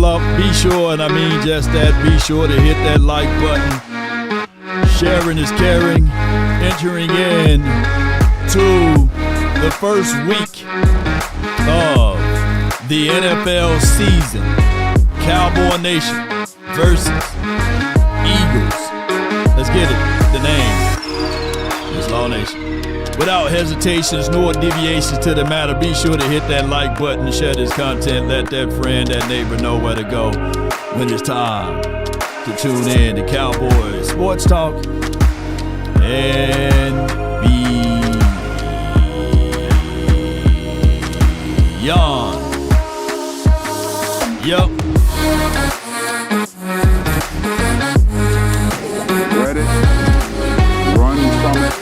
fill up, be sure, and I mean just that, be sure to hit that like button. Sharing is caring. Entering in to the first week of the NFL season. Cowboy Nation versus Eagles. Let's get it. The name is Law Nation. Without hesitations nor deviations to the matter, be sure to hit that like button and share this content. Let that friend, that neighbor know where to go when it's time to tune in to Cowboys Sports Talk and beyond. Yup. Ready? Run from it.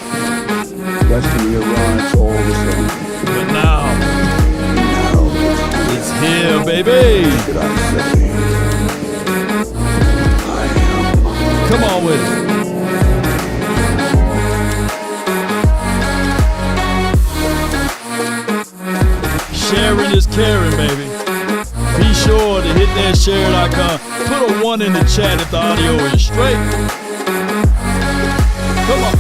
Destiny runs all the same. But now it's here, baby. Should I say? I am. Come on with it. Sharing is caring, baby. Be sure to hit that share icon. Put a 1 in the chat if the audio is straight. Come on.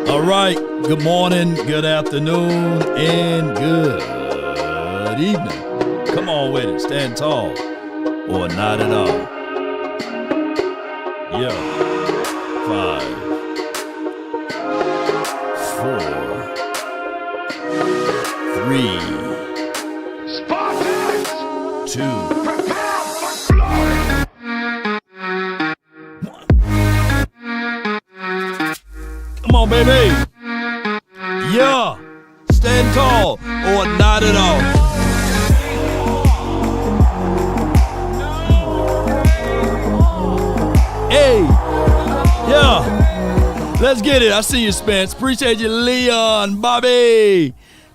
All right. Good morning, good afternoon, and good evening. Come on with it. Stand tall or not at all. Yeah. 5, 4, 3, Spartans! 2, prepare for glory! 1. Come on, baby. Yeah. Stand tall or not at all. Hey, yeah, let's get it. I see you, Spence. Appreciate you, Leon, Bobby,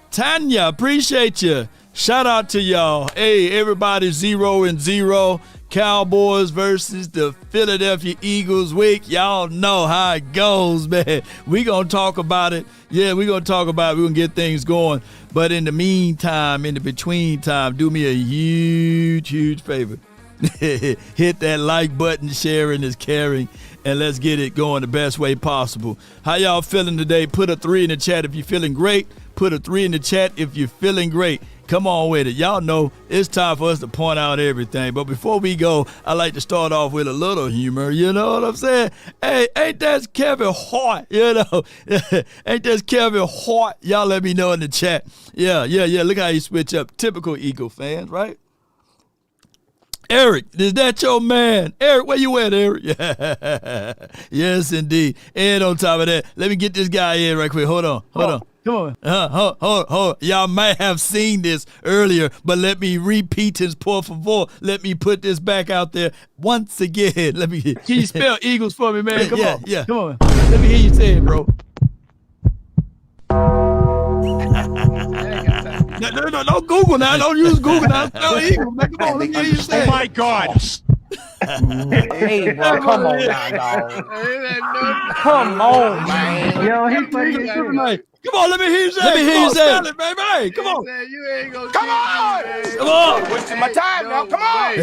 Tanya. Appreciate you. Shout out to y'all. Hey, everybody, 0-0. Cowboys versus the Philadelphia Eagles week. Y'all know how it goes, man. We gonna talk about it. Yeah, we gonna talk about it. We gonna get things going. But in the meantime, in the between time, do me a huge favor. Hit that like button. Sharing is caring, and let's get it going the best way possible. How y'all feeling today? Put a 3 in the chat if you're feeling great. Put a 3 in the chat if you're feeling great. Come on with it. Y'all know it's time for us to point out everything. But before we go, I like to start off with a little humor. You know what I'm saying? Hey, ain't that Kevin Hart? You know, ain't that Kevin Hart? Y'all let me know in the chat. Yeah. Look how you switch up. Typical Eagle fans, right? Eric, is that your man? Eric, where you at, Eric? Yes, indeed. And on top of that, let me get this guy in right quick. Hold on. Come on. Hold. Y'all might have seen this earlier, but let me repeat this, por favor. Let me put this back out there once again. Can you spell Eagles for me, man? Come on. Come on. Let me hear you say it, bro. No, don't Google now. Don't use Google now. Spell Eagles, man. Come on, let me hear you say it. Oh, my God. Hey, bro, come on now, dog. Come on, man. Yo, he funny as shit. Come on, let me hear you say it. Let me hear you say it, baby. Come on. Come on. Come on. Wasting my time now. Come on.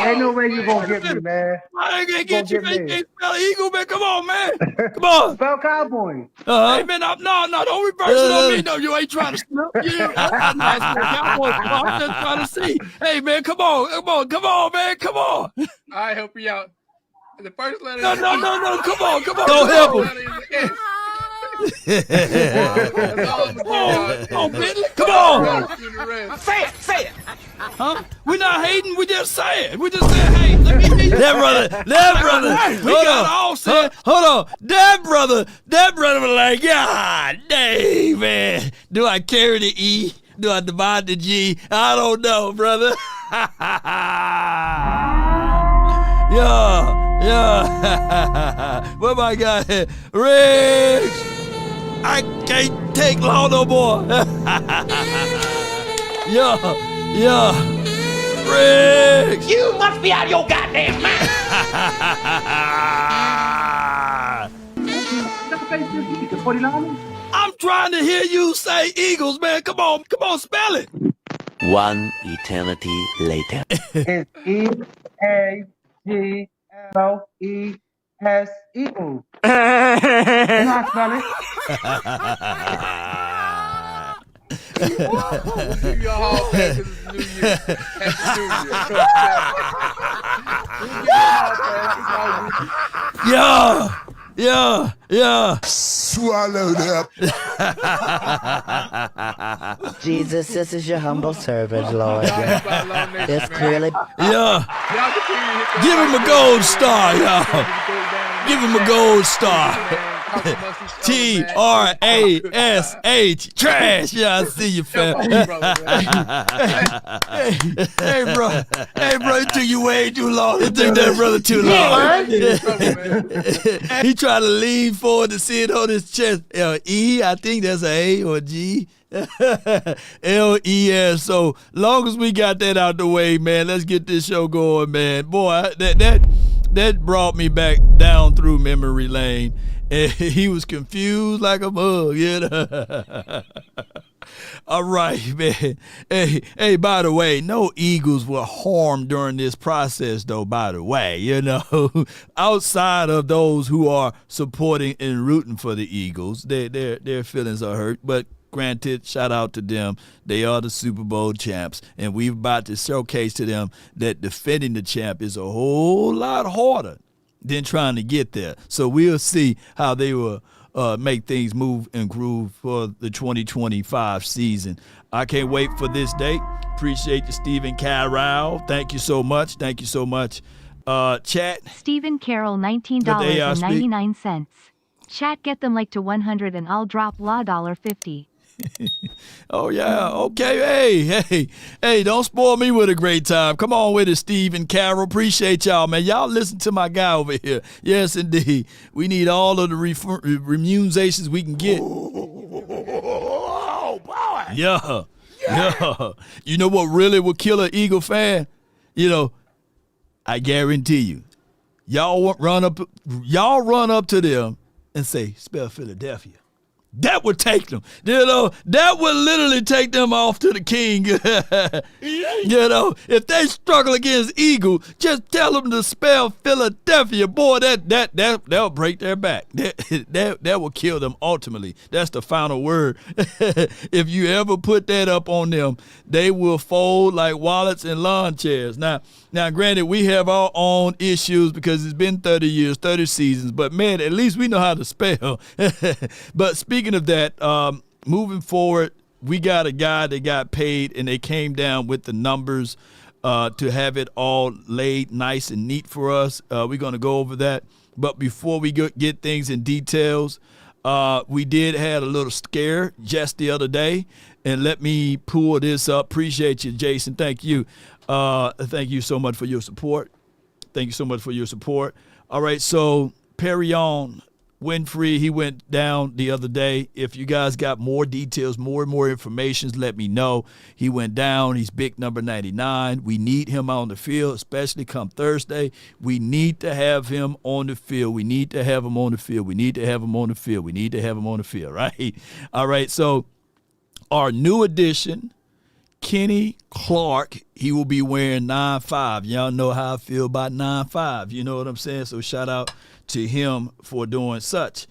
Ain't no way you gonna get me, man. I ain't gonna get you, man. You can't spell Eagle, man. Come on, man. Come on. Spell Cowboy. Hey, man, no, don't reverse it on me. No, you ain't trying to spell. I'm not spelling Cowboys. I'm just trying to see. Hey, man, come on, man. Come on. I help you out. The first letter. No. Come on. Don't help him. Come on. Say it. Huh? We're not hating. We just saying. We just saying, hey, let me hear you. That brother. We got all said. Hold on. That brother was like, God dang, man. Do I carry the E? Do I divide the G? I don't know, brother. Yeah. What my guy here? Riggs. I can't take long no more. Yeah. Riggs. You must be out of your goddamn mind. say the 49ers? I'm trying to hear you say Eagles, man. Come on, spell it. One eternity later. It's E-A-G-L-E-S, Eagles. You know how to spell it? We'll give you a hall pass because it's New Year. Happy New Year. We'll give you a hall pass. Yeah. Swallow that. Jesus, this is your humble servant, Lord. It's clearly. Yeah. Give him a gold star, y'all. Give him a gold star. Trash. Trash. Yeah, I see you, fam. Hey, bro. It took you way too long. It took that brother too long. He tried to lean forward to see it on his chest. E, I think that's an A or a G. L-E-S. So long as we got that out the way, man, let's get this show going, man. Boy, that brought me back down through memory lane. And he was confused like a mug, you know. All right, man. Hey, by the way, no Eagles were harmed during this process, though, by the way, you know. Outside of those who are supporting and rooting for the Eagles, their feelings are hurt. But granted, shout out to them. They are the Super Bowl champs, and we're about to showcase to them that defending the champ is a whole lot harder than trying to get there. So we'll see how they will make things move and groove for the 2025 season. I can't wait for this date. Appreciate you, Stephen Carroll. Thank you so much. Chat. Stephen Carroll, $19.99. Chat, get them like to 100 and I'll drop $50. Oh, yeah. Okay. Hey, don't spoil me with a great time. Come on with it, Stephen Carroll. Appreciate y'all, man. Y'all listen to my guy over here. Yes, indeed. We need all of the remunerations we can get. Oh, boy. Yeah. You know what really would kill an Eagle fan? You know, I guarantee you. Y'all run up to them and say, spell Philadelphia. That would take them. You know, that would literally take them off to the king. You know, if they struggle against Eagle, just tell them to spell Philadelphia. Boy, that'll break their back. That will kill them ultimately. That's the final word. If you ever put that up on them, they will fold like wallets and lawn chairs. Now, granted, we have our own issues because it's been 30 years, 30 seasons, but man, at least we know how to spell. But speaking of that, moving forward, we got a guy that got paid and they came down with the numbers to have it all laid nice and neat for us. We're going to go over that. But before we get things in details, we did have a little scare just the other day. And let me pull this up. Appreciate you, Jason. Thank you. Thank you so much for your support. All right, so Perrion Winfrey, he went down the other day. If you guys got more details, more and more information, let me know. He went down. He's big number 99. We need him on the field, especially come Thursday. We need to have him on the field. Right? All right, so our new addition, Kenny Clark, he will be wearing 9-5. Y'all know how I feel about 9-5. You know what I'm saying? So shout out to him for doing such.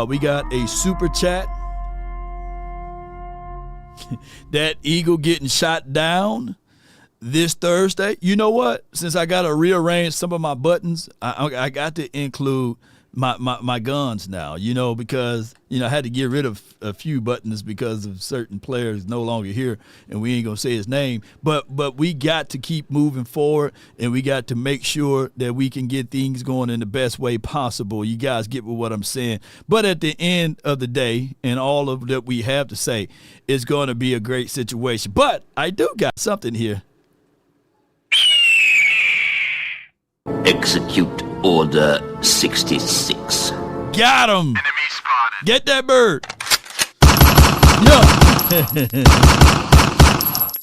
We got a super chat. That Eagle getting shot down this Thursday. You know what? Since I got to rearrange some of my buttons, I got to include my guns now, you know, because, you know, I had to get rid of a few buttons because of certain players no longer here, and we ain't going to say his name. But we got to keep moving forward, and we got to make sure that we can get things going in the best way possible. You guys get what I'm saying. But at the end of the day, and all of that we have to say, it's going to be a great situation. But I do got something here. Execute Order 66. Got him. Enemy spotted. Get that bird. Yeah.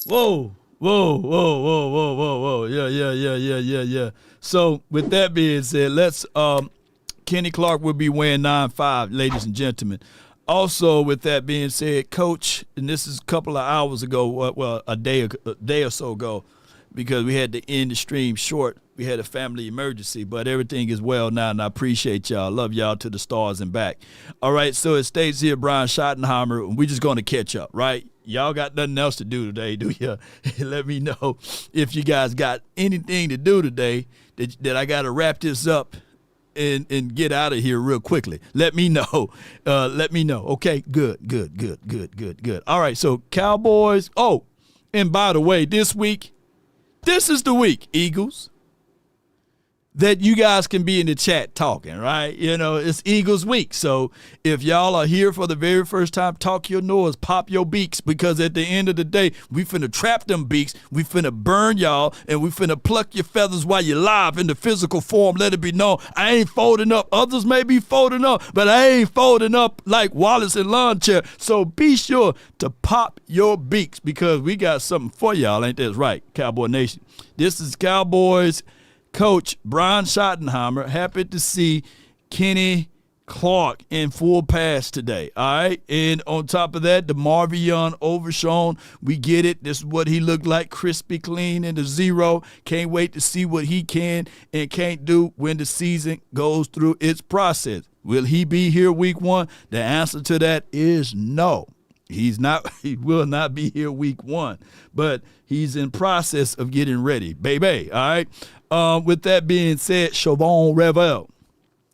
Whoa. Yeah. So with that being said, let's Kenny Clark will be wearing 9-5, ladies and gentlemen. Also, with that being said, Coach, and this is a couple of hours ago, well, a day or so ago, because we had to end the stream short. We had a family emergency, but everything is well now, and I appreciate y'all. Love y'all to the stars and back. All right, so it states here, Brian Schottenheimer, and we're just going to catch up, right? Y'all got nothing else to do today, do you? Let me know if you guys got anything to do today that I got to wrap this up and get out of here real quickly. Let me know. Let me know. Okay, good. All right, so Cowboys. Oh, and by the way, this is the week, Eagles, that you guys can be in the chat talking, right? You know, it's Eagles week. So if y'all are here for the very first time, talk your noise, pop your beaks, because at the end of the day, we finna trap them beaks, we finna burn y'all, and we finna pluck your feathers while you're live in the physical form. Let it be known, I ain't folding up. Others may be folding up, but I ain't folding up like Wallace and Lawn Chair. So be sure to pop your beaks, because we got something for y'all. Ain't that right, Cowboy Nation? This is Cowboys Coach Brian Schottenheimer. Happy to see Kenny Clark in full pass today. All right. And on top of that, the Marvion overshown. We get it. This is what he looked like. Crispy clean in the 0. Can't wait to see what he can and can't do when the season goes through its process. Will he be here week 1? The answer to that is no. He's not. He will not be here week 1, but he's in process of getting ready, baby. All right. With that being said, Chavon Revel.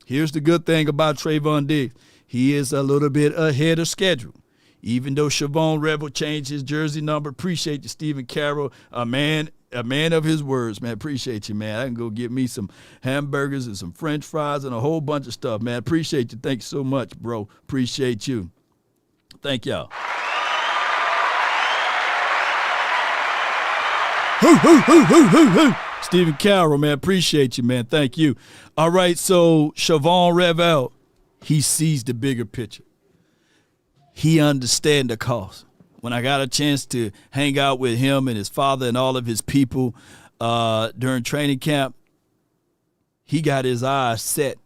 Here's the good thing about Trayvon Diggs. He is a little bit ahead of schedule. Even though Chavon Revel changed his jersey number, appreciate you, Stephen Carroll, a man of his words, man. Appreciate you, man. I can go get me some hamburgers and some French fries and a whole bunch of stuff, man. Appreciate you. Thank you so much, bro. Appreciate you. Thank y'all. Hoo. Stephen Carroll, man, appreciate you, man. Thank you. All right, so Chavon Revel, he sees the bigger picture. He understands the cost. When I got a chance to hang out with him and his father and all of his people during training camp, he got his eyes set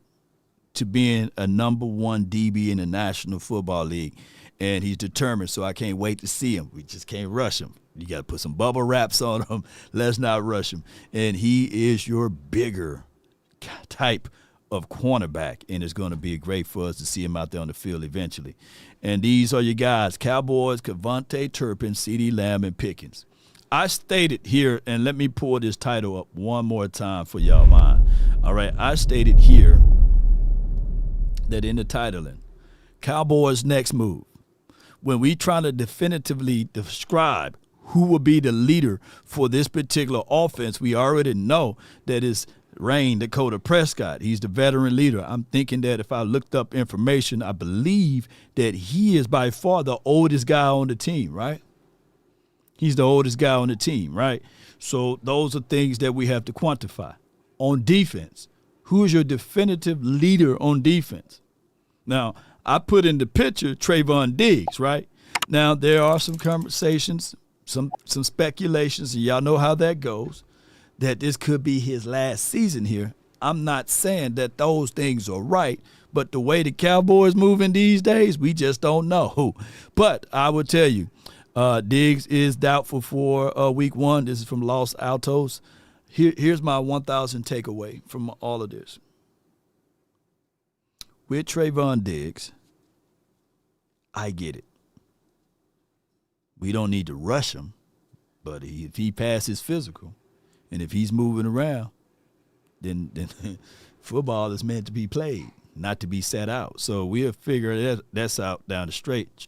to being a number 1 DB in the National Football League, and he's determined, so I can't wait to see him. We just can't rush him. You got to put some bubble wraps on him. Let's not rush him. And he is your bigger type of cornerback, and it's going to be great for us to see him out there on the field eventually. And these are your guys, Cowboys, Cavante Turpin, CeeDee Lamb, and Pickens. I stated here, and let me pull this title up one more time for y'all mind. All right, I stated here that in the titling, Cowboys' next move, when we try to definitively describe who will be the leader for this particular offense, we already know that it's Rain Dakota Prescott. He's the veteran leader. I'm thinking that if I looked up information, I believe that he is by far the oldest guy on the team, right? He's the oldest guy on the team, right? So those are things that we have to quantify. On defense, who is your definitive leader on defense? Now, I put in the picture Trayvon Diggs, right? Now, there are some conversations, some speculations, and y'all know how that goes, that this could be his last season here. I'm not saying that those things are right, but the way the Cowboys moving these days, we just don't know. But I will tell you, Diggs is doubtful for week 1. This is from Los Altos. Here's my 1,000 takeaway from all of this. With Trayvon Diggs, I get it. We don't need to rush him, but if he passes physical and if he's moving around, then football is meant to be played, not to be sat out. So we'll figure that's out down the stretch.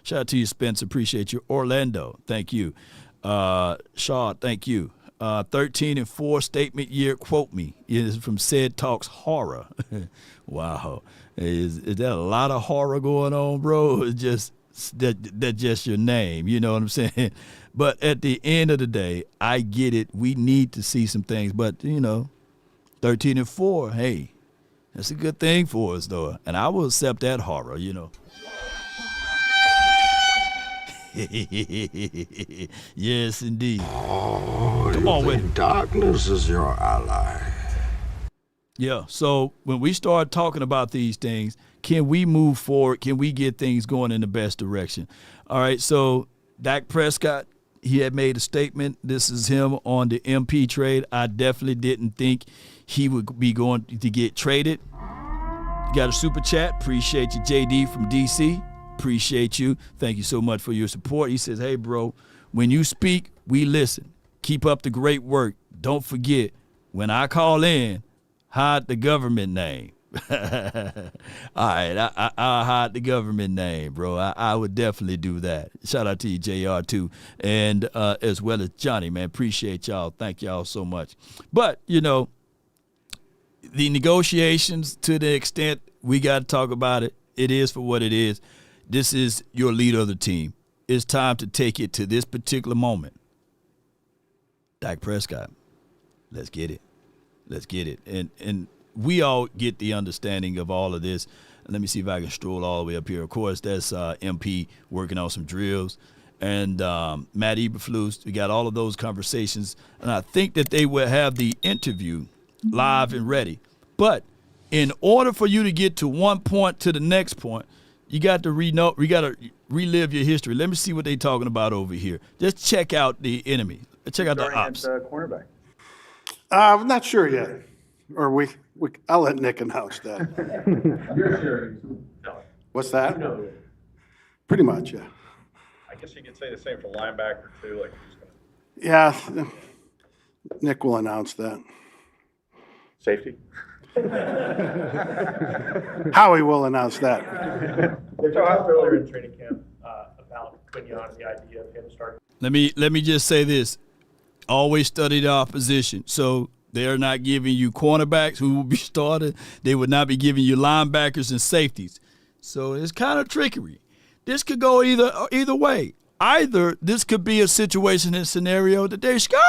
Shout out to you, Spence. Appreciate you. Orlando, thank you. Shaw, thank you. 13-4 statement year, quote me. It is from Said Talks Horror. Wow. Is that a lot of horror going on, bro? It's just that's just your name, you know what I'm saying? But at the end of the day, I get it. We need to see some things, but 13-4, hey, that's a good thing for us, though, and I will accept that horror, Yes, indeed. Come on with it. Darkness is your ally. Yeah, so when we start talking about these things, can we move forward? Can we get things going in the best direction? All right, so Dak Prescott, he had made a statement. This is him on the MP trade. I definitely didn't think he would be going to get traded. You got a super chat. Appreciate you, JD from DC. Appreciate you. Thank you so much for your support. He says, hey, bro, when you speak, we listen. Keep up the great work. Don't forget, when I call in, hide the government name. All right, I'll hide the government name, bro. I would definitely do that. Shout out to you, JR, too, and as well as Johnny, man. Appreciate y'all. Thank y'all so much. But, you know, the negotiations, to the extent we got to talk about it, it is for what it is. This is your leader of the team. It's time to take it to this particular moment. Dak Prescott, let's get it. Let's get it. And we all get the understanding of all of this. Let me see if I can stroll all the way up here. Of course, that's MP working on some drills. And Matt Eberflus, we got all of those conversations. And I think that they will have the interview live and ready. But in order for you to get to one point to the next point, you got to relive your history. Let me see what they're talking about over here. Just check out the enemy. Check out the ops. Cornerback. I'm not sure yet. Or I'll let Nick announce that. You're sure. What's that? No. Pretty much, yeah. I guess you could say the same for linebacker too. Like who's gonna... Yeah, Nick will announce that. Safety. Howie will announce that. They talked earlier in training camp about Quignon and the idea of him starting. Let me just say this. Always study the opposition. So they're not giving you cornerbacks who will be started. They would not be giving you linebackers and safeties. So it's kind of trickery. This could go either way. Either this could be a situation and scenario that they're scared,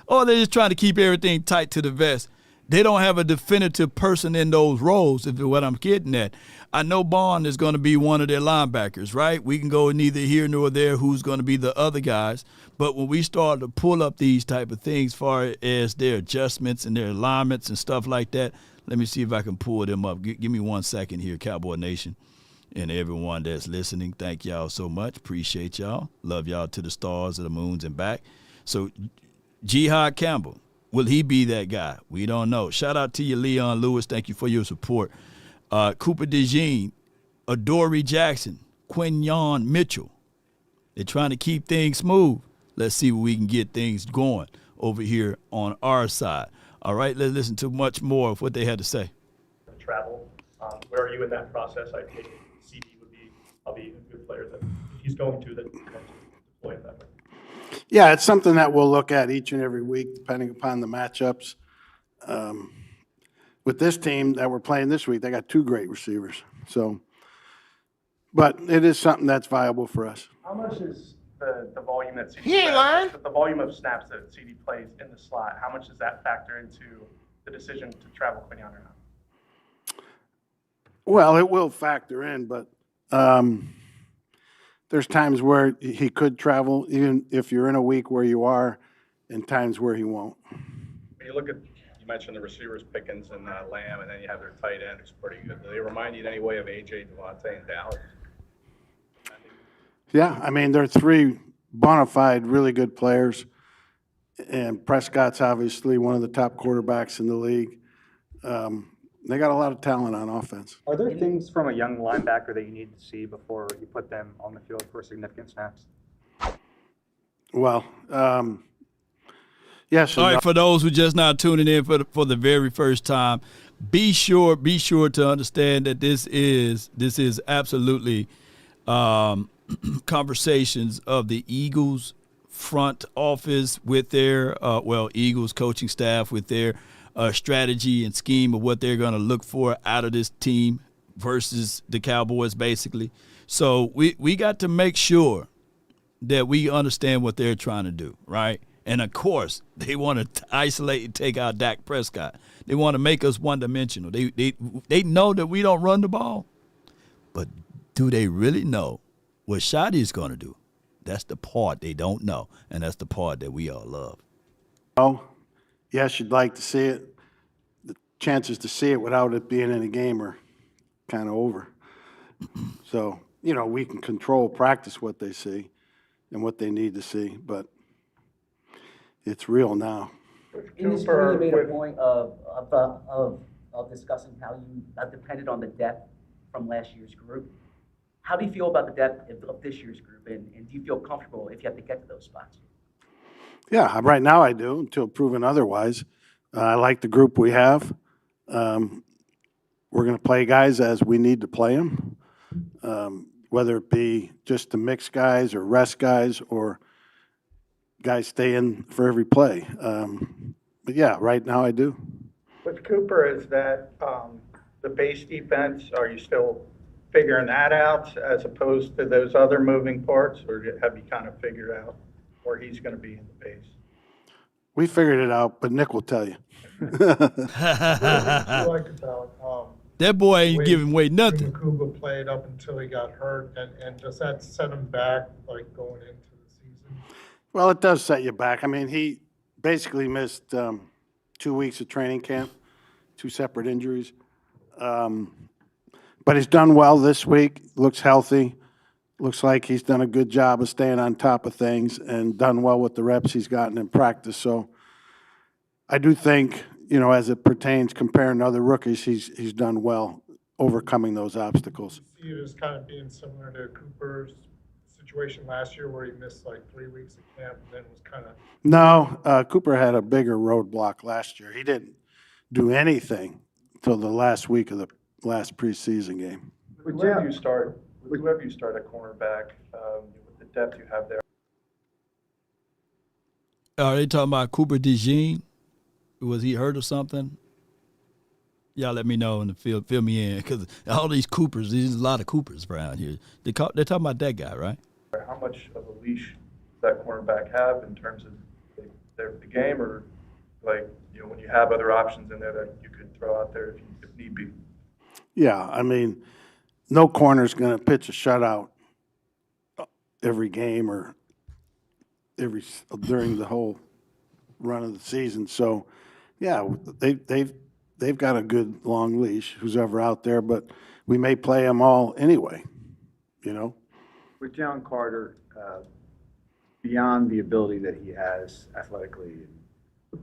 or they're just trying to keep everything tight to the vest. They don't have a definitive person in those roles, if what I'm getting at. I know Bond is going to be one of their linebackers, right? We can go neither here nor there who's going to be the other guys. But when we start to pull up these type of things as far as their adjustments and their alignments and stuff like that, let me see if I can pull them up. Give me 1 second here, Cowboy Nation, and everyone that's listening. Thank y'all so much. Appreciate y'all. Love y'all to the stars, and the moons, and back. So Jihad Campbell, will he be that guy? We don't know. Shout out to you, Leon Lewis. Thank you for your support. Cooper DeJean, Odor Jackson, Quignon Mitchell. They're trying to keep things smooth. Let's see where we can get things going over here on our side. All right, let's listen to much more of what they had to say. Travel. Where are you in that process? I think CD would be probably a good player that if he's going to deploy it that way. Yeah, it's something that we'll look at each and every week, depending upon the matchups. With this team that we're playing this week, they got two great receivers. So, but it is something that's viable for us. How much is the volume that CD He ain't lying. The volume of snaps that CD plays in the slot, how much does that factor into the decision to travel Quignon or not? Well, it will factor in, but there's times where he could travel, even if you're in a week where you are, and times where he won't. When you look at, you mentioned the receivers, Pickens and Lamb, and then you have their tight end, who's pretty good. Do they remind you in any way of AJ, Devontae, and Dallas? Yeah, I mean, they're three bona fide, really good players, and Prescott's obviously one of the top quarterbacks in the league. They got a lot of talent on offense. Are there things from a young linebacker that you need to see before you put them on the field for significant snaps? Well, yes. All right, for those who just now tuning in for the very first time, be sure to understand that this is absolutely conversations of the Eagles front office with their Eagles coaching staff with their strategy and scheme of what they're going to look for out of this team versus the Cowboys, basically. So we got to make sure that we understand what they're trying to do, right? And, of course, they want to isolate and take out Dak Prescott. They want to make us one-dimensional. They know that we don't run the ball, but do they really know what Shotty is going to do? That's the part they don't know, and that's the part that we all love. Oh, yes, you'd like to see it. The chances to see it without it being in a game are kind of over. So, we can control practice what they see and what they need to see, but it's real now. In this story, you made a point of discussing how you depended on the depth from last year's group. How do you feel about the depth of this year's group, and do you feel comfortable if you have to get to those spots? Yeah, right now I do, until proven otherwise. I like the group we have. We're going to play guys as we need to play them, whether it be just to mix guys or rest guys or guys stay in for every play. But yeah, right now I do. With Cooper, is that the base defense, are you still figuring that out as opposed to those other moving parts, or have you kind of figured out where he's going to be in the base? We figured it out, but Nick will tell you. That boy ain't giving away nothing. Cooper played up until he got hurt, and does that set him back, like going into the season? Well, it does set you back. I mean, he basically missed 2 weeks of training camp, 2 separate injuries. But he's done well this week, looks healthy, looks like he's done a good job of staying on top of things and done well with the reps he's gotten in practice. So I do think, as it pertains comparing to other rookies, he's done well overcoming those obstacles. See it as kind of being similar to Cooper's situation last year where he missed like 3 weeks of camp and then was kind of... No, Cooper had a bigger roadblock last year. He didn't do anything until the last week of the last preseason game. With whoever you start at cornerback, with the depth you have there. Are they talking about Cooper DeJean? Was he hurt or something? Y'all let me know and fill me in, because all these Coopers, there's a lot of Coopers around here. They're talking about that guy, right? How much of a leash does that cornerback have in terms of the game, or when you have other options in there that you could throw out there if need be? Yeah, I mean, no corner's going to pitch a shutout every game or during the whole run of the season. So, yeah, they've got a good long leash, who's ever out there, but we may play them all anyway, With Jalen Carter, beyond the ability that he has athletically and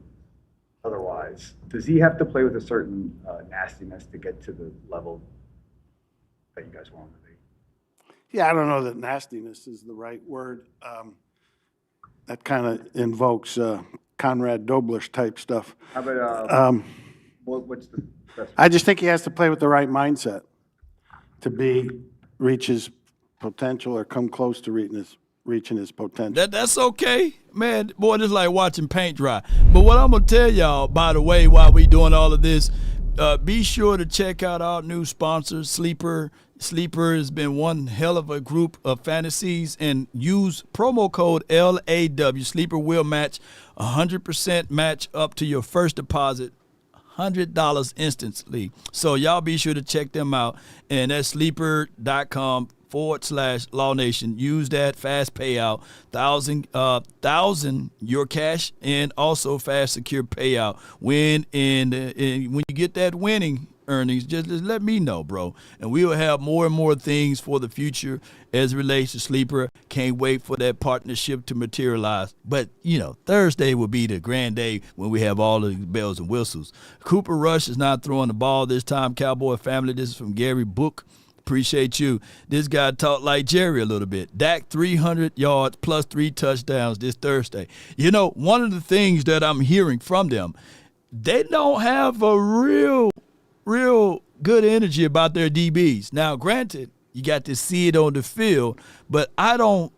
otherwise, does he have to play with a certain nastiness to get to the level that you guys want him to be? Yeah, I don't know that nastiness is the right word. That kind of invokes Conrad Doblish type stuff. How about what's the best? I just think he has to play with the right mindset to reach his potential or come close to reaching his potential. That's okay, man. Boy, it's like watching paint dry. But what I'm gonna tell y'all, by the way, while we doing all of this, be sure to check out our new sponsor, Sleeper. Sleeper has been one hell of a group of fantasies, and use promo code LAW. Sleeper will match 100% match up to your first deposit, $100 instantly. So y'all be sure to check them out, and that's sleeper.com/Law Nation. Use that fast payout, $1,000 your cash, and also fast secure payout. When you get that winning earnings, just let me know, bro, and we will have more and more things for the future as it relates to Sleeper. Can't wait for that partnership to materialize. But Thursday will be the grand day when we have all the bells and whistles. Cooper Rush is not throwing the ball this time. Cowboy family, this is from Gary Book. Appreciate you. This guy talked like Jerry a little bit. Dak 300 yards plus 3 touchdowns this Thursday. One of the things that I'm hearing from them, they don't have a real good energy about their DBs. Now, granted, you got to see it on the field, but I don't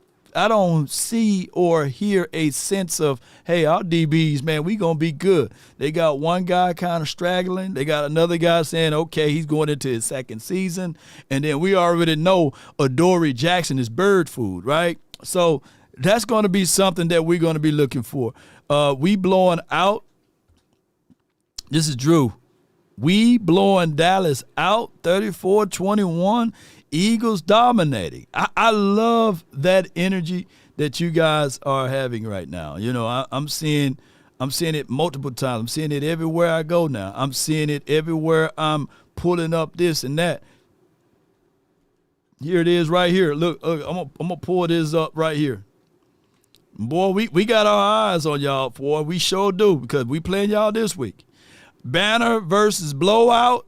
see or hear a sense of, hey, our DBs, man, we going to be good. They got one guy kind of straggling. They got another guy saying, okay, he's going into his second season. And then we already know Odor Jackson is bird food, right? So that's going to be something that we're going to be looking for. We blowing out. This is Drew. We blowing Dallas out 34-21. Eagles dominating. I love that energy that you guys are having right now. I'm seeing I'm seeing it multiple times. I'm seeing it everywhere I go now. I'm seeing it everywhere I'm pulling up this and that. Here it is right here. Look, I'm gonna pull this up right here. Boy, we got our eyes on y'all, boy. We sure do, because we playing y'all this week. Banner versus blowout.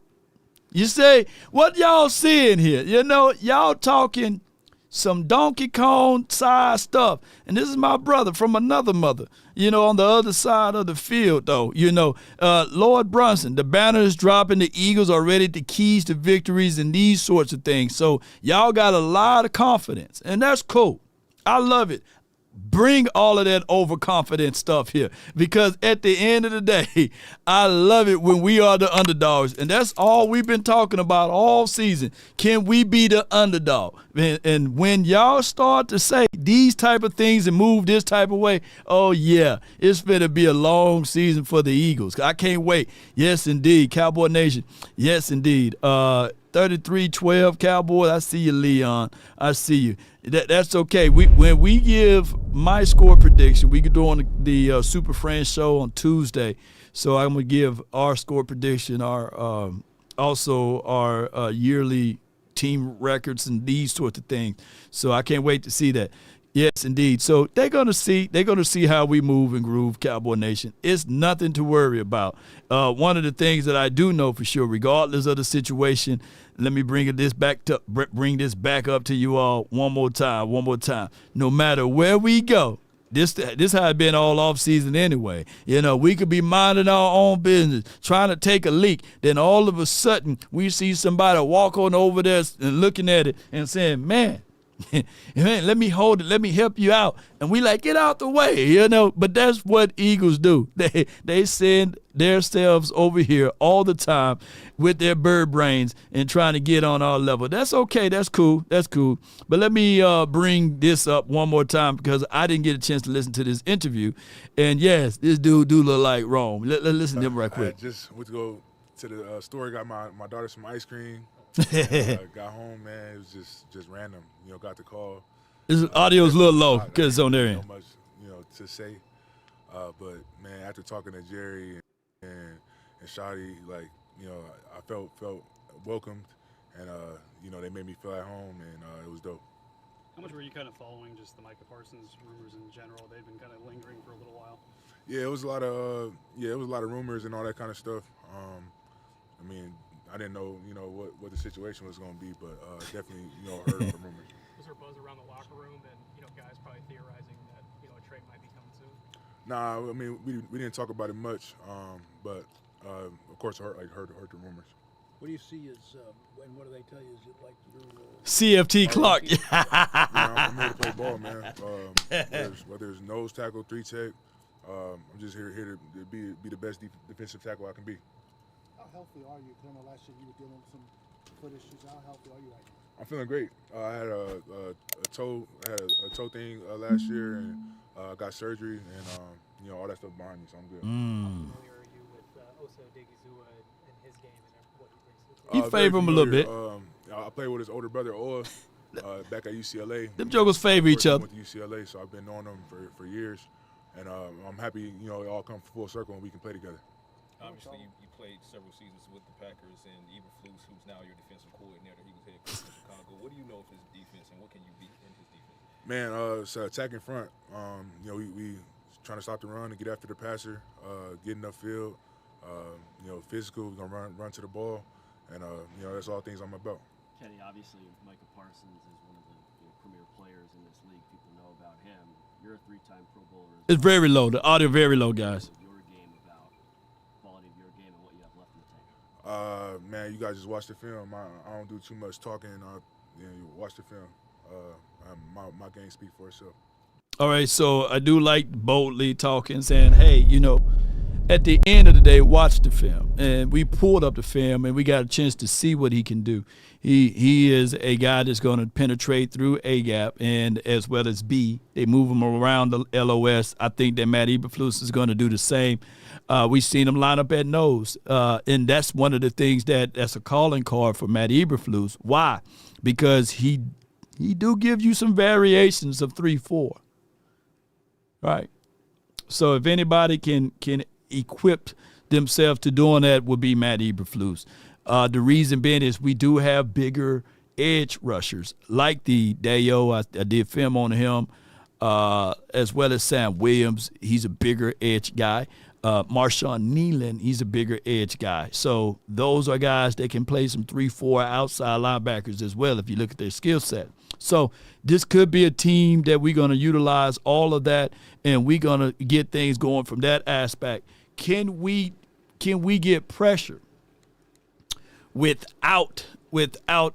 You say, what y'all seeing here? You know, y'all talking some Donkey Kong side stuff. And this is my brother from another mother, you know, on the other side of the field, though. You know, Lord Brunson, the banner is dropping. The Eagles are ready to keys to victories and these sorts of things. So y'all got a lot of confidence, and that's cool. I love it. Bring all of that overconfident stuff here, because at the end of the day, I love it when we are the underdogs, and that's all we've been talking about all season. Can we be the underdog? And when y'all start to say these type of things and move this type of way, oh yeah, it's going to be a long season for the Eagles. I can't wait. Yes, indeed. Cowboy Nation. Yes, indeed. 33-12 Cowboys. I see you, Leon. I see you. That's okay. When we give my score prediction, we could do on the Super Friends show on Tuesday. So I'm gonna give our score prediction, our also our yearly team records and these sorts of things. So I can't wait to see that. Yes, indeed. So they're gonna see how we move and groove, Cowboy Nation. It's nothing to worry about. One of the things that I do know for sure, regardless of the situation, let me bring this back up to you all one more time. No matter where we go, this how it been all off season anyway. You know, we could be minding our own business, trying to take a leak. Then all of a sudden, we see somebody walk on over there and looking at it and saying, man, let me hold it, let me help you out. And we like, get out the way, you know. But that's what Eagles do. They send themselves over here all the time with their bird brains and trying to get on our level. That's okay. That's cool. But let me bring this up one more time, because I didn't get a chance to listen to this interview. And yes, this dude do look like Rome. Let's listen to him right quick. I just went to go to the store, got my daughter some ice cream. Got home, man. It was just random. You know, got the call. This audio's a little low because it's on their end. So much, you know, to say. But man, after talking to Jerry and Shotty, like, you know, I felt welcomed, and you know, they made me feel at home, and it was dope. How much were you kind of following just the Micah Parsons rumors in general? They've been kind of lingering for a little while. Yeah, it was a lot of rumors and all that kind of stuff. I mean, I didn't know, you know, what the situation was going to be, but definitely, you know, heard of the rumors. Was there a buzz around the locker room and, you know, guys probably theorizing that, you know, a trade might be coming soon? Nah, I mean, we didn't talk about it much, but of course, I heard the rumors. What do you see as, and what do they tell you? Is it like your CFT clock? You know, I'm here to play ball, man. Whether it's nose tackle, 3-tech, I'm just here to be the best defensive tackle I can be. How healthy are you? I know last year you were dealing with some foot issues. How healthy are you right now? I'm feeling great. I had a toe thing last year, and got surgery, and you know, all that stuff behind me, so I'm good. How familiar are you with Osa Odigizua and his game and what he brings to the team? You favor him a little bit. I played with his older brother, Odor, back at UCLA. Them jokers favor each other. Went to UCLA, so I've been knowing them for years, and I'm happy, you know, it all come full circle and we can play together. Obviously, you played several seasons with the Packers, and Eberflus, who's now your defensive coordinator, he was head coach in Chicago. What do you know of his defense, and what can you be in his defense? Man, so attacking front. You know, we trying to stop the run and get after the passer, get enough field. You know, physical. We're gonna run to the ball, and you know, that's all things I'm about. Kenny, obviously, Micah Parsons is one of the premier players in this league. People know about him. You're a 3-time Pro Bowler. It's very low. The audio very low, guys. Man, you guys just watch the film. I don't do too much talking. You know, you watch the film. My game speaks for itself. All right, so I do like boldly talking, saying, hey, you know, at the end of the day, watch the film. And we pulled up the film, and we got a chance to see what he can do. He is a guy that's going to penetrate through A-gap and as well as B. They move him around the LOS. I think that Matt Eberflus is going to do the same. We've seen him line up at nose, and that's one of the things that's a calling card for Matt Eberflus. Why? Because he do give you some variations of 3-4. Right. So if anybody can equip themselves to doing that, would be Matt Eberflus. The reason being is we do have bigger edge rushers like the Dayo. I did film on him, as well as Sam Williams. He's a bigger edge guy. Marshawn Nealon, he's a bigger edge guy. So those are guys that can play some 3-4 outside linebackers as well if you look at their skill set. So this could be a team that we're going to utilize all of that, and we're going to get things going from that aspect. Can we get pressure without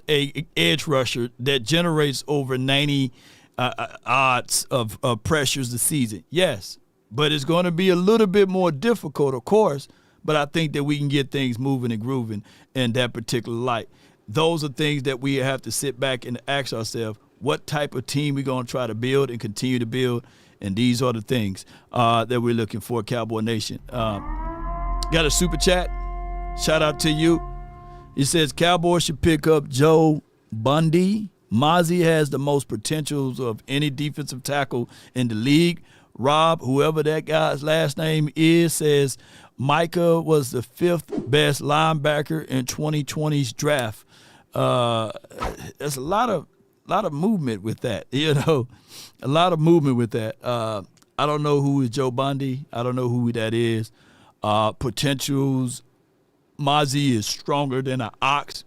a edge rusher that generates over 90 odds of pressures this season? Yes, but it's going to be a little bit more difficult, of course, but I think that we can get things moving and grooving in that particular light. Those are things that we have to sit back and ask ourselves, what type of team we're going to try to build and continue to build, and these are the things that we're looking for, Cowboy Nation. Got a super chat. Shout out to you. It says Cowboys should pick up Joe Bundy. Mozzie has the most potentials of any defensive tackle in the league. Rob, whoever that guy's last name is, says Micah was the 5th best linebacker in 2020's draft. There's a lot of movement with that, a lot of movement with that. I don't know who is Joe Bundy. I don't know who that is. Potentials, Mozzie is stronger than an ox.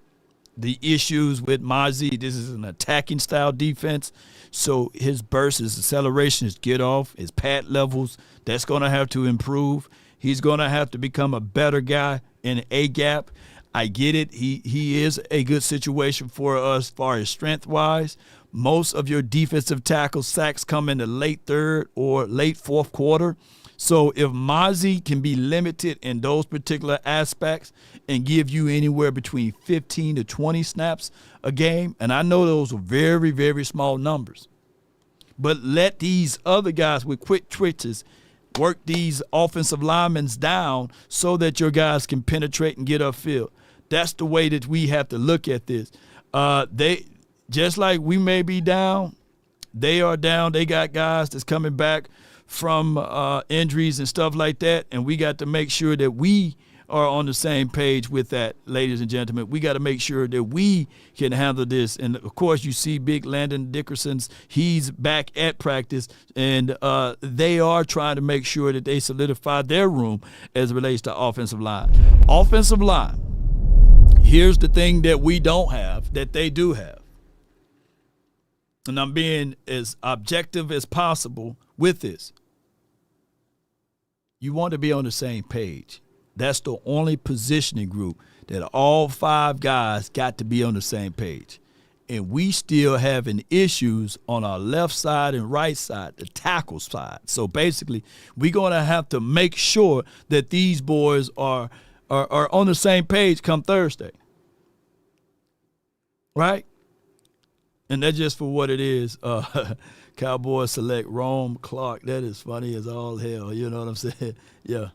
The issues with Mozzie, this is an attacking style defense, so his burst, his acceleration, his get off, his pad levels, that's going to have to improve. He's going to have to become a better guy in A gap. I get it. He is a good situation for us as far as strength-wise. Most of your defensive tackle sacks come in the late third or late fourth quarter. So if Mozzie can be limited in those particular aspects and give you anywhere between 15 to 20 snaps a game, and I know those are very, very small numbers, but let these other guys with quick twitches work these offensive linemen down so that your guys can penetrate and get upfield. That's the way that we have to look at this. They just like we may be down, they are down. They got guys that's coming back from injuries and stuff like that, and we got to make sure that we are on the same page with that, ladies and gentlemen. We got to make sure that we can handle this. And, of course, you see big Landon Dickerson's, he's back at practice, and they are trying to make sure that they solidify their room as it relates to offensive line. Offensive line, here's the thing that we don't have that they do have. And I'm being as objective as possible with this. You want to be on the same page. That's the only positioning group that all 5 guys got to be on the same page. And we still having issues on our left side and right side, the tackle side. So basically, we're going to have to make sure that these boys are on the same page come Thursday. Right? And that's just for what it is. Cowboys select Rome Clark. That is funny as all hell. You know what I'm saying? Yeah.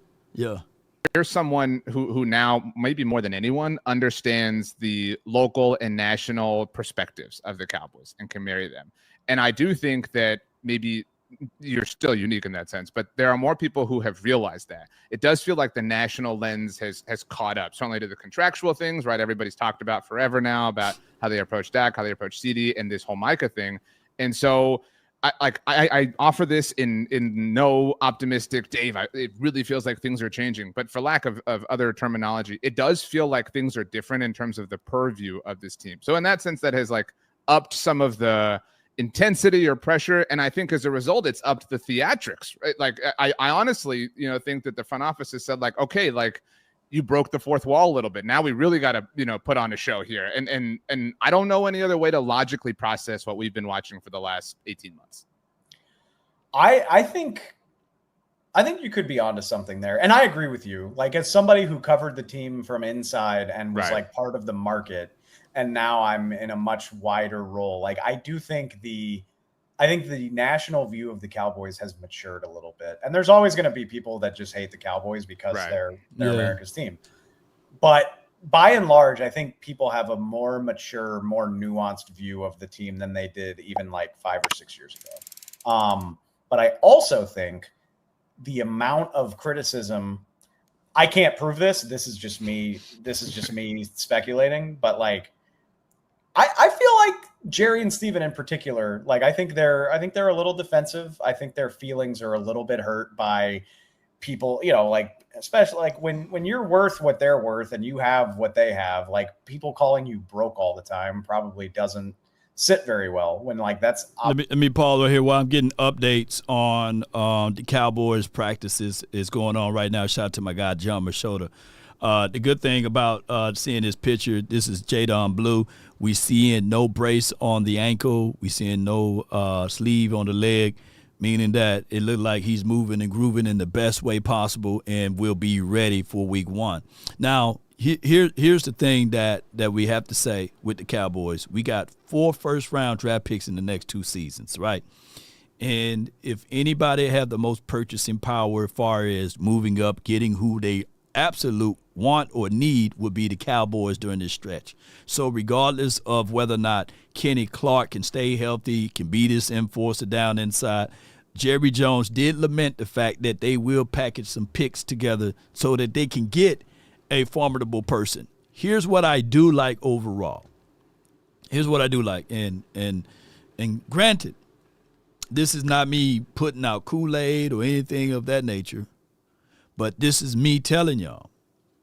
There's someone who now, maybe more than anyone, understands the local and national perspectives of the Cowboys and can marry them. And I do think that maybe you're still unique in that sense, but there are more people who have realized that. It does feel like the national lens has caught up, certainly to the contractual things, right? Everybody's talked about forever now about how they approach Dak, how they approach CD, and this whole Micah thing. And so I offer this in no optimistic, Dave, it really feels like things are changing. But for lack of other terminology, it does feel like things are different in terms of the purview of this team. So in that sense, that has upped some of the intensity or pressure. And I think as a result, it's upped the theatrics, right? I honestly, think that the front office has said okay, you broke the fourth wall a little bit. Now we really got to, put on a show here. And I don't know any other way to logically process what we've been watching for the last 18 months. I think you could be onto something there. And I agree with you. As somebody who covered the team from inside and was part of the market, and now I'm in a much wider role. I think the national view of the Cowboys has matured a little bit. And there's always going to be people that just hate the Cowboys because they're America's team. But by and large, I think people have a more mature, more nuanced view of the team than they did even 5 or 6 years ago. But I also think the amount of criticism, I can't prove this. This is just me speculating, but like, I feel like Jerry and Steven in particular, like, I think they're a little defensive. I think their feelings are a little bit hurt by people, you know, like, especially like when you're worth what they're worth and you have what they have, like, people calling you broke all the time probably doesn't sit very well when, like, that's let me pause right here while I'm getting updates on the Cowboys practices is going on right now. Shout out to my guy John Machota. The good thing about seeing this picture, this is Jadon Blue. We seeing no brace on the ankle. We seeing no sleeve on the leg, meaning that it looked like he's moving and grooving in the best way possible and will be ready for week 1. Now, here's the thing that we have to say with the Cowboys. We got 4 first-round draft picks in the next 2 seasons, right? And if anybody have the most purchasing power as far as moving up, getting who they absolute want or need, would be the Cowboys during this stretch. So regardless of whether or not Kenny Clark can stay healthy, can be this enforcer down inside, Jerry Jones did lament the fact that they will package some picks together so that they can get a formidable person. Here's what I do like overall. Here's what I do like. And granted, this is not me putting out Kool-Aid or anything of that nature, but this is me telling y'all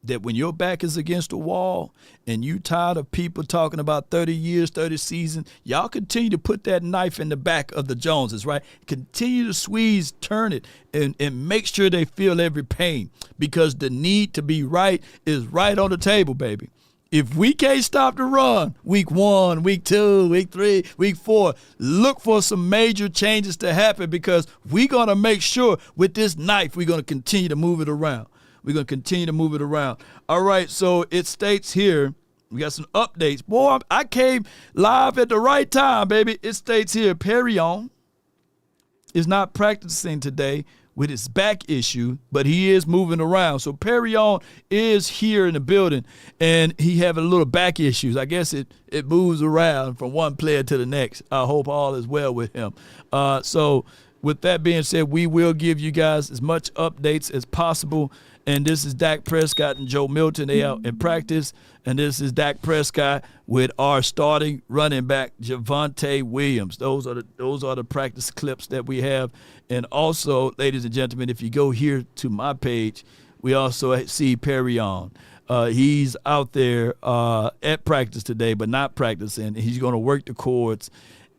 that when your back is against the wall and you tired of people talking about 30 years, 30 seasons, y'all continue to put that knife in the back of the Joneses, right? Continue to squeeze, turn it, and make sure they feel every pain, because the need to be right is right on the table, baby. If we can't stop the run, week 1, week 2, week 3, week 4, look for some major changes to happen, because we're going to make sure with this knife, we're going to continue to move it around. We're going to continue to move it around. All right, so it states here, we got some updates. Boy, I came live at the right time, baby. It states here, Perrion is not practicing today with his back issue, but he is moving around. So Perrion is here in the building, and he having a little back issues. I guess it moves around from one player to the next. I hope all is well with him. So with that being said, we will give you guys as much updates as possible. And this is Dak Prescott and Joe Milton. They out in practice. And this is Dak Prescott with our starting running back, Javonte Williams. Those are the practice clips that we have. And also, ladies and gentlemen, if you go here to my page, we also see Perrion. He's out there at practice today, but not practicing. He's going to work the cords.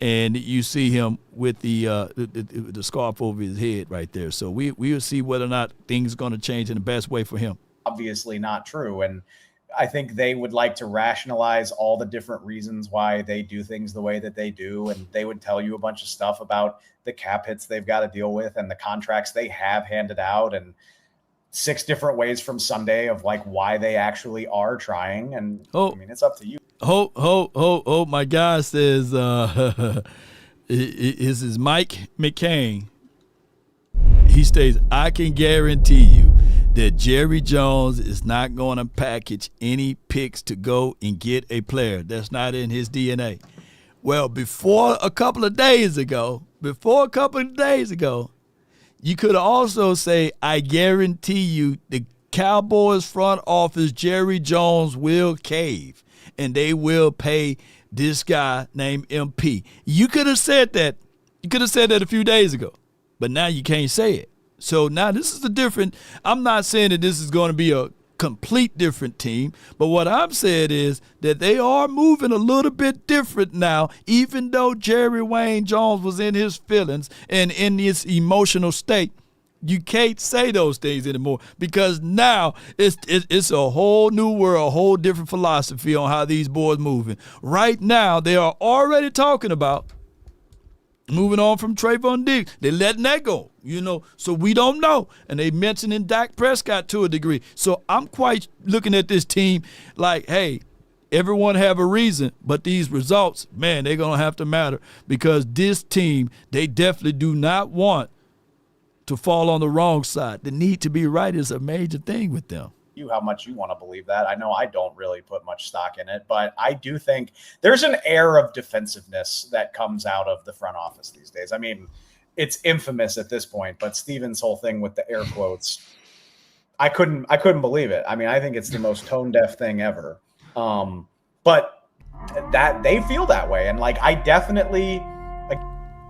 And you see him with the scarf over his head right there. So we will see whether or not things are going to change in the best way for him. Obviously not true. And I think they would like to rationalize all the different reasons why they do things the way that they do. And they would tell you a bunch of stuff about the cap hits they've got to deal with and the contracts they have handed out, and 6 different ways from Sunday of like why they actually are trying. And I mean, it's up to you. My guy says, this is Mike McCain. He states, I can guarantee you that Jerry Jones is not going to package any picks to go and get a player. That's not in his DNA. Well, before a couple of days ago, you could also say, I guarantee you the Cowboys front office, Jerry Jones, will cave. And they will pay this guy named MP. You could have said that. You could have said that a few days ago. But now you can't say it. So now this is a different. I'm not saying that this is going to be a complete different team. But what I'm saying is that they are moving a little bit different now, even though Jerry Wayne Jones was in his feelings and in his emotional state. You can't say those things anymore, because now it's a whole new world, a whole different philosophy on how these boys moving. Right now, they are already talking about moving on from Trayvon Diggs. They're letting that go, so we don't know. And they mentioning Dak Prescott to a degree. So I'm quite looking at this team like, hey, everyone have a reason, but these results, man, they're going to have to matter, because this team, they definitely do not want to fall on the wrong side. The need to be right is a major thing with them. How much you want to believe that. I know I don't really put much stock in it, but I do think there's an air of defensiveness that comes out of the front office these days. I mean, it's infamous at this point, but Steven's whole thing with the air quotes, I couldn't believe it. I mean, I think it's the most tone deaf thing ever. But that they feel that way. And like, I definitely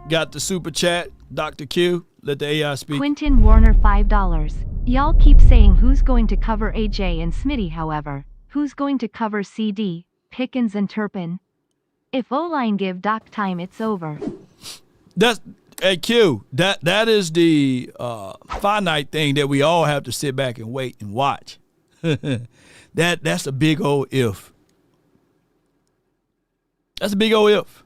got the super chat. Dr. Q, let the AI speak. Quentin Warner, $5. Y'all keep saying who's going to cover AJ and Smitty, however. Who's going to cover CD, Pickens and Turpin? If O-line give Doc time, it's over. That's hey Q. That is the finite thing that we all have to sit back and wait and watch. That's a big old if. That's a big old if.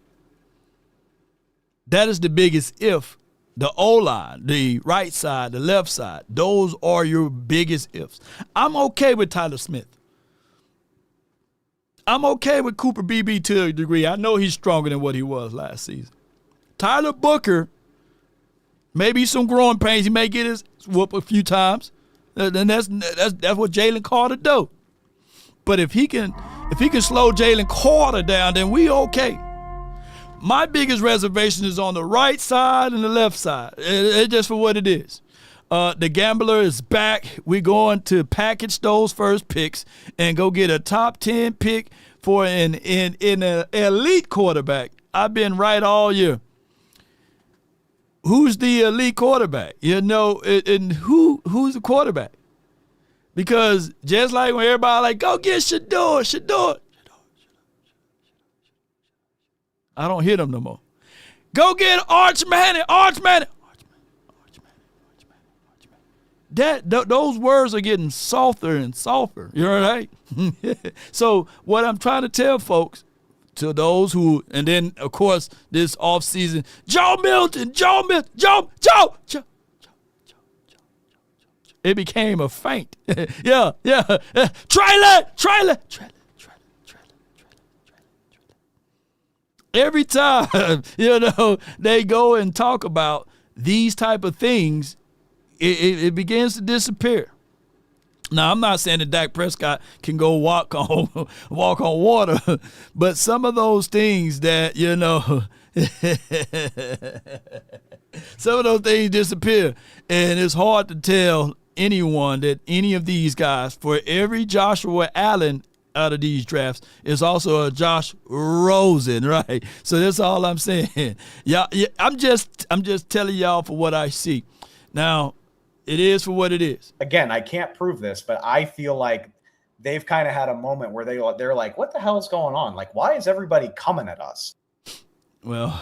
That is the biggest if. The O-line, the right side, the left side, those are your biggest ifs. I'm okay with Tyler Smith. I'm okay with Cooper BB to a degree. I know he's stronger than what he was last season. Tyler Booker, maybe some growing pains. He may get his whoop a few times. Then that's what Jalen Carter do. But if he can slow Jalen Carter down, then we okay. My biggest reservation is on the right side and the left side. It's just for what it is. The gambler is back. We're going to package those first picks and go get a top 10 pick for an elite quarterback. I've been right all year. Who's the elite quarterback? And who's the quarterback? Because just like when everybody like, go get Shador. I don't hear them no more. Go get Arch Manning. Those words are getting softer and softer. You know right? So what I'm trying to tell folks, to those who, and then of course this offseason, Joe Milton. It became a feint. yeah. Trailer. Every time, they go and talk about these type of things, it begins to disappear. Now, I'm not saying that Dak Prescott can go walk on water, but some of those things that, some of those things disappear. And it's hard to tell anyone that any of these guys, for every Joshua Allen out of these drafts, is also a Josh Rosen, right? So that's all I'm saying. Yeah, I'm just telling y'all for what I see. Now, it is for what it is. Again, I can't prove this, but I feel like they've kind of had a moment where they're like, what the hell is going on? Like, why is everybody coming at us? Well,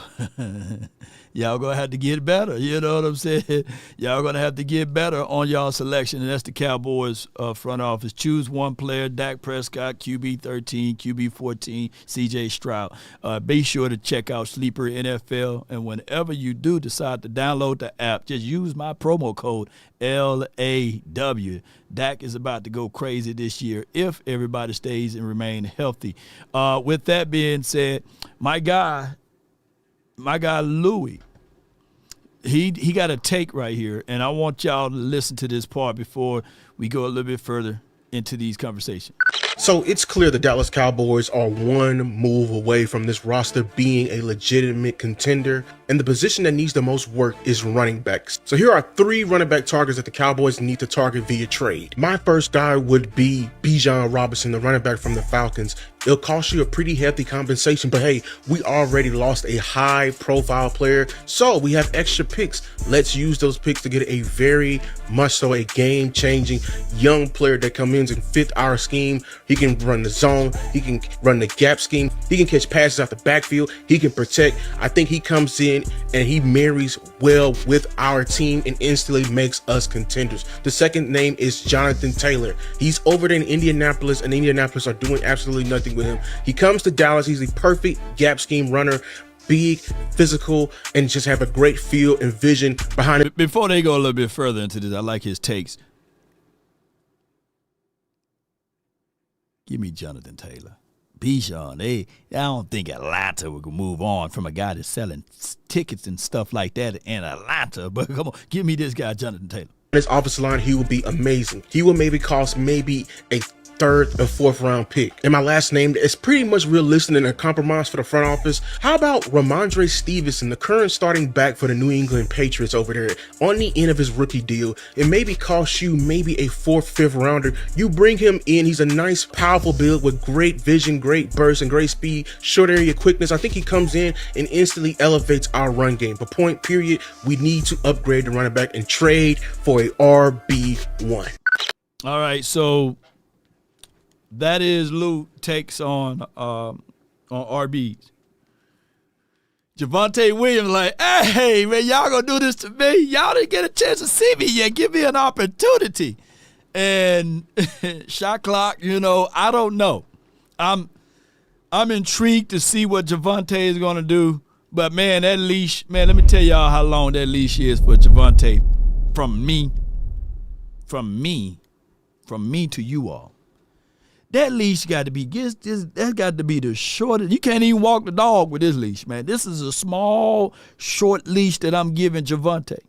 y'all gonna have to get better. You know what I'm saying? Y'all gonna have to get better on y'all selection, and that's the Cowboys front office. Choose one player: Dak Prescott, QB 13, QB 14, CJ Stroud. Be sure to check out Sleeper NFL, and whenever you do decide to download the app, just use my promo code LAW. Dak is about to go crazy this year if everybody stays and remain healthy. With that being said, my guy Louis, he got a take right here, and I want y'all to listen to this part before we go a little bit further into these conversations. So it's clear the Dallas Cowboys are one move away from this roster being a legitimate contender, and the position that needs the most work is running backs. So here are 3 running back targets that the Cowboys need to target via trade. My first guy would be Bijan Robinson, the running back from the Falcons. It'll cost you a pretty hefty compensation, but hey, we already lost a high profile player, so we have extra picks. Let's use those picks to get a very much so a game changing young player that comes in and fit our scheme. He can run the zone, he can run the gap scheme, he can catch passes out the backfield, he can protect. I think he comes in and he marries well with our team and instantly makes us contenders. The second name is Jonathan Taylor. He's over there in Indianapolis, and Indianapolis are doing absolutely nothing with him. He comes to Dallas, he's the perfect gap scheme runner, big, physical, and just have a great feel and vision behind it. Before they go a little bit further into this, I like his takes. Give me Jonathan Taylor. Bijan, I don't think Atlanta would move on from a guy that's selling tickets and stuff like that in Atlanta. But come on, give me this guy, Jonathan Taylor. His offensive line, he will be amazing. He will maybe cost a 3rd or 4th round pick. And my last name is pretty much realistic and a compromise for the front office. How about Ramondre Stevenson, the current starting back for the New England Patriots over there, on the end of his rookie deal? It maybe cost you maybe a 4th, 5th rounder. You bring him in. He's a nice, powerful build with great vision, great burst, and great speed, short area quickness. I think he comes in and instantly elevates our run game. But point period, we need to upgrade the running back and trade for a RB1. All right, so that is Lou takes on RBs. Javonte Williams like, hey, man, y'all gonna do this to me? Y'all didn't get a chance to see me yet. Give me an opportunity. And shot clock, I don't know. I'm intrigued to see what Javonte is gonna do. But, man, that leash, man, let me tell y'all how long that leash is for Javonte from me to you all. That leash got to be, that's got to be the shortest. You can't even walk the dog with this leash, man. This is a small, short leash that I'm giving Javonte.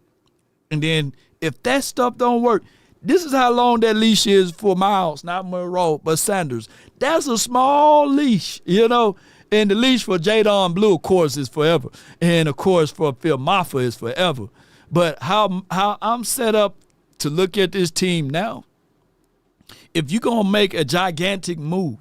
And then if that stuff don't work, this is how long that leash is for Miles, not Monroe, but Sanders. That's a small leash, And the leash for Jadon Blue, of course, is forever. And, of course, for Phil Maffa is forever. But how I'm set up to look at this team now, if you're going to make a gigantic move,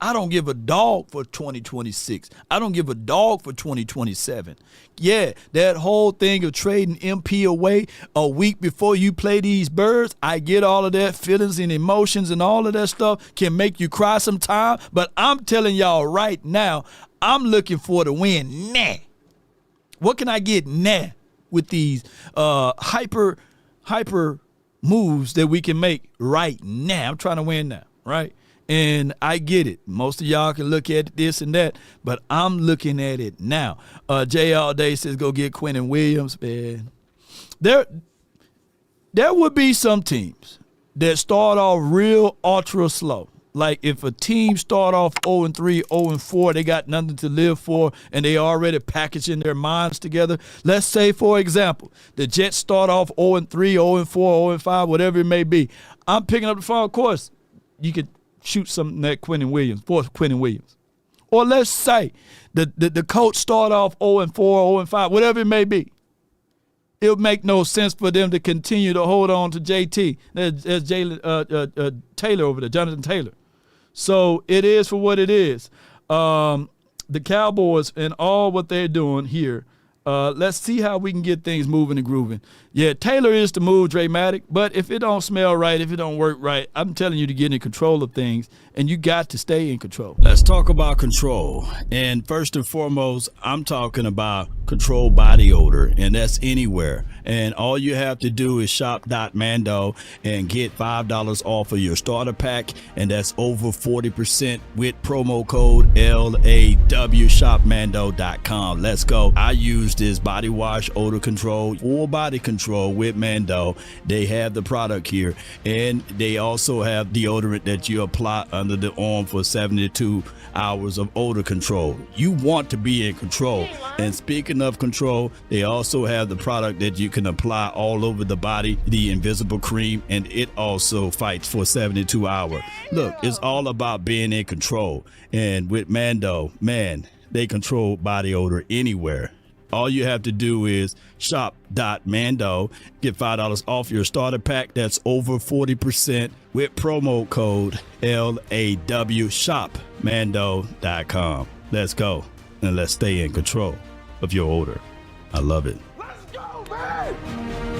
I don't give a dog for 2026. I don't give a dog for 2027. Yeah, that whole thing of trading MP away a week before you play these birds, I get all of that. Feelings and emotions and all of that stuff can make you cry sometime. But I'm telling y'all right now, I'm looking for the win now. What can I get now with these hyper moves that we can make right now? I'm trying to win now, right? And I get it. Most of y'all can look at this and that, but I'm looking at it now. Jay All Day says go get Quinnen Williams, man. There would be some teams that start off real ultra slow. Like if a team start off 0-3, 0-4, they got nothing to live for, and they already packaging their minds together. Let's say, for example, the Jets start off 0-3, 0-4, 0-5, whatever it may be. I'm picking up the phone. Of course, you could shoot something at Quinnen Williams. Or let's say the coach start off 0-4, 0-5, whatever it may be. It would make no sense for them to continue to hold on to JT. There's Taylor over there, Jonathan Taylor. So it is for what it is. The Cowboys and all what they're doing here, let's see how we can get things moving and grooving. Yeah, Taylor is the move, Dramatic, but if it don't smell right, if it don't work right, I'm telling you to get in control of things, and you got to stay in control. Let's talk about control. And first and foremost, I'm talking about control body odor, and that's anywhere. And all you have to do is shop.mando and get $5 off of your starter pack, and that's over 40% with promo code LAW, shopmando.com. Let's go. I use this body wash odor control, full body control with Mando. They have the product here, and they also have deodorant that you apply under the arm for 72 hours of odor control. You want to be in control. And speaking of control, they also have the product that you can apply all over the body, the invisible cream, and it also fights for 72 hours. Look, it's all about being in control. And with Mando, man, they control body odor anywhere. All you have to do is shop.mando, get $5 off your starter pack. That's over 40% with promo code LAW, shopmando.com. Let's go, and let's stay in control of your odor. I love it.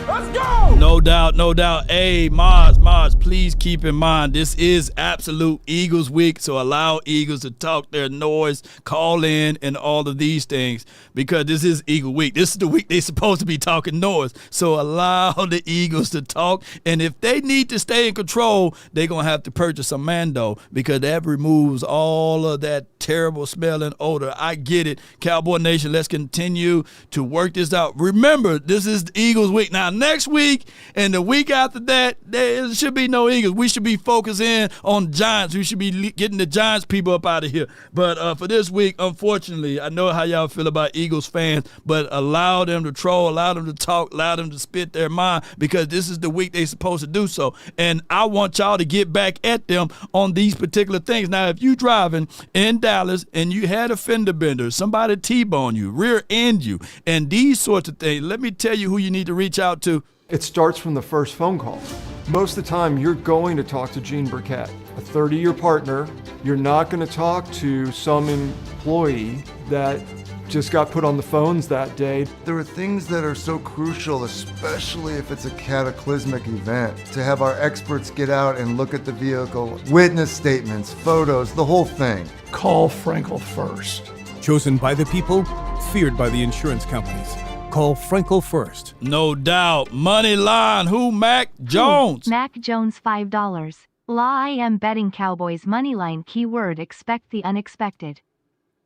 Let's go! No doubt, no doubt. Hey, Mars, please keep in mind, this is absolute Eagles week, so allow Eagles to talk their noise, call in, and all of these things, because this is Eagle week. This is the week they're supposed to be talking noise, so allow the Eagles to talk, and if they need to stay in control, they're going to have to purchase some Mando, because that removes all of that terrible smelling odor. I get it. Cowboy Nation, let's continue to work this out. Remember, this is the Eagles week. Now, next next week and the week after that, there should be no Eagles. We should be focusing on Giants. We should be getting the Giants people up out of here. But for this week, unfortunately, I know how y'all feel about Eagles fans, but allow them to troll, allow them to talk, allow them to spit their mind, because this is the week they're supposed to do so. And I want y'all to get back at them on these particular things. Now, if you driving in Dallas and you had a fender bender, somebody T-bone you, rear end you, and these sorts of things, let me tell you who you need to reach out to. It starts from the first phone call. Most of the time, you're going to talk to Gene Burkett, a 30-year partner. You're not going to talk to some employee that just got put on the phones that day. There are things that are so crucial, especially if it's a cataclysmic event, to have our experts get out and look at the vehicle, witness statements, photos, the whole thing. Call Frenkel first. Chosen by the people, feared by the insurance companies. Call Frenkel first. No doubt. Money line. Who? Mac Jones. Mac Jones $5. I am betting Cowboys money line. Keyword expect the unexpected.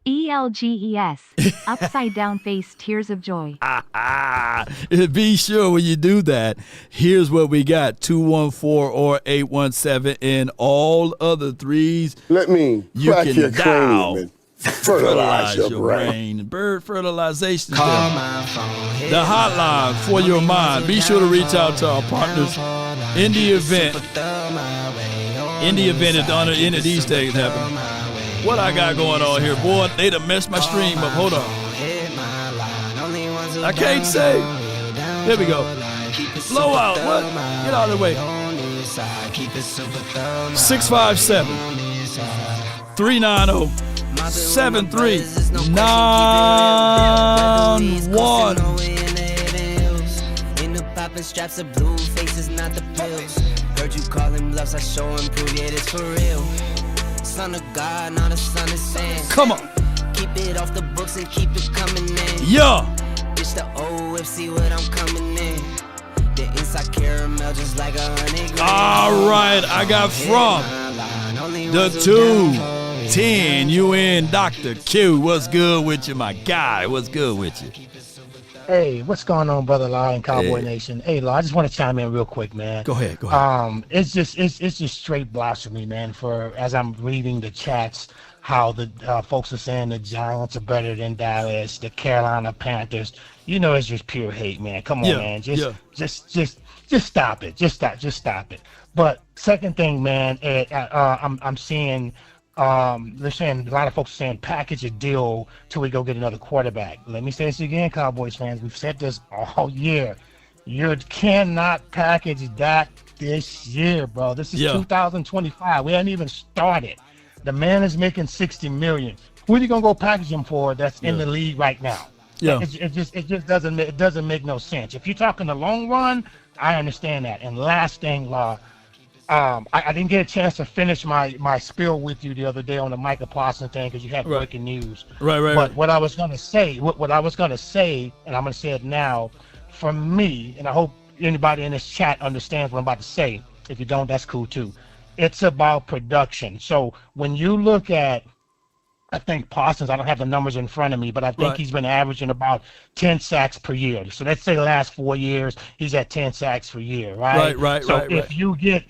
ELGES. Upside down face tears of joy. Be sure when you do that, here's what we got. 214 or 817 and all other threes. Let me you crack can your dial. cranium and fertilize your brain. Bird fertilization. The hotline for your mind. Be sure to reach out to our partners in the event. In the event if any of these things happen. What I got going on here, boy? They done messed my stream up. Hold on. I can't say. Here we go. Blowout. What? Get out of the way. 657 390 7391. In the poppin' straps of blue faces, not the pills. Heard you calling bluffs, I show and prove it is for real. Son of God, not a son of sand. Come on. Keep it off the books and keep it coming in. Yeah. It's the old whip, see what I'm coming in. The inside caramel just like 100 grand. All right, I got from the 210 UN Dr. Q. What's good with you, my guy? What's good with you? Hey, what's going on, Brother Law and Cowboy Nation? Hey, Law, I just want to chime in real quick, man. Go ahead. It's just straight blasphemy, man. For as I'm reading the chats, how the folks are saying the Giants are better than Dallas, the Carolina Panthers. You know, it's just pure hate, man. Come on, man. Just stop it. Just stop it. But second thing, man, I'm seeing. They're saying, a lot of folks are saying package a deal till we go get another quarterback. Let me say this again, Cowboys fans. We've said this all year. You cannot package that this year, bro. This is 2025. We haven't even started. The man is making $60 million. Who are you gonna go package him for? That's in the league right now. Yeah. It just doesn't make no sense. If you're talking the long run, I understand that. And last thing, Law. I didn't get a chance to finish my spiel with you the other day on the Micah Parsons thing because you had breaking news. Right. But what I was gonna say, and I'm gonna say it now, for me, and I hope anybody in this chat understands what I'm about to say. If you don't, that's cool too. It's about production. So when you look at, I think Parsons, I don't have the numbers in front of me, but I think he's been averaging about 10 sacks per year. So let's say the last 4 years, he's at 10 sacks per year, right? So if you get,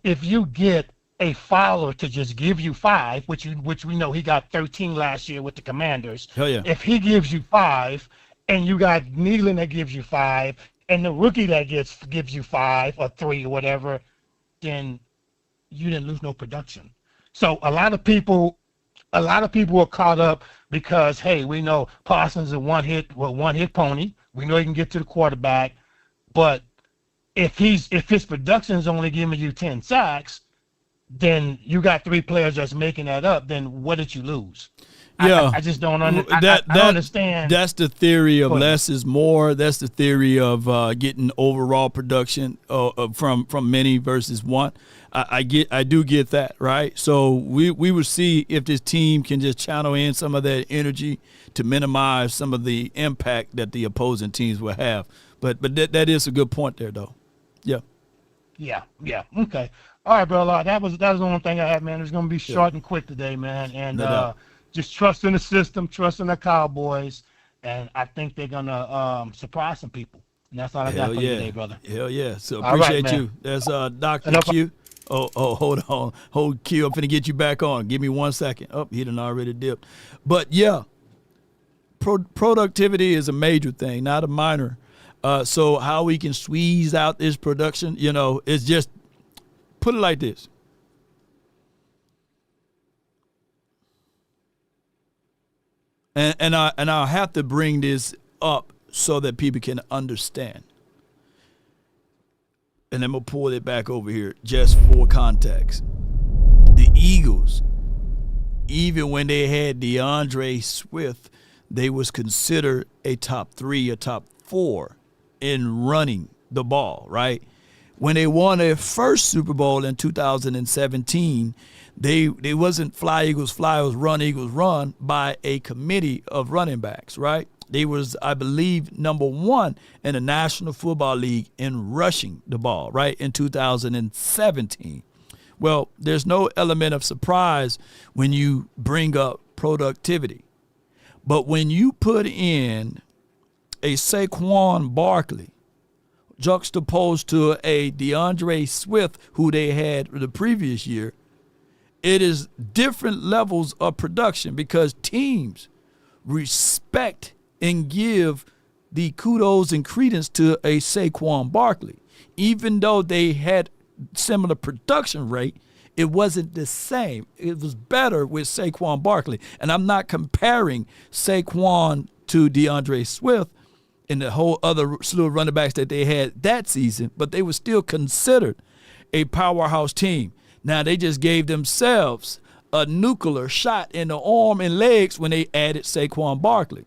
if you get a Fowler to just give you 5, which we know he got 13 last year with the Commanders. Hell yeah. If he gives you 5, and you got Nealon that gives you 5, and the rookie that gives you 5 or 3 or whatever, then you didn't lose no production. So a lot of people are caught up because, hey, we know Parsons is a one-hit pony. We know he can get to the quarterback, but if his production is only giving you 10 sacks, then you got 3 players that's making that up. Then what did you lose? Yeah, I just don't understand. I don't understand. That's the theory of less is more. That's the theory of getting overall production from many versus one. I do get that, right? So we will see if this team can just channel in some of that energy to minimize some of the impact that the opposing teams will have. But that is a good point there, though. Yeah. Yeah. Okay. All right, bro. That was the only thing I had, man. It's gonna be short and quick today, man. And just trust in the system, trust in the Cowboys, and I think they're gonna surprise some people. And that's all I Hell got for yeah. you today, brother. Hell yeah. So All right, appreciate man. you. That's Dr. No Q. Oh, hold on. Hold Q. I'm finna get you back on. Give me 1 second. Oh, he done already dipped. But yeah, productivity is a major thing, not a minor. So how we can squeeze out this production, it's just, put it like this. And I'll have to bring this up so that people can understand. And I'm going to pull it back over here just for context. The Eagles, even when they had DeAndre Swift, they was considered a top 3 or top 4 in running the ball, right? When they won their first Super Bowl in 2017, they wasn't fly Eagles fly, it was run Eagles run by a committee of running backs, right? They was, I believe, number 1 in the National Football League in rushing the ball, right, in 2017. Well, there's no element of surprise when you bring up productivity. But when you put in a Saquon Barkley juxtaposed to a DeAndre Swift, who they had the previous year, it is different levels of production because teams respect and give the kudos and credence to a Saquon Barkley. Even though they had similar production rate, it wasn't the same. It was better with Saquon Barkley. And I'm not comparing Saquon to DeAndre Swift and the whole other slew of running backs that they had that season, but they were still considered a powerhouse team. Now, they just gave themselves a nuclear shot in the arm and legs when they added Saquon Barkley.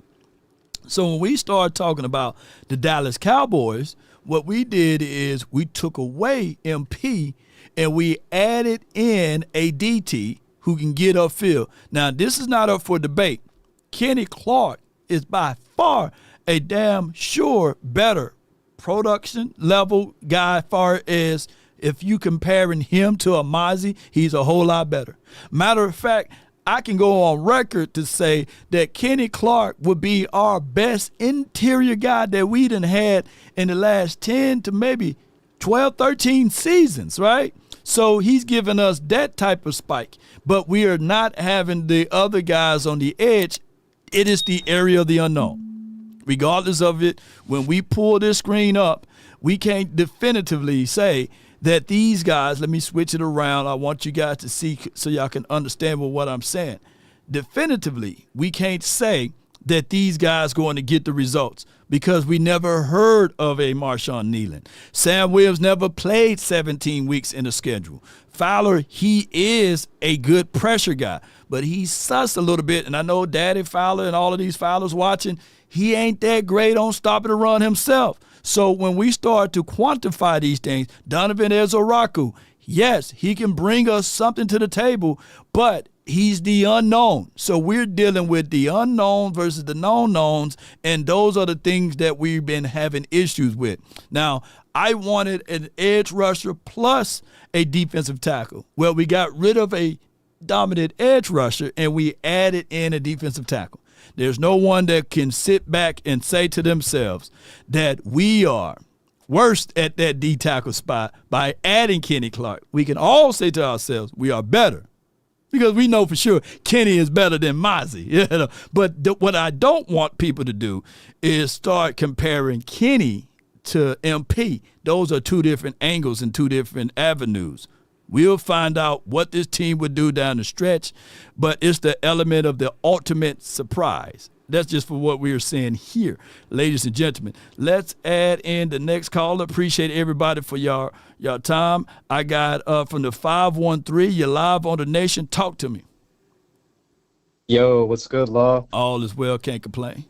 So when we started talking about the Dallas Cowboys, what we did is we took away MP and we added in a DT who can get upfield. Now, this is not up for debate. Kenny Clark is by far a damn sure better production level guy, far as if you comparing him to a Mozzie, he's a whole lot better. Matter of fact, I can go on record to say that Kenny Clark would be our best interior guy that we done had in the last 10 to maybe 12, 13 seasons, right? So he's giving us that type of spike. But we are not having the other guys on the edge. It is the area of the unknown. Regardless of it, when we pull this screen up, we can't definitively say that these guys, let me switch it around. I want you guys to see so y'all can understand what I'm saying. Definitively, we can't say that these guys going to get the results because we never heard of a Marshawn Nealon. Sam Williams never played 17 weeks in the schedule. Fowler, he is a good pressure guy, but he's sus a little bit, and I know Daddy Fowler and all of these Fowlers watching, he ain't that great on stopping the run himself. So when we start to quantify these things, Donovan Ezoraku, yes, he can bring us something to the table, but he's the unknown. So we're dealing with the unknown versus the known knowns, and those are the things that we've been having issues with. Now, I wanted an edge rusher plus a defensive tackle. Well, we got rid of a dominant edge rusher, and we added in a defensive tackle. There's no one that can sit back and say to themselves that we are worst at that D tackle spot by adding Kenny Clark. We can all say to ourselves we are better because we know for sure Kenny is better than Mozzie. But what I don't want people to do is start comparing Kenny to MP. Those are two different angles and two different avenues. We'll find out what this team would do down the stretch, but it's the element of the ultimate surprise. That's just for what we are seeing here. Ladies and gentlemen, let's add in the next caller. Appreciate everybody for y'all time. I got from the 513, you're live on the nation. Talk to me. Yo, what's good, Law? All is well, can't complain.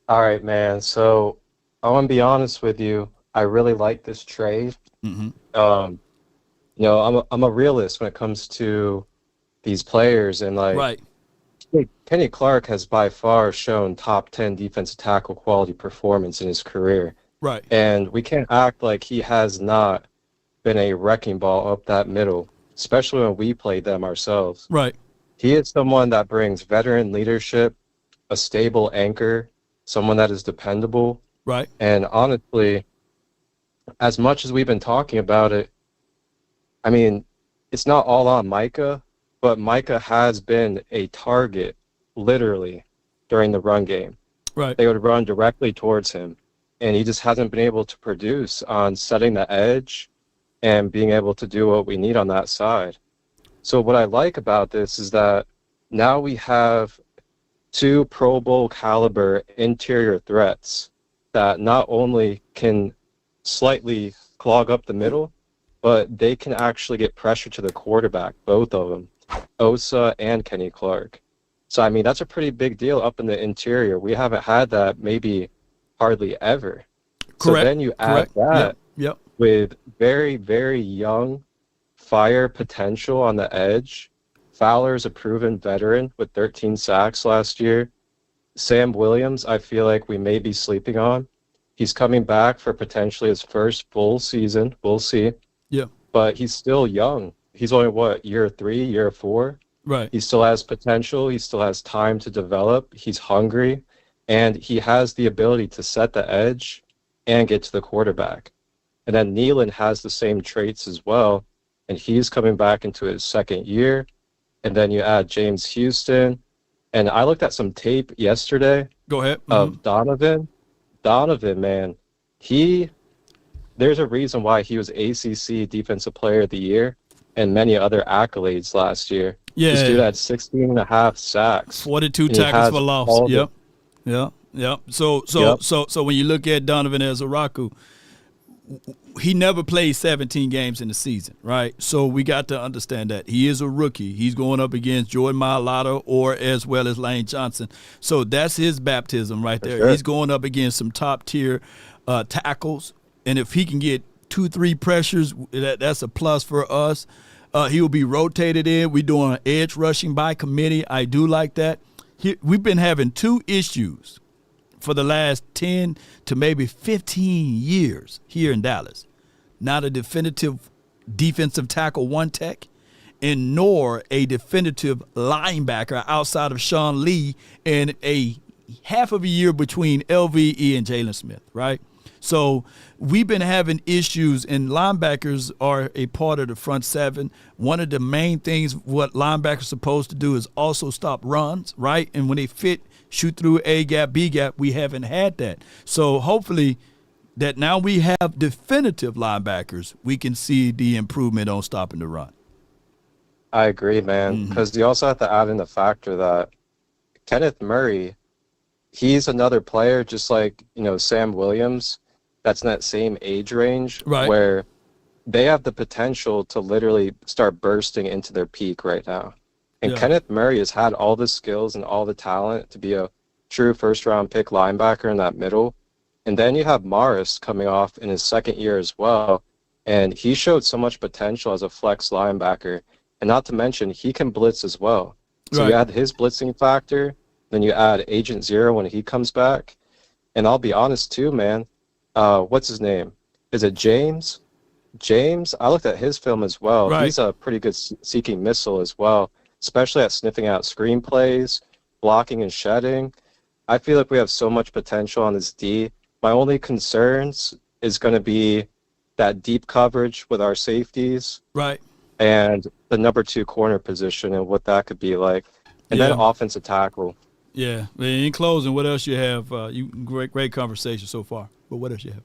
All right, man. So I want to be honest with you. I really like this trade. Mm-hmm. You know, I'm a realist when it comes to these players, and like, right. Kenny Clark has by far shown top 10 defensive tackle quality performance in his career. Right. And we can't act like he has not been a wrecking ball up that middle, especially when we played them ourselves. Right. He is someone that brings veteran leadership, a stable anchor, someone that is dependable, Right. And honestly, as much as we've been talking about it, I mean, it's not all on Micah, but Micah has been a target, literally, during the run game. Right. They would run directly towards him, and he just hasn't been able to produce on setting the edge and being able to do what we need on that side. So what I like about this is that now we have 2 Pro Bowl caliber interior threats that not only can slightly clog up the middle, but they can actually get pressure to the quarterback, both of them, Osa and Kenny Clark. So, I mean, that's a pretty big deal up in the interior. We haven't had that maybe hardly ever. Correct. So then you add that Yep. with very, very young fire potential on the edge. Fowler's a proven veteran with 13 sacks last year. Sam Williams, I feel like we may be sleeping on. He's coming back for potentially his first full season. We'll see. Yeah. But he's still young. He's only, what, year 3, year 4? Right. He still has potential. He still has time to develop. He's hungry. And he has the ability to set the edge and get to the quarterback. And then Nealon has the same traits as well. And he's coming back into his second year. And then you add James Houston. And I looked at some tape yesterday. Go ahead. Of Donovan. Donovan, man, there's a reason why he was ACC Defensive Player of the Year and many other accolades last year. Yeah. This dude had 16.5 sacks. 42 tackles for loss. Yep. So when you look at Donovan Ezaraku, he never played 17 games in the season, right? So we got to understand that. He is a rookie. He's going up against Jordan Mailata or as well as Lane Johnson. So that's his baptism right there. Sure. He's going up against some top-tier tackles. And if he can get 2-3 pressures, that's a plus for us. He will be rotated in. We're doing edge rushing by committee. I do like that. We've been having 2 issues for the last 10 to maybe 15 years here in Dallas. Not a definitive defensive tackle one tech, and nor a definitive linebacker outside of Sean Lee and a half of a year between LVE and Jalen Smith, right? So we've been having issues, and linebackers are a part of the front seven. One of the main things what linebackers are supposed to do is also stop runs, right? And when they fit, shoot through A gap, B gap, we haven't had that. So hopefully that now we have definitive linebackers, we can see the improvement on stopping the run. I agree, man, because you also have to add in the factor that Kenneth Murray, he's another player just like, Sam Williams, that's in that same age range, right, where they have the potential to literally start bursting into their peak right now. And Kenneth Murray has had all the skills and all the talent to be a true first-round pick linebacker in that middle. And then you have Morris coming off in his second year as well, and he showed so much potential as a flex linebacker. And not to mention, he can blitz as well. So you add his blitzing factor, then you add Agent Zero when he comes back. And I'll be honest too, man. What's his name? Is it James? James? I looked at his film as well. Right. He's a pretty good seeking missile as well, especially at sniffing out screenplays, blocking and shedding. I feel like we have so much potential on this D. My only concerns is going to be that deep coverage with our safeties. Right. And the number 2 corner position and what that could be like. And then offensive tackle. Yeah. In closing, what else you have? Great conversation so far. But what else you have?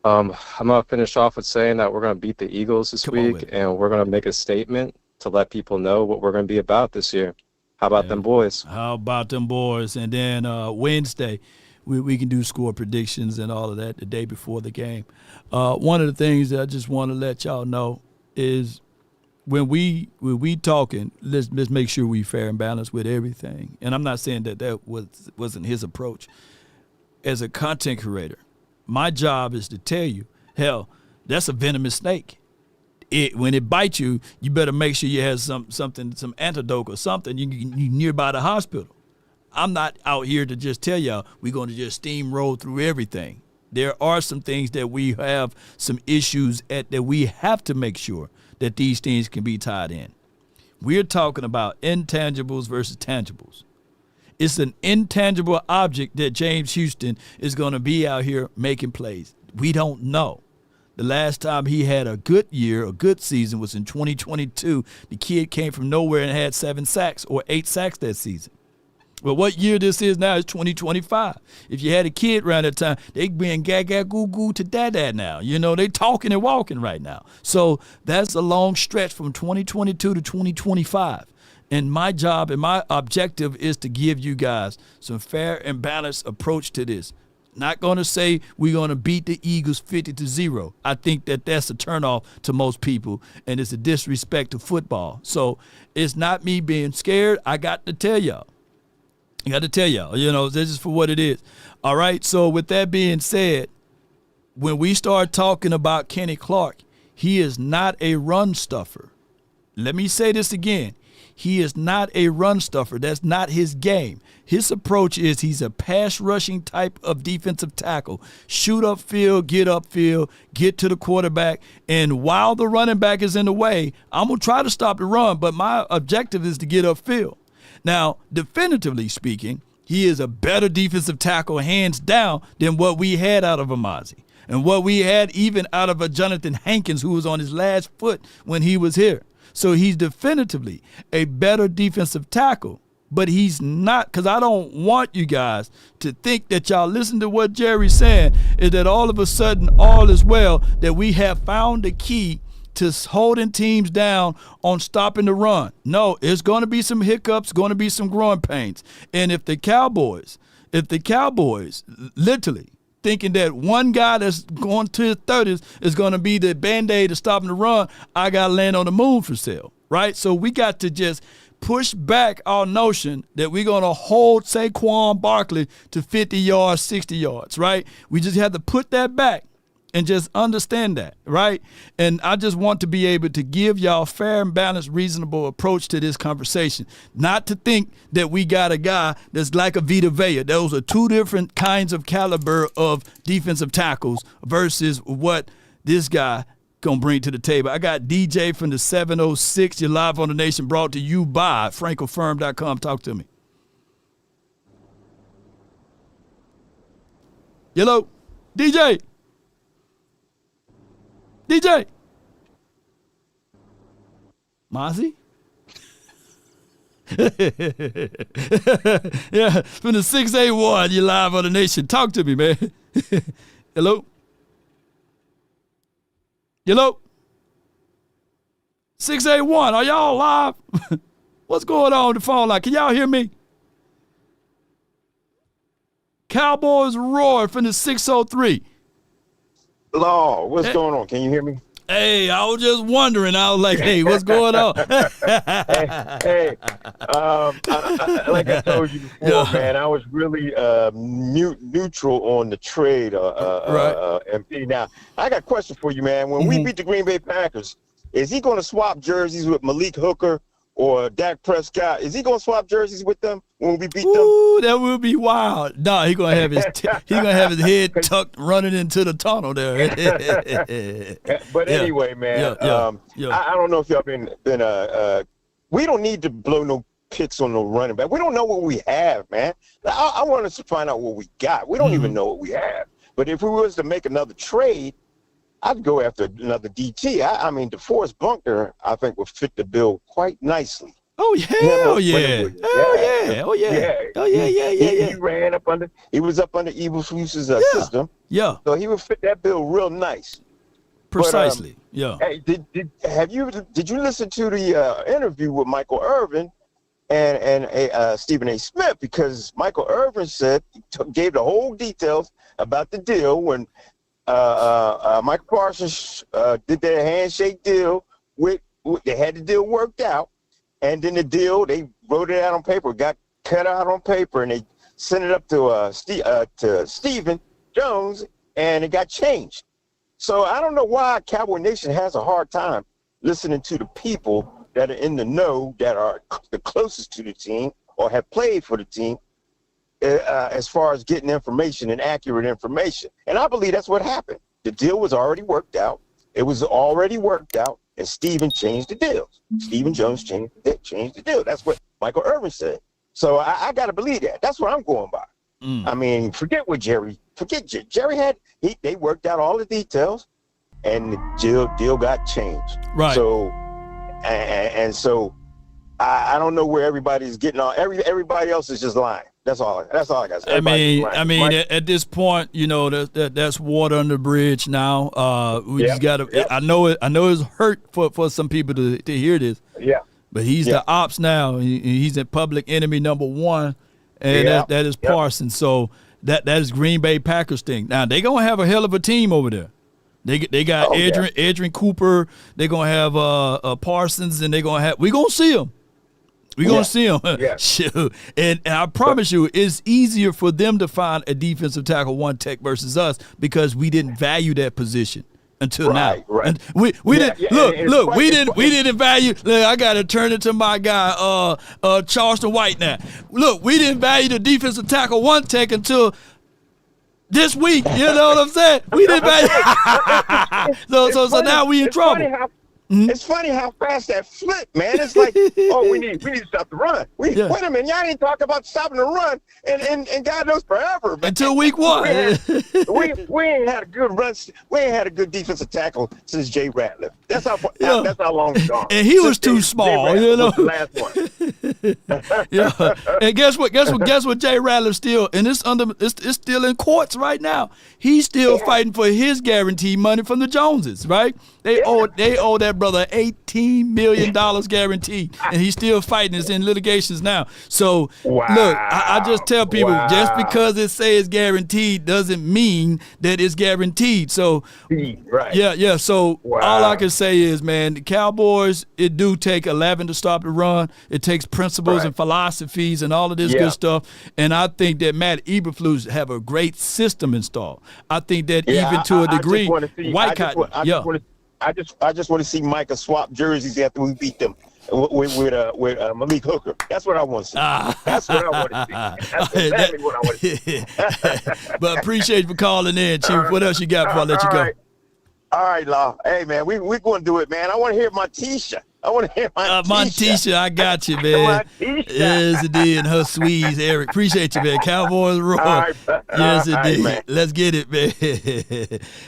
I'm going to finish off with saying that we're going to beat the Eagles this week, and we're going to make a statement to let people know what we're going to be about this year. How about them boys? How about them boys? And then Wednesday, we can do score predictions and all of that the day before the game. One of the things that I just want to let y'all know is when we talking, let's make sure we fair and balanced with everything. And I'm not saying that wasn't his approach. As a content creator, my job is to tell you, hell, that's a venomous snake. When it bites you, you better make sure you have some antidote or something. You nearby the hospital. I'm not out here to just tell y'all we're going to just steamroll through everything. There are some things that we have some issues that we have to make sure that these things can be tied in. We're talking about intangibles versus tangibles. It's an intangible object that James Houston is going to be out here making plays. We don't know. The last time he had a good year, a good season, was in 2022. The kid came from nowhere and had 7 sacks or 8 sacks that season. Well, what year this is now is 2025. If you had a kid around that time, they being gaga goo goo to dad now. You know, they talking and walking right now. So that's a long stretch from 2022 to 2025. And my job and my objective is to give you guys some fair and balanced approach to this. Not going to say we're going to beat the Eagles 50-0. I think that that's a turnoff to most people, and it's a disrespect to football. So it's not me being scared. I got to tell y'all. You know, this is for what it is. All right, so with that being said, when we start talking about Kenny Clark, he is not a run stuffer. Let me say this again. He is not a run stuffer. That's not his game. His approach is he's a pass rushing type of defensive tackle. Shoot upfield, get to the quarterback. And while the running back is in the way, I'm going to try to stop the run, but my objective is to get upfield. Now, definitively speaking, he is a better defensive tackle, hands down, than what we had out of Amazi. And what we had even out of a Jonathan Hankins, who was on his last foot when he was here. So he's definitively a better defensive tackle, but he's not, because I don't want you guys to think that y'all listen to what Jerry's saying, is that all of a sudden all is well, that we have found the key to holding teams down on stopping the run. No, it's going to be some hiccups, going to be some growing pains. And if the Cowboys literally thinking that one guy that's going to his 30s is going to be the Band-Aid to stopping the run, I got to land on the moon for sale, right? So we got to just push back our notion that we're going to hold Saquon Barkley to 50 yards, 60 yards, right? We just have to put that back and just understand that, right? And I just want to be able to give y'all a fair and balanced, reasonable approach to this conversation. Not to think that we got a guy that's like a Vita Vea. Those are two different kinds of caliber of defensive tackles versus what this guy gonna bring to the table. I got DJ from the 706. You're live on the Nation, brought to you by FrenkelFirm.com. Talk to me. Hello, DJ. Mozzie? Yeah, from the 681, you're live on the Nation. Talk to me, man. Hello? 681, are y'all live? What's going on the phone line? Can y'all hear me? Cowboys roar from the 603. Lord, what's going on? Can you hear me? Hey, I was just wondering. I was like, hey, what's going on? Hey, like I told you before, man, I was really neutral on the trade, MP. Now, I got a question for you, man. When we beat the Green Bay Packers, is he going to swap jerseys with Malik Hooker or Dak Prescott? Is he going to swap jerseys with them when we beat them? Ooh, that would be wild. No, he's going to have his head tucked running into the tunnel there. But anyway, man, I don't know if y'all been we don't need to blow no picks on no running back. We don't know what we have, man. I want us to find out what we got. We don't even know what we have. But if we was to make another trade, I'd go after another DT. I mean, DeForest Buckner, I think, would fit the bill quite nicely. Oh, hell yeah. He ran up under, he was up under Eberflus's system. Yeah. So he would fit that bill real nice. Precisely. But, hey, did you listen to the interview with Michael Irvin and Stephen A. Smith? Because Michael Irvin gave the whole details about the deal when Michael Parsons did their handshake deal they had the deal worked out, and then the deal, they wrote it out on paper, got cut out on paper, and they sent it up to Stephen Jones, and it got changed. So I don't know why Cowboy Nation has a hard time listening to the people that are in the know, that are the closest to the team or have played for the team, as far as getting information and accurate information. And I believe that's what happened. The deal was already worked out. It was already worked out, and Stephen changed the deal. Stephen Jones changed the deal. That's what Michael Irvin said. So I got to believe that. That's what I'm going by. I mean, forget what Jerry. Jerry had. They worked out all the details, and the deal got changed. Right. So, and so, I don't know where everybody's getting on. Everybody else is just lying. That's all I got to say. I mean, at this point, you know, that's water under the bridge now. We just got to. I know it's hurt for some people to hear this. Yeah. But he's the ops now. He's in public enemy number one, and that is Parsons. So that is Green Bay Packers thing. Now they're gonna have a hell of a team over there. They got Adrian Cooper. They're gonna have Parsons, and we're gonna see them. We're going to see them. Shoot. And I promise you, it's easier for them to find a defensive tackle one tech versus us because we didn't value that position until now. Right. And we didn't look. We didn't value. Look, I got to turn it to my guy, Charleston White. Now, look, we didn't value the defensive tackle one tech until this week. You know what I'm saying? We didn't value. so now we in trouble. It's funny how fast that flipped, man. It's like, oh, we need to stop the run. Wait a minute, y'all didn't talk about stopping the run, and God knows forever. Man. Until week one, we ain't had a good run. We ain't had a good defensive tackle since Jay Ratliff. That's how long it's gone. And he was too small, you know. The last one. And guess what? Jay Ratliff still, and it's still in courts right now. He's still fighting for his guaranteed money from the Joneses, right? They owe that brother $18 million guaranteed, and he's still fighting. It's in litigations now. So look, I just tell people, just because it says guaranteed doesn't mean that it's guaranteed. So So all I can say is, man, the Cowboys, it do take 11 to stop the run. It takes principles and philosophies and all of this good stuff. And I think that Matt Eberflus have a great system installed. I think that even to a degree, I just want to see Micah swap jerseys after we beat them with Malik Hooker. That's what I want to see. That's what I want to see. That's exactly what I want to see. But appreciate you for calling in, Chief. What else you got before I let you go? All right, Law. Hey, man, we're going to do it, man. I want to hear Montisha. Montisha, I got you, man. Yes, indeed. And her Swedes, Eric. Appreciate you, man. Cowboys roar. Yes, indeed. Right, let's get it, man.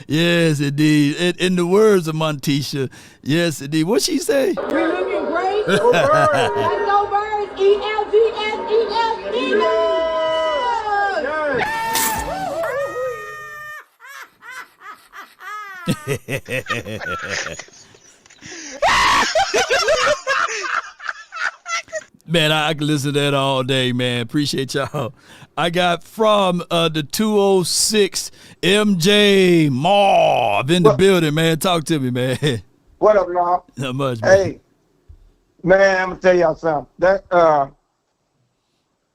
Yes, indeed. In the words of Montisha, yes, indeed. What'd she say? We're looking great. Go Birds. Let's go Birds. E-L-G-S-E-S-E-S. Man, I can listen to that all day, man. Appreciate y'all. I got from the 206 MJ Marv in the building, man. Talk to me, man. What up, Marv? Not much, man. Hey, man, I'm gonna tell y'all something. That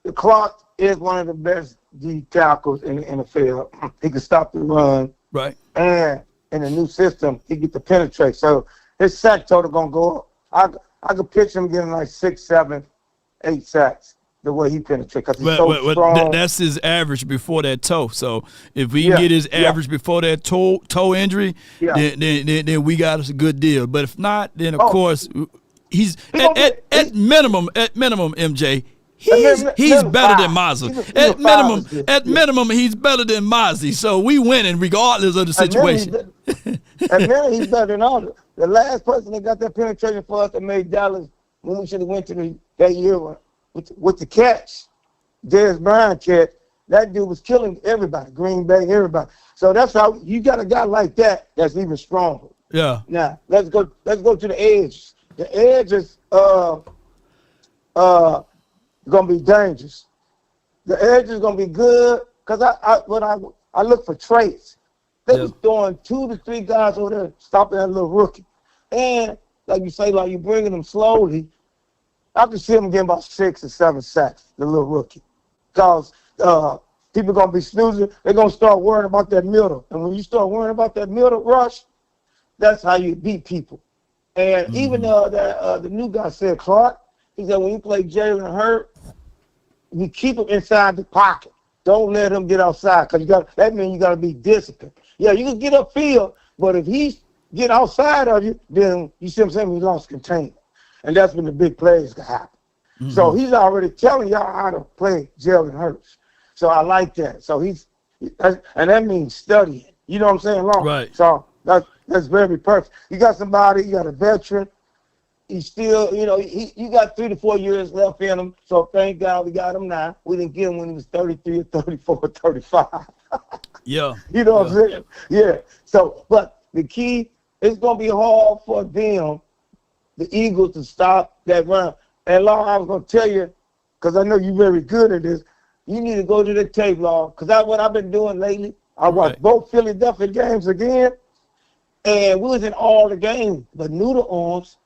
the Clark is one of the best D tackles in the NFL. He can stop the run. Right. And in the new system, he get to penetrate. So his sack total gonna go up. I could picture him getting like 6, 7, 8 sacks the way he penetrates because he's so strong. That's his average before that toe. So if we can get his average before that toe injury, then we got us a good deal. But if not, then of course he's at minimum MJ. He's better than Mozzie. At minimum, he's better than Mozzie. So we winning regardless of the situation. At minimum, he's better than all. The last person that got that penetration for us that made Dallas when we should have went to that year with the catch, Dez Bryant catch, that dude was killing everybody, Green Bay, everybody. So that's how you got a guy like that that's even stronger. Yeah. Now let's go to the edge. The edge is gonna be dangerous. The edge is gonna be good because I look for traits. They was throwing 2 to 3 guys over there stopping that little rookie. And like you say, like you bringing them slowly, I can see them getting about 6 or 7 sacks, the little rookie. Because people going to be snoozing. They're going to start worrying about that middle. And when you start worrying about that middle rush, that's how you beat people. And even the new guy said, Clark, he said when you play Jalen Hurt, you keep him inside the pocket. Don't let him get outside because that means you got to be disciplined. Yeah, you can get upfield, but if he get outside of you, then you see what I'm saying, we lost containment. And that's when the big plays can happen. So he's already telling y'all how to play Jalen Hurts. So I like that. So and that means studying. You know what I'm saying, Long? Right. So that's very perfect. You got somebody, you got a veteran. He's still, you got 3 to 4 years left in him. So thank God we got him now. We didn't get him when he was 33 or 34 or 35. Yeah. You know what I'm saying? Yeah. So, but the key, it's going to be hard for them, the Eagles, to stop that run. And, Long, I was going to tell you, because I know you're very good at this, you need to go to the tape, Long, because what I've been doing lately, I watched both Philadelphia games again, and we was in all the games, but noodle arms,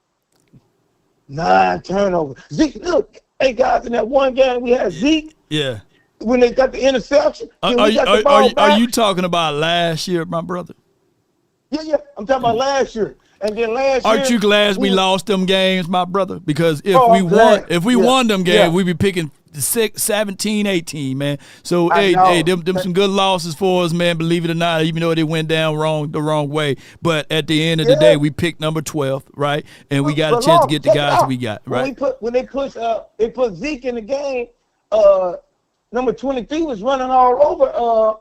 9 turnovers. Zeke, look, hey, guys, in that one game we had Zeke. Yeah. When they got the interception, Are you talking about last year, my brother? Yeah. I'm talking about last year. And then last year. Aren't you glad we lost them games, my brother? Because if we won them games, we'd be picking 6, 17, 18, man. So them some good losses for us, man. Believe it or not, even though they went down the wrong way. But at the end of the day, we picked number 12, right? And we got a chance to get the guys we got, right? When they put Zeke in the game, number 23 was running all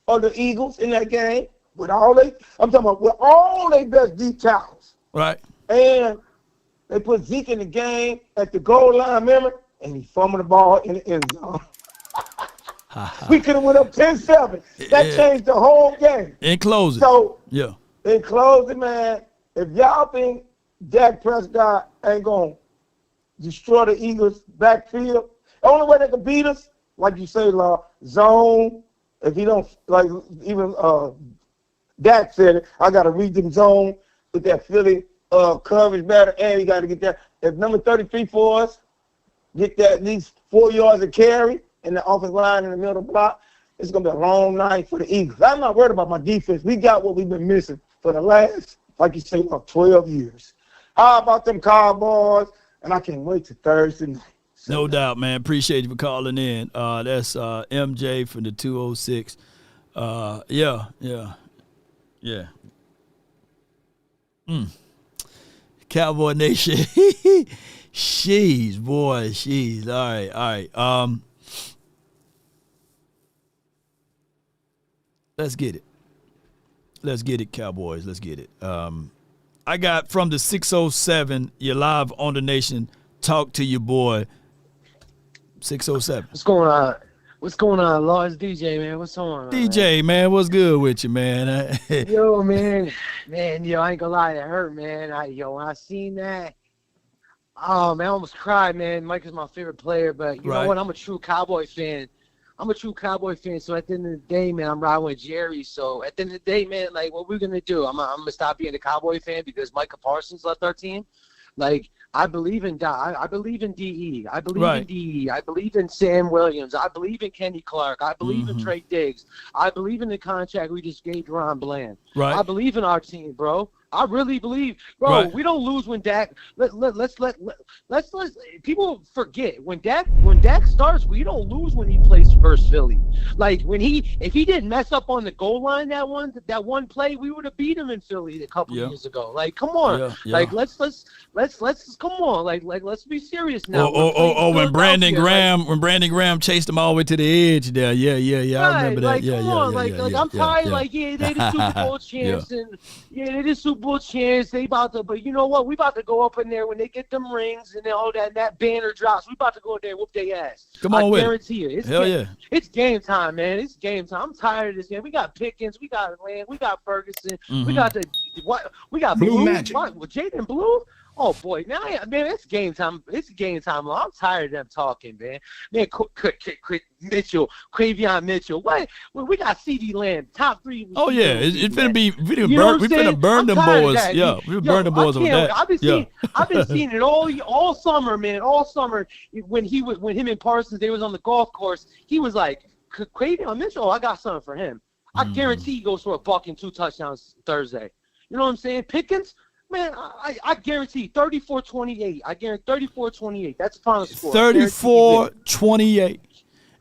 over the Eagles in that game with all their best deep tackles. Right. And they put Zeke in the game at the goal line, remember? And he fumbled the ball in the end zone. We could have went up 10-7. That changed the whole game. In closing. So, yeah. In closing, man, if y'all think Dak Prescott ain't going to destroy the Eagles' backfield, the only way they can beat us, like you say, zone. If he don't, like even Dak said it, I got to read them zone with that Philly coverage better, and you got to get that. If number 33 for us, get that at least 4 yards of carry in the offensive line in the middle of the block, it's going to be a long night for the Eagles. I'm not worried about my defense. We got what we've been missing for the last, like you say, about 12 years. How about them Cowboys? And I can't wait till Thursday night. No doubt, man. Appreciate you for calling in. That's MJ from the 206. Yeah. Cowboy Nation. Sheesh, boy, sheesh. All right. Let's get it. Let's get it, Cowboys. Let's get it. I got from the 607, you're live on the Nation. Talk to your boy. 607. What's going on? What's going on, Lars DJ, man? What's on? DJ, man, what's good with you, man? Yo, man, yo, I ain't gonna lie, it hurt, man. When I seen that, oh, man, I almost cried, man. Mike is my favorite player, but you know what? I'm a true Cowboy fan. So at the end of the day, man, I'm riding with Jerry. So at the end of the day, man, like, what we're gonna do? I'm gonna stop being a Cowboy fan because Micah Parsons left our team. Like, I believe in I believe in DE. I believe in DE. I believe in Sam Williams. I believe in Kenny Clark. I believe in Trey Diggs. I believe in the contract we just gave Deron Bland. Right. I believe in our team, bro. I really believe, bro. We don't lose when Dak. Let's people forget when Dak starts. We don't lose when he plays versus Philly. Like if he didn't mess up on the goal line that one play, we would have beat him in Philly a couple years ago. Like, come on, like let's come on, like let's be serious now. When Brandon Graham chased him all the way to the edge there. Yeah. I remember that. Like, come on, I'm tired. Like, they the Super Bowl champs and they the Super Bowl chance. They about to, but you know what? We about to go up in there when they get them rings and all that banner drops. We about to go in there and whoop their ass. Come on, I guarantee you. Yeah. It's game time, man. It's game time. I'm tired of this, man. We got Pickens, we got Land, we got Ferguson, we got we got Blue Magic. Jaden Blue. Oh boy, now it's game time. It's game time. I'm tired of them talking, man. Quavion Mitchell. What? We got CD Lamb, top 3. Oh yeah, it's gonna be. We finna burn them boys. Yeah, we burn them boys over that. I've been seeing it all summer, man. All summer when him and Parsons, they was on the golf course. He was like, Quavion Mitchell. Oh, I got something for him. I guarantee he goes for a buck and 2 touchdowns Thursday. You know what I'm saying? Pickens. Man, I guarantee 34-28. I guarantee 34-28. That's the final score. 34-28.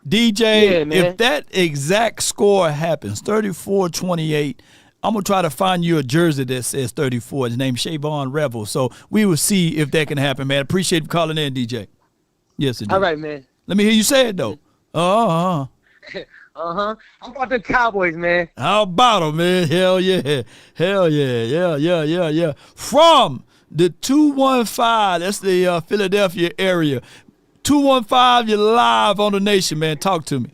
DJ, if that exact score happens, 34-28, I'm going to try to find you a jersey that says 34. His name's Shavon Revel. So we will see if that can happen, man. Appreciate you calling in, DJ. Yes, it did. All right, man. Let me hear you say it, though. Uh-huh. How about the Cowboys, man? How about them, man? Hell yeah. Hell yeah. Yeah. From the 215, that's the Philadelphia area. 215, you're live on the nation, man. Talk to me.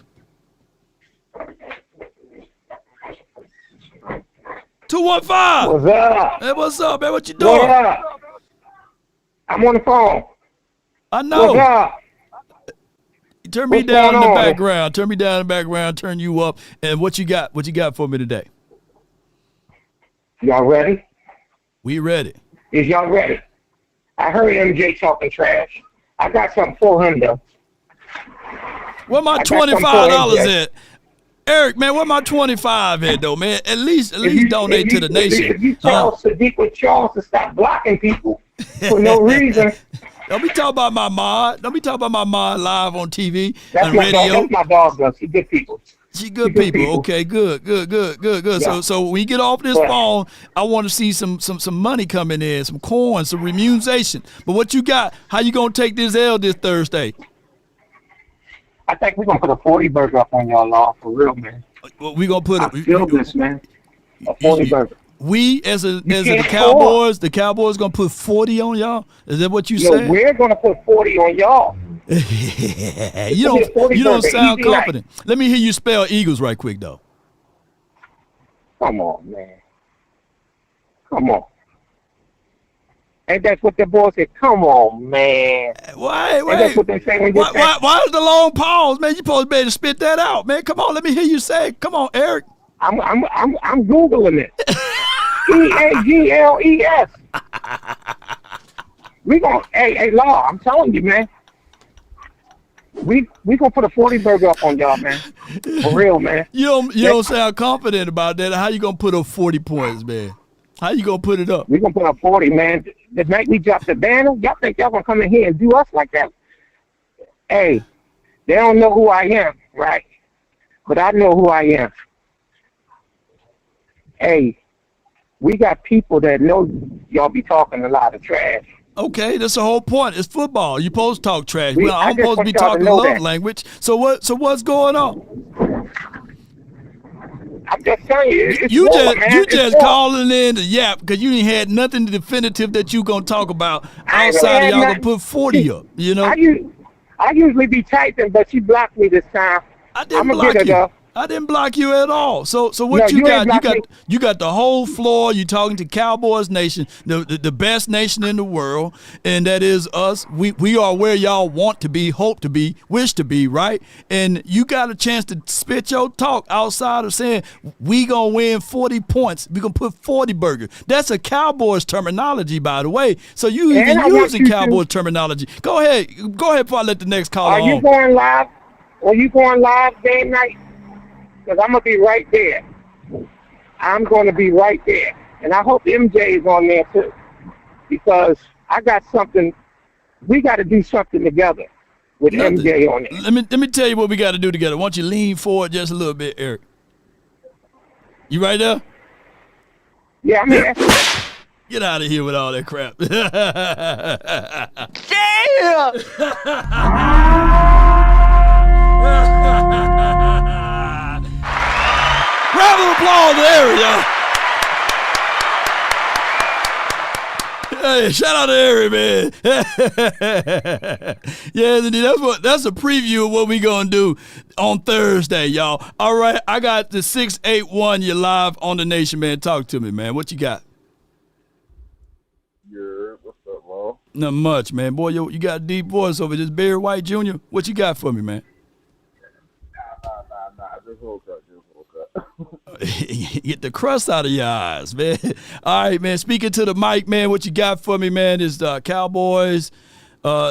215. What's up? Hey, what's up, man? What you doing? What up? I'm on the phone. I know. What's up? Turn me What's down in going the on? background. Turn me down in the background. Turn you up. And what you got? What you got for me today? Y'all ready? We ready. Is y'all ready? I heard MJ talking trash. I got something for him though. Where my I got something for $25 MJ. at? Eric, man, where my 25 at though, man? At least donate to the nation. If you tell Sadiq with Charles to stop blocking people for no reason. Don't be talking about my mod. Don't be talking about my mod live on TV That's and my radio. dog. That's my dog, though. She good people. She good people. Okay, good. Yeah. So when we get off this But- phone, I want to see some money coming in, some coins, some remuneration. But what you got? How you gonna take this L this Thursday? I think we're gonna put a 40 burger up on y'all, law for real, man. Well, we gonna put I feel this, man. A 40 burger. We as the can't Cowboys, the Cowboys gonna put 40 on y'all. Is that what you No, said? we're gonna put 40 on y'all. you don't burger, sound easy night. confident. Let me hear you spell Eagles right quick though. Come on, man. Come on. Ain't that what the boys say? Come on, man. Wait. Ain't that what they say when you say? Why is the long pause, man? You supposed to be able to spit that out, man. Come on, let me hear you say it. Come on, Eric. I'm Googling it. EAGLES. We gonna hey Law, I'm telling you, man. We gonna put a 40 burger up on y'all, man. For real, man. You don't sound confident about that. How you gonna put up 40 points, man? How you gonna put it up? We gonna put up 40, man. The night we drop the banner, y'all think y'all gonna come in here and do us like that? Hey, they don't know who I am, right? But I know who I am. Hey, we got people that know y'all be talking a lot of trash. Okay, that's the whole point. It's football. You supposed to talk trash. I I'm just supposed to want be y'all to talking know love that. language. So what's going on? I'm just telling you, it's You war, just man. you It's just war. calling in the yap because you ain't had nothing definitive that you gonna talk about I ain't outside of had y'all nothing. gonna put 40 up. You know. I usually be typing, but you blocked me this time. I didn't I'ma block get it you. up. I didn't block you at all. So what No, you you ain't got? blocked You got the whole floor. You talking to Cowboys Nation, the best nation in the world, and that is us. We are where y'all want to be, hope to be, wish to be, right? And you got a chance to spit your talk outside of saying we gonna win 40 points. We gonna put 40 burgers. That's a Cowboys terminology, by the way. So you And even I want using you to- Cowboys terminology. Go ahead before I let the next caller Are you on. going live? Are you going live game night? Because I'm going to be right there. I'm going to be right there. And I hope MJ is on there too. Because I got something. We got to do something together with MJ on there. Let me tell you what we got to do together. Why don't you lean forward just a little bit, Eric? You right there? Yeah, I'm here. Get out of here with all that crap. Round of applause there, y'all. Hey, shout out to Eric, man. Yeah, that's a preview of what we gonna do on Thursday, y'all. All right, I got the 681. You're live on the nation, man. Talk to me, man. What you got? Yeah, what's up, Law? Not much, man. Boy, you got a deep voice over this. Barry White Jr., what you got for me, man? Nah, just woke up. Get the crust out of your eyes, man. All right, man. Speaking to the mic, man, what you got for me, man, is the Cowboys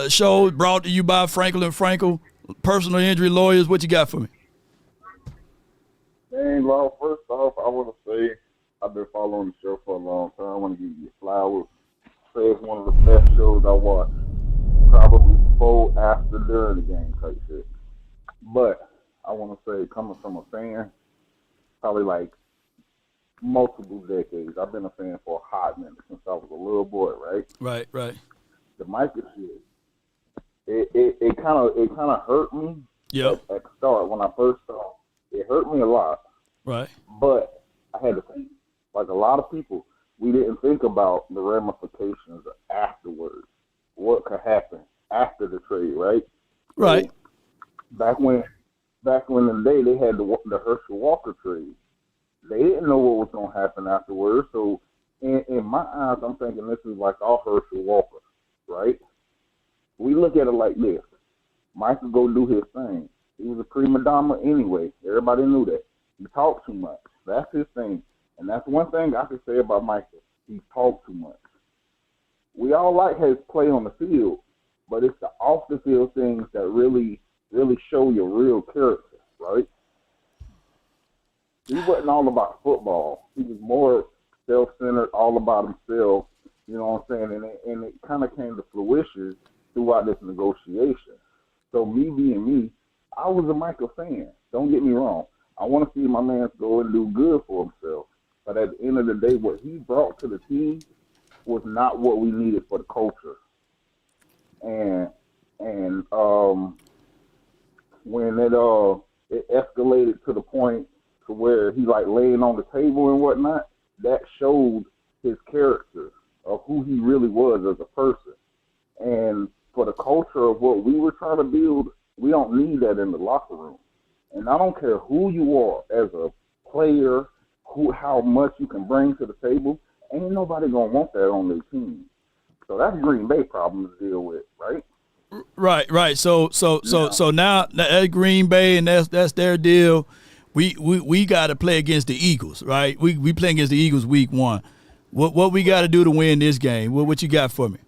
show brought to you by Frenkel and Frenkel, personal injury lawyers. What you got for me? Hey, Law, first off, I want to say I've been following the show for a long time. I want to give you flowers. Say it's one of the best shows I watched. Probably before, after, during the game type shit. But I want to say, coming from a fan, probably like multiple decades. I've been a fan for a hot minute since I was a little boy, right? Right. The Micah shit it kind of hurt me. Yeah. At the start when I first saw it hurt me a lot. Right. But I had to think, like a lot of people, we didn't think about the ramifications afterwards. What could happen after the trade, right? Right. So back when in the day they had the Herschel Walker trade, they didn't know what was going to happen afterwards. So in my eyes, I'm thinking this is like our Herschel Walker, right? We look at it like this. Mike could go do his thing. He was a prima donna anyway. Everybody knew that. He talked too much. That's his thing. And that's one thing I can say about Michael. He talked too much. We all like his play on the field, but it's the off the field things that really, really show your real character, right? He wasn't all about football. He was more self-centered, all about himself. You know what I'm saying? And it kind of came to fruition throughout this negotiation. So me being me, I was a Michael fan. Don't get me wrong. I want to see my man go and do good for himself. But at the end of the day, what he brought to the team was not what we needed for the culture. And when it escalated to the point to where he like laying on the table and whatnot, that showed his character of who he really was as a person. And for the culture of what we were trying to build, we don't need that in the locker room. And I don't care who you are as a player, how much you can bring to the table, ain't nobody gonna want that on their team. So that's Green Bay problem to deal with, right? Right. So now that's Green Bay, and that's their deal. We got to play against the Eagles, right? We play against the Eagles week 1. What we got to do to win this game? What you got for me?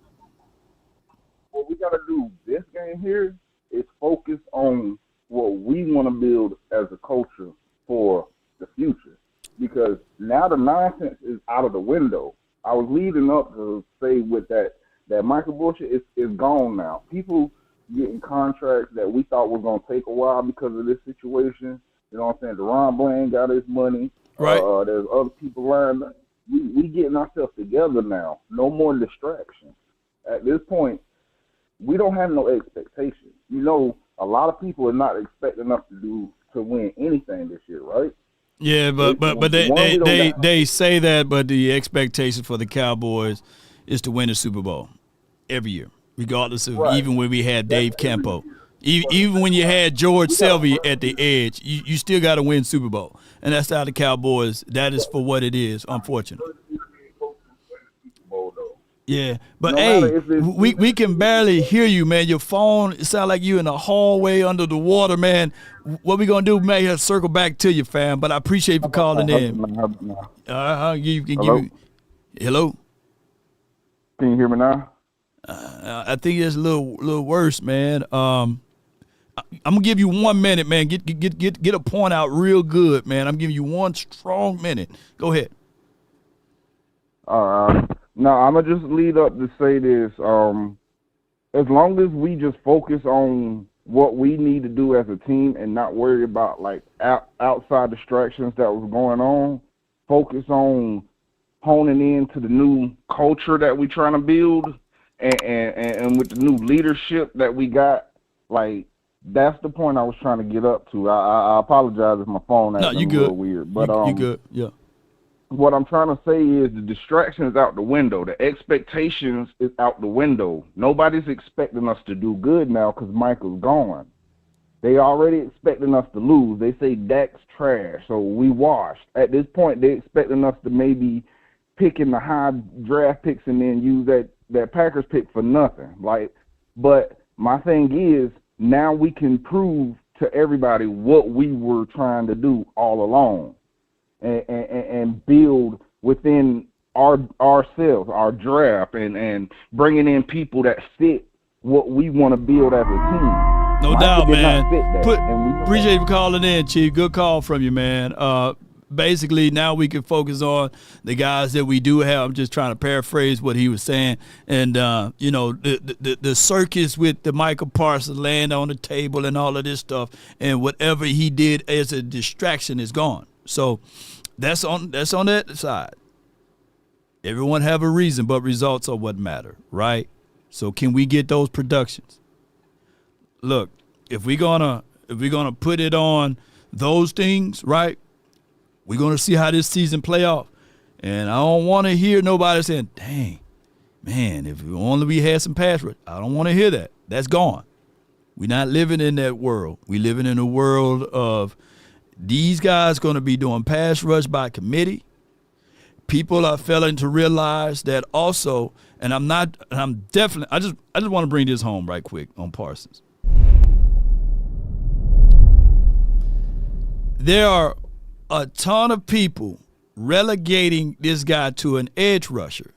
What we got to do this game here is focus on what we want to build as a culture for the future. Because now the nonsense is out of the window. I was leading up to say with that Michael bullshit is gone now. People getting contracts that we thought was going to take a while because of this situation. You know what I'm saying? Deron Bland got his money. Right. There's other people lined up. We getting ourselves together now. No more distractions. At this point, we don't have no expectations. You know, a lot of people are not expecting us to win anything this year, right? Yeah, but they say that, but the expectation for the Cowboys is to win the Super Bowl every year, regardless of even when we had Dave Campo. Even when you had George Selvey at the edge, you still got to win Super Bowl. And that's how the Cowboys, that is for what it is, unfortunately. Yeah, but hey, we can barely hear you, man. Your phone, it sounds like you in the hallway under the water, man. What we gonna do, man? Here, circle back to you, fam. But I appreciate you for calling in. Hello. Can you hear me now? I think it's a little worse, man. I'm gonna give you 1 minute, man. Get a point out real good, man. I'm giving you 1 strong minute. Go ahead. All right. Now, I'm going to just lead up to say this. As long as we just focus on what we need to do as a team and not worry about, like, outside distractions that was going on, focus on honing in to the new culture that we're trying to build and with the new leadership that we got, like, that's the point I was trying to get up to. I apologize if my phone is a little weird. But, you good, yeah. What I'm trying to say is the distraction is out the window. The expectations is out the window. Nobody's expecting us to do good now because Michael's gone. They already expecting us to lose. They say Dak's trash, so we washed. At this point, they expecting us to maybe pick in the high draft picks and then use that Packers pick for nothing. But my thing is now we can prove to everybody what we were trying to do all along. And build within ourselves, our draft, and bringing in people that fit what we want to build as a team. No doubt, man. Appreciate you for calling in, Chief. Good call from you, man. Basically, now we can focus on the guys that we do have. I'm just trying to paraphrase what he was saying. And, the circus with the Michael Parsons land on the table and all of this stuff, and whatever he did as a distraction is gone. So that's on that side. Everyone have a reason, but results are what matter, right? So can we get those productions? look, if we're gonna put it on those things, right? We're gonna see how this season play off. And I don't want to hear nobody saying, dang, man, if we had some pass rush. I don't want to hear that. That's gone. We're not living in that world. We're living in a world of these guys going to be doing pass rush by committee. People are failing to realize that also, and I just want to bring this home right quick on Parsons. There are a ton of people relegating this guy to an edge rusher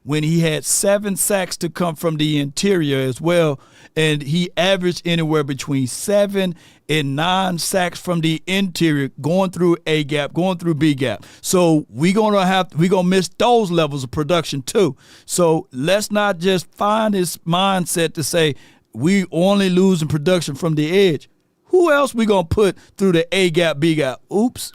when he had 7 sacks to come from the interior as well, and he averaged anywhere between 7 and 9 sacks from the interior, going through A gap, going through B gap. So we're gonna miss those levels of production too. So let's not just find this mindset to say we only losing production from the edge. Who else we gonna put through the A gap, B gap? Oops.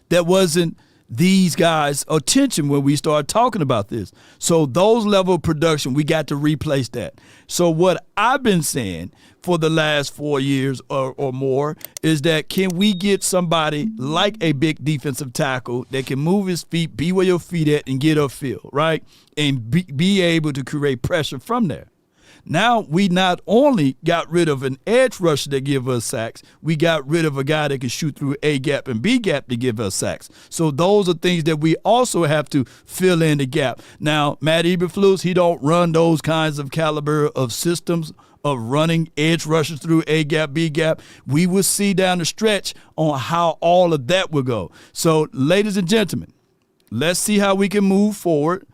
That wasn't these guys' attention when we started talking about this. So those level of production, we got to replace that. So what I've been saying for the last 4 years or more is that can we get somebody like a big defensive tackle that can move his feet, be where your feet at, and get upfield, right? And be able to create pressure from there. Now we not only got rid of an edge rusher that give us sacks, we got rid of a guy that can shoot through A gap and B gap to give us sacks. So those are things that we also have to fill in the gap. Now, Matt Eberflus, he don't run those kinds of caliber of systems of running edge rushers through A gap, B gap. We will see down the stretch on how all of that will go. So, ladies and gentlemen, let's see how we can move forward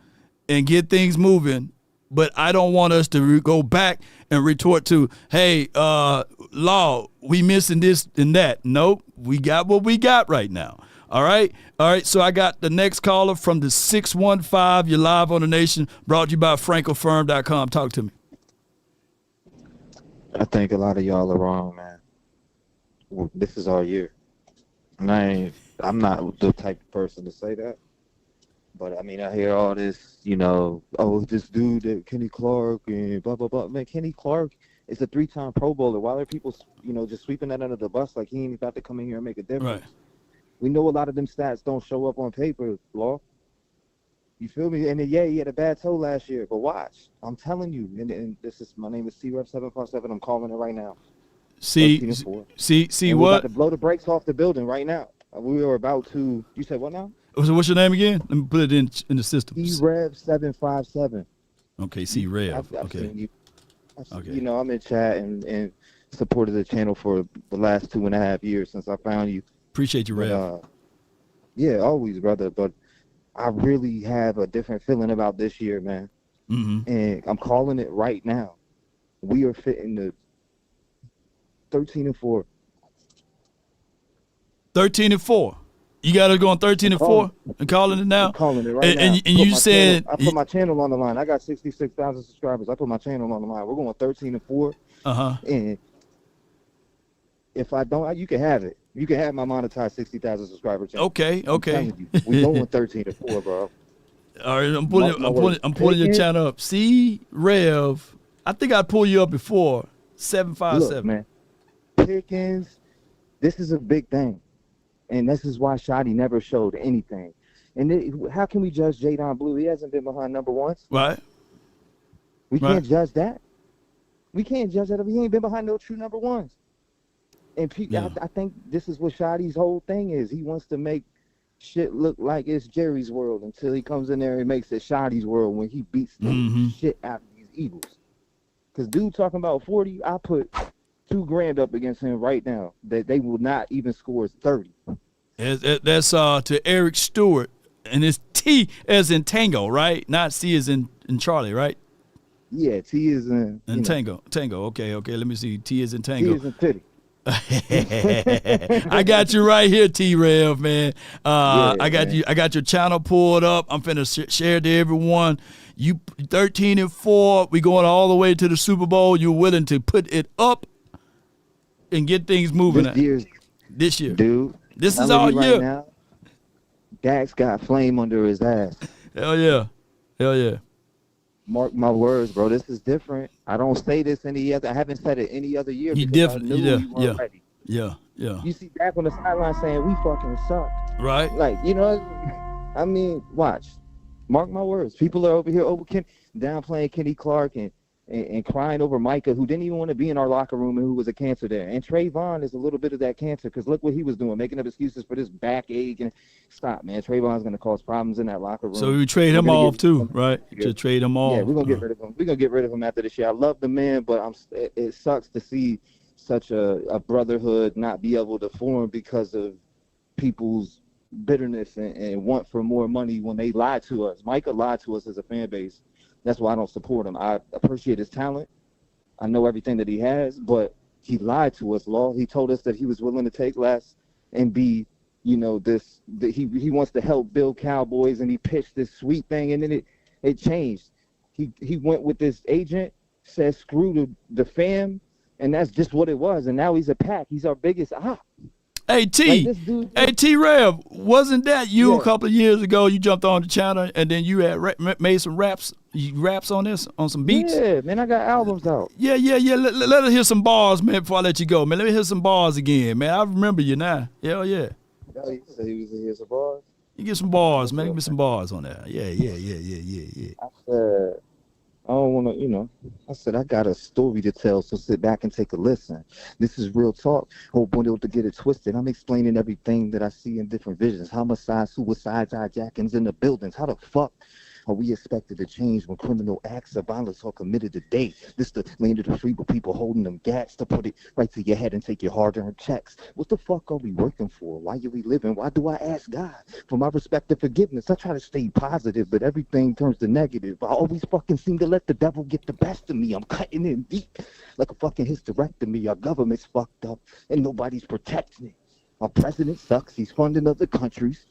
and get things moving. But I don't want us to go back and retort to, hey, Law, we missing this and that. Nope, we got what we got right now. All right? All right, so I got the next caller from the 615. You're live on the Nation, brought to you by FrenkelFirm.com. Talk to me. I think a lot of y'all are wrong, man. Well, this is our year. And I'm not the type of person to say that. But, I mean, I hear all this, this dude, Kenny Clark, and blah, blah, blah. Man, Kenny Clark is a 3-time Pro Bowler. Why are people, just sweeping that under the bus like he ain't about to come in here and make a difference? Right. We know a lot of them stats don't show up on paper, Law. You feel me? And, yeah, he had a bad toe last year. But watch. I'm telling you. And my name is C-Rep757. I'm calling it right now. See and what? We're about to blow the brakes off the building right now. We are about to, you said what now? So what's your name again? Let me put it in the system. C-Rev757. Okay, C-Rev. Okay. Okay. I'm in chat and supported the channel for the last 2.5 years since I found you. Appreciate you, Rev. Yeah, always, brother. But I really have a different feeling about this year, man. Mm-hmm. And I'm calling it right now. We are fitting the 13-4. 13-4. You got to go on 13-4 and calling it now. I'm calling it right now. And you said I put my channel on the line. I got 66,000 subscribers. I put my channel on the line. We're going 13-4. And if I don't, you can have it. You can have my monetized 60,000 subscriber channel. Okay. We're going 13-4, bro. All right, I'm pulling your channel up. See, Rev. I think I pulled you up before. 757. Look, man. Pickens, this is a big thing. And this is why Shotty never showed anything. And how can we judge Jadon Blue? He hasn't been behind number ones. Right. We can't judge that. We can't judge that if he ain't been behind no true number ones. And I think this is what Shotty's whole thing is. He wants to make shit look like it's Jerry's world until he comes in there and makes it Shotty's world when he beats the shit out of these Eagles. Because dude talking about 40, I put $2,000 up against him right now that they will not even score 30. That's to Eric Stewart, and it's T as in Tango, right? Not C as in Charlie, right? Yeah, T is in Tango. Tango. Okay. Let me see. T is in Tango. T is in Titty. I got you right here, T-Rev, man. I got your channel pulled up. I'm finna share to everyone. You 13-4. We going all the way to the Super Bowl. You're willing to put it up and get things moving this year. Dude. This is all year. Right now, Dak's got flame under his ass. Hell yeah. Mark my words, bro. This is different. I don't say this any other. I haven't said it any other year You because I different. knew we weren't ready. Yeah. You see Dak on the sideline saying we fucking suck. Right. Like, you know, I mean, watch. Mark my words. People are over here downplaying Kenny Clark and crying over Micah, who didn't even want to be in our locker room and who was a cancer there. And Trayvon is a little bit of that cancer because look what he was doing, making up excuses for this backache. And stop, man. Trayvon's going to cause problems in that locker room. So we trade him off too, right? To trade him off. Yeah, we're going to get rid of him. We're going to get rid of him after this year. I love the man, but it sucks to see such a brotherhood not be able to form because of people's bitterness and want for more money when they lied to us. Micah lied to us as a fan base. That's why I don't support him. I appreciate his talent. I know everything that he has, but he lied to us, Law. He told us that he was willing to take less and be, you know, he wants to help build Cowboys, and he pitched this sweet thing, and then it changed. He went with this agent, said screw the fam, and that's just what it was. And now he's a pack. He's our biggest op. Hey, T-Rev, wasn't that you a couple of years ago? You jumped on the channel and then you had made some raps on this, on some beats? Yeah, man, I got albums out. Yeah. Let us hear some bars, man, before I let you go, man. Let me hear some bars again, man. I remember you now. Hell yeah. Oh, you said he was in here some bars? You get some bars, man. Give me some bars on that. Yeah. I said, I don't want to, you know, I said, I got a story to tell, so sit back and take a listen. This is real talk. Hope one able to get it twisted. I'm explaining everything that I see in different visions. Homicides, suicides, hijackings in the buildings. How the fuck are we expected to change when criminal acts of violence are committed today? This the land of the free, but people holding them gats to put it right to your head and take your hard-earned checks. What the fuck are we working for? Why are we living? Why do I ask God for my respect and forgiveness? I try to stay positive, but everything turns to negative. I always fucking seem to let the devil get the best of me. I'm cutting in deep like a fucking hysterectomy. Our government's fucked up and nobody's protecting it. Our president sucks. He's funding other countries.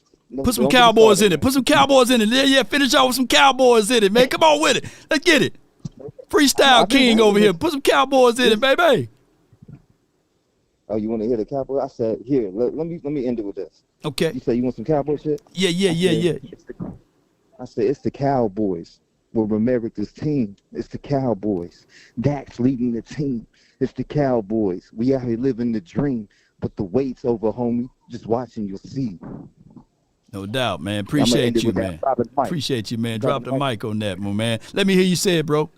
Put some Cowboys in it. Put some Cowboys in it. Yeah, finish off with some Cowboys in it, man. Come on with it. Let's get it. Freestyle King over here. Put some Cowboys in it, baby. Oh, you want to hear the Cowboys? I said, here, let me end it with this. Okay. You say you want some Cowboy shit? Yeah. I said, it's the Cowboys. We're America's team. It's the Cowboys. Dak's leading the team. It's the Cowboys. We out here living the dream, but the wait's over, homie. Just watching, you'll see. No doubt, man. Appreciate you, man. Appreciate you, man. Drop the mic on that, my man. Let me hear you say it, bro.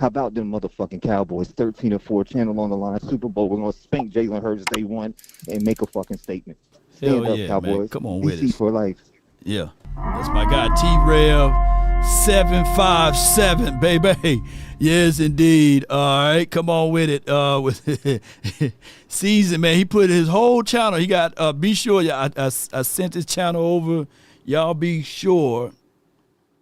How about them motherfucking Cowboys? 13-4, channel on the line, Super Bowl. We're gonna spank Jalen Hurts day one and make a fucking statement. Stand up, Cowboys. Man. Come on with it. for life. Yeah, that's my guy T-Rev 757, baby. Yes, indeed. All right, come on with it. With Season, man, he put his whole channel. He got. Be sure, I sent his channel over. Y'all be sure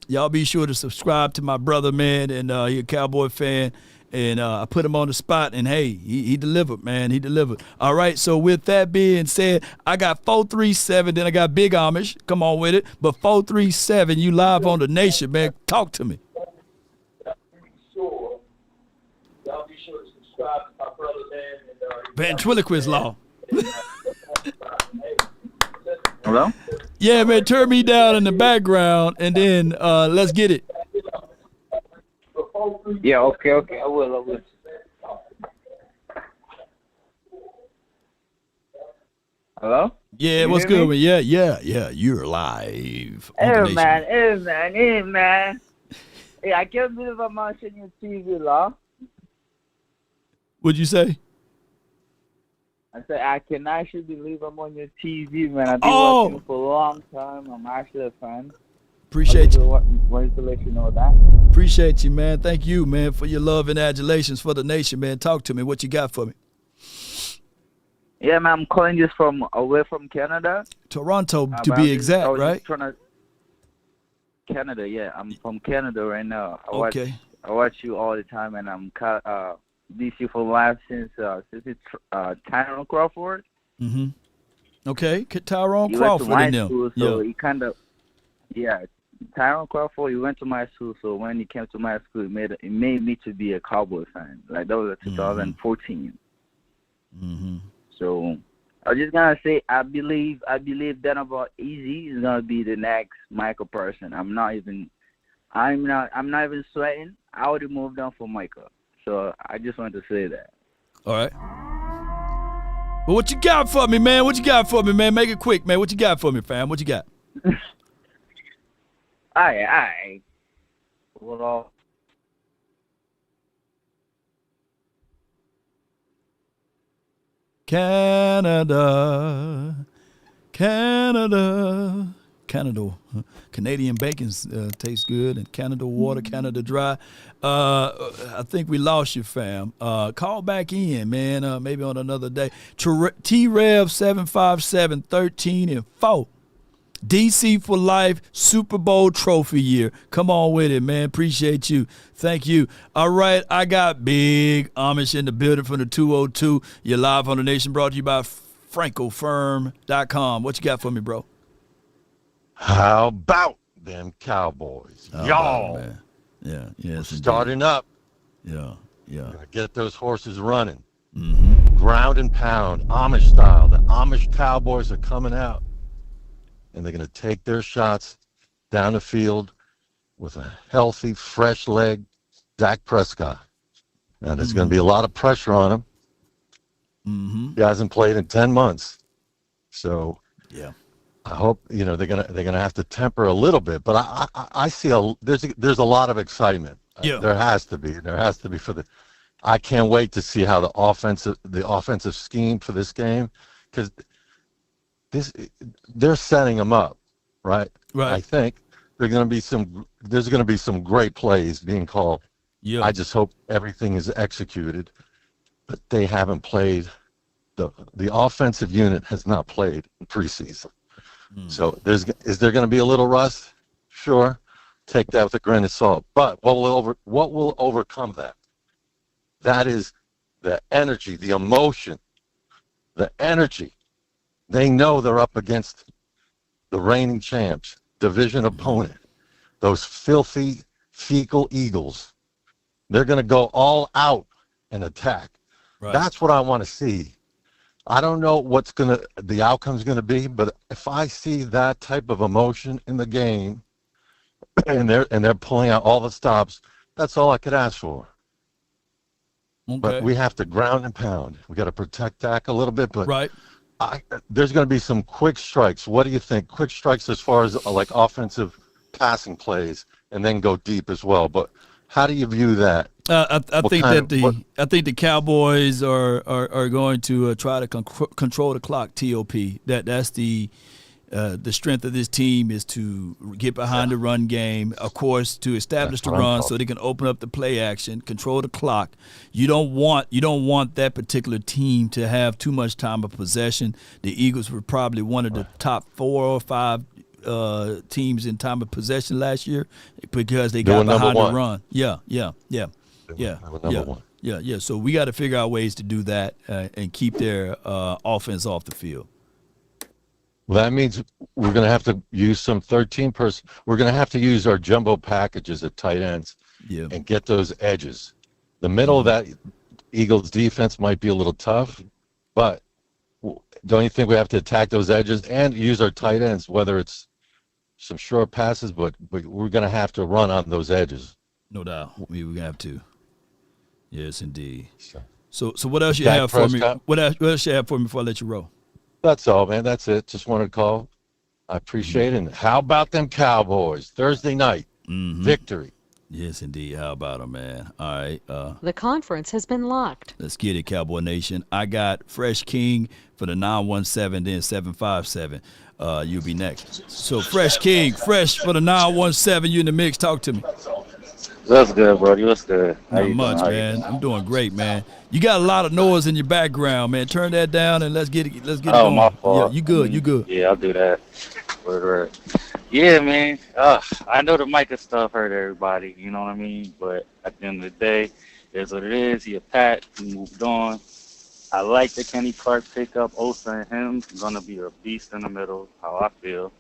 to subscribe to my brother, man, and he a Cowboy fan. And I put him on the spot, and hey, he delivered, man. He delivered. All right, so with that being said, I got 437, then I got Big Amish. Come on with it. But 437, you live on the Nation, man. Talk to me. Y'all be sure to subscribe to my brother, man. Ventriloquist Law. Hello? Yeah, man, turn me down in the background, and then let's get it. Yeah, okay, I will. Hello? Yeah, what's good, man? Yeah, you're live. Hey, man. Hey, I can't believe I'm watching your TV, Law. What'd you say? I said, I can actually believe I'm on your TV, man. I've been watching for a long time. I'm actually a fan. Appreciate you. Wanted to let you know that. Appreciate you, man. Thank you, man, for your love and adulations for the Nation, man. Talk to me. What you got for me? Yeah, man, I'm calling just from away from Canada. Toronto, to be exact, right? Canada, yeah. I'm from Canada right now. I watch you all the time, and I'm DC for life since it's Tyrone Crawford. Mm-hmm. Okay, Tyrone Crawford in there. School, so he kind of, Tyrone Crawford, he went to my school, so when he came to my school, it made me to be a Cowboy fan. Like, that was 2014. Mm-hmm. So I was just gonna say, I believe that about Easy is gonna be the next Michael person. I'm I'm not even sweating. I would have moved on for Micah. So I just wanted to say that. All right. Well, what you got for me, man? What you got for me, man? Make it quick, man. What you got for me, fam? What you got? All right. Well, Canada. Canadian bacon tastes good, and Canada water, Canada dry. I think we lost you, fam. Call back in, man. Maybe on another day. T-Rev 757 13 and 4. DC for life, Super Bowl trophy year. Come on with it, man. Appreciate you. Thank you. All right, I got Big Amish in the building from the 202. You're live on the Nation, brought to you by FrenkelFirm.com. What you got for me, bro? How about them Cowboys? Y'all. Yes, starting up. Yeah. Gonna get those horses running. Ground and pound, Amish style. The Amish Cowboys are coming out, and they're gonna take their shots down the field with a healthy, fresh leg, Dak Prescott. Now there's gonna be a lot of pressure on him. He hasn't played in 10 months, so yeah. I hope they're gonna have to temper a little bit, but I see there's a lot of excitement. Yeah. There has to be for the. I can't wait to see how the offensive scheme for this game, because they're setting them up, right? Right. I think there's gonna be some great plays being called. Yeah. I just hope everything is executed, but they haven't played. The offensive unit has not played in preseason. So is there going to be a little rust? Sure, take that with a grain of salt. But what will overcome that? That is the energy, the emotion, the energy. They know they're up against the reigning champs, division opponent, those filthy, fecal Eagles. They're going to go all out and attack. Right. That's what I want to see. I don't know what the outcome's going to be, but if I see that type of emotion in the game, and they're pulling out all the stops, that's all I could ask for. Okay. But we have to ground and pound. We got to protect Dak a little bit, but right. There's going to be some quick strikes. What do you think? Quick strikes as far as like offensive passing plays, and then go deep as well. But how do you view that? I think the Cowboys are going to try to control the clock. TOP. That's the strength of this team is to get behind the run game, of course, to establish the run so they can open up the play action, control the clock. You don't want that particular team to have too much time of possession. The Eagles were probably one of the top 4 or 5 teams in time of possession last year because they got behind the run. Yeah. So we got to figure out ways to do that and keep their offense off the field. Well, that means we're going to have to use some 13-person. We're going to have to use our jumbo packages at tight ends and get those edges. The middle of that Eagles defense might be a little tough, but don't you think we have to attack those edges and use our tight ends, whether it's some short passes, but we're going to have to run on those edges. No doubt. We're going to have to. Yes, indeed. So what else you have for me? What else you have for me before I let you roll? That's all, man. That's it. Just wanted to call. I appreciate it. And how about them Cowboys? Thursday night. Victory. Yes, indeed. How about them, man? All right. The conference has been locked. Let's get it, Cowboy Nation. I got Fresh King for the 917, then 757. You'll be next. So Fresh King, Fresh for the 917. You in the mix. Talk to me. That's good, Brody. What's good? Not much, man. I'm doing great, man. You got a lot of noise in your background, man. Turn that down and let's get it going. Oh, my fault. Yeah, you good. You good. Yeah, I'll do that. Word. Yeah, man. I know the Micah stuff hurt everybody, you know what I mean? But at the end of the day, it's what it is. He a Pat. He moved on. I like the Kenny Clark pickup. Osa and him going to be a beast in the middle, how I feel.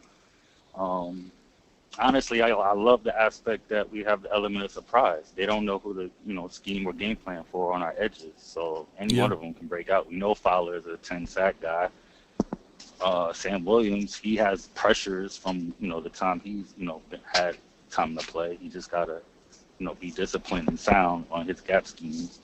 Honestly, I love the aspect that we have the element of surprise. They don't know who to, scheme or game plan for on our edges. So any one of them can break out. We know Fowler is a 10-sack guy. Sam Williams, he has pressures from, the time he's, had come to play. He just gotta, be disciplined and sound on his gap schemes.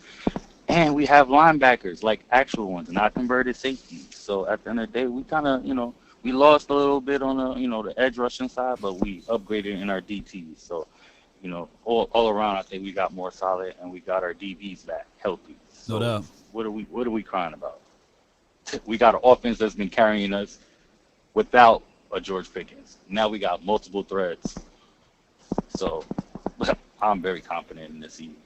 And we have linebackers, like actual ones, not converted safeties. So at the end of the day, we kind of, we lost a little bit on the edge rushing side, but we upgraded in our DTs. So, all around, I think we got more solid, and we got our DBs back healthy. So No doubt. what are we crying about? We got an offense that's been carrying us without a George Pickens. Now we got multiple threats. So I'm very confident in this season.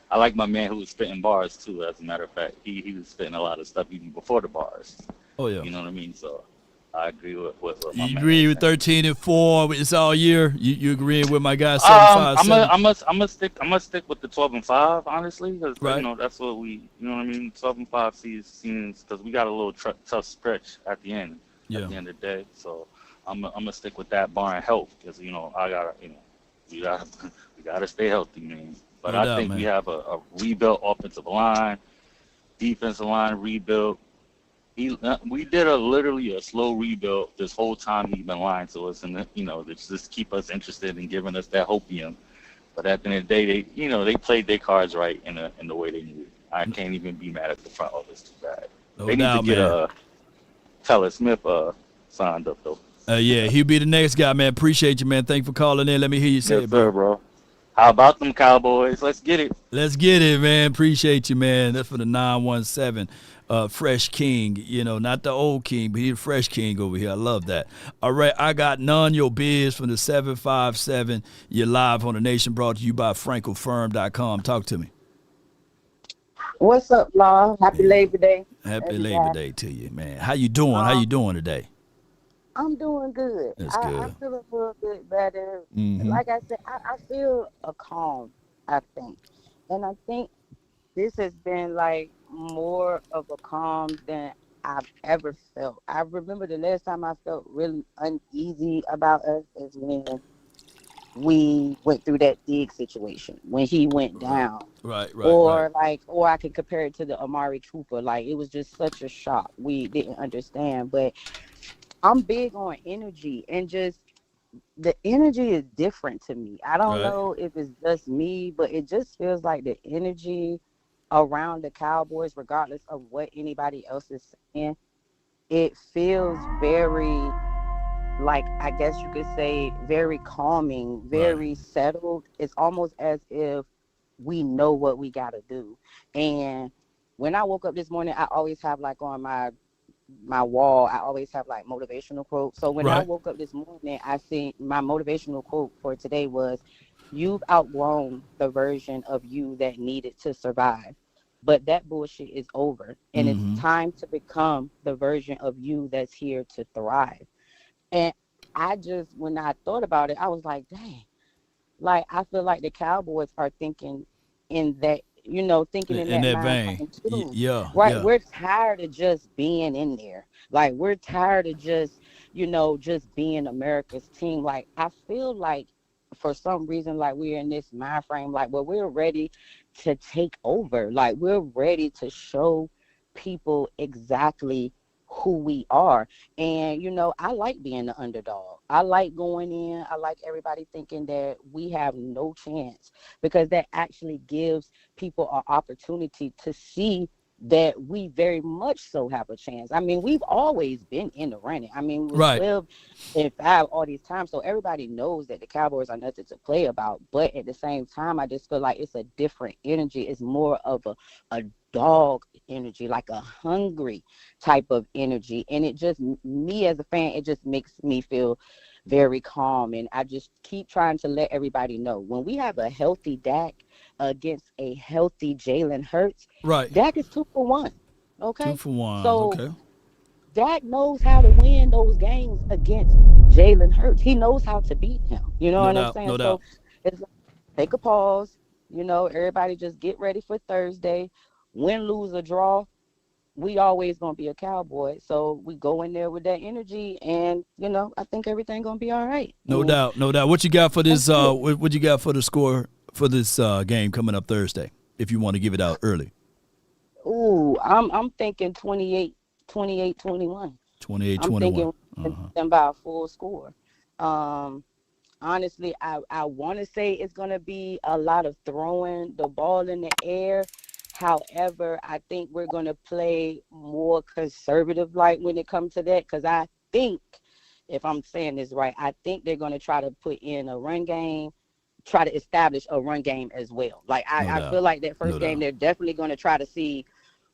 I like my man who was spitting bars too. As a matter of fact, he was spitting a lot of stuff even before the bars. Oh yeah. You know what I mean? So I agree with my You man. agree with 13-4? It's all year. You agreeing with my guy 7-5? I'm gonna stick with the 12-5 honestly, because Right. that's what we 12-5 seasons, because we got a little tough stretch at the end. Yeah. At the end of the day, so I'm gonna stick with that barring health, because I gotta we gotta stay healthy, man. But No I doubt, think man. we have a rebuilt offensive line, defensive line rebuilt. We did literally a slow rebuild this whole time he's been lying to us, and to just keep us interested and giving us that hopium. But at the end of the day, they played their cards right in the way they needed. I can't even be mad at the front office too bad. No They doubt, need to man. get Tyler Smith signed up though. Yeah, he'll be the next guy, man. Appreciate you, man. Thanks for calling in. Let me hear you say Yes, it, bro. sir, bro. How about them Cowboys? Let's get it. Let's get it, man. Appreciate you, man. That's for the 917. Fresh King, not the old King, but he's a fresh King over here. I love that. All right, I got None Your Biz from the 757. You're live on the Nation, brought to you by FrenkelFirm.com. Talk to me. What's up, Law? Happy Labor Day. Happy Labor Day to you, man. How you doing? How you doing today? I'm doing good. That's I good. feel a little bit better. Mhm. Like I said, I feel a calm, I think. And I think this has been like more of a calm than I've ever felt. I remember the last time I felt really uneasy about us is when we went through that dig situation, when he went down. Right. Or I could compare it to the Amari Cooper. Like, it was just such a shock. We didn't understand. But I'm big on energy, and just the energy is different to me. I don't know if it's just me, but it just feels like the energy around the Cowboys, regardless of what anybody else is saying, it feels very, like, I guess you could say, very calming, very settled. It's almost as if we know what we got to do. And when I woke up this morning, I always have like on my wall, I always have like motivational quotes. So when I woke up this morning, I see my motivational quote for today was, "You've outgrown the version of you that needed to survive, but that bullshit is over, and it's time to become the version of you that's here to thrive." And I just, when I thought about it, I was like, dang, like, I feel like the Cowboys are thinking in that, thinking in that vein. mind frame too. Yeah. Right. Yeah. We're tired of just being in there. Like, we're tired of just, just being America's team. Like, I feel like for some reason, like, we're in this mind frame, like, well, we're ready to take over. Like, we're ready to show people exactly who we are. And I like being the underdog. I like going in. I like everybody thinking that we have no chance, because that actually gives people an opportunity to see that we very much so have a chance. I mean, we've always been in the running. I mean, we 12-5 all these times, so everybody knows that the Cowboys are nothing to play about. But at the same time, I just feel like it's a different energy. It's more of a dog energy, like a hungry type of energy. And it just, me as a fan, it just makes me feel very calm. And I just keep trying to let everybody know, when we have a healthy Dak against a healthy Jalen Hurts, Dak is 2 for 1. Okay. 2 for 1. So Okay. Dak knows how to win those games against Jalen Hurts. He knows how to beat him. You know what I'm saying? No So doubt. it's like, take a pause. Everybody just get ready for Thursday. Win, lose, or draw, we always gonna be a Cowboy. So we go in there with that energy, and I think everything gonna be all right. No doubt. What you got for this? What you got for the score for this game coming up Thursday? If you want to give it out early. Ooh, I'm thinking 28-21. 28-21. I'm thinking by a full score. honestly, I want to say it's going to be a lot of throwing the ball in the air. However, I think we're going to play more conservative like when it comes to that, because I think, if I'm saying this right, I think they're going to try to put in a run game, try to establish a run game as well. Like I feel like that first game, they're definitely going to try to see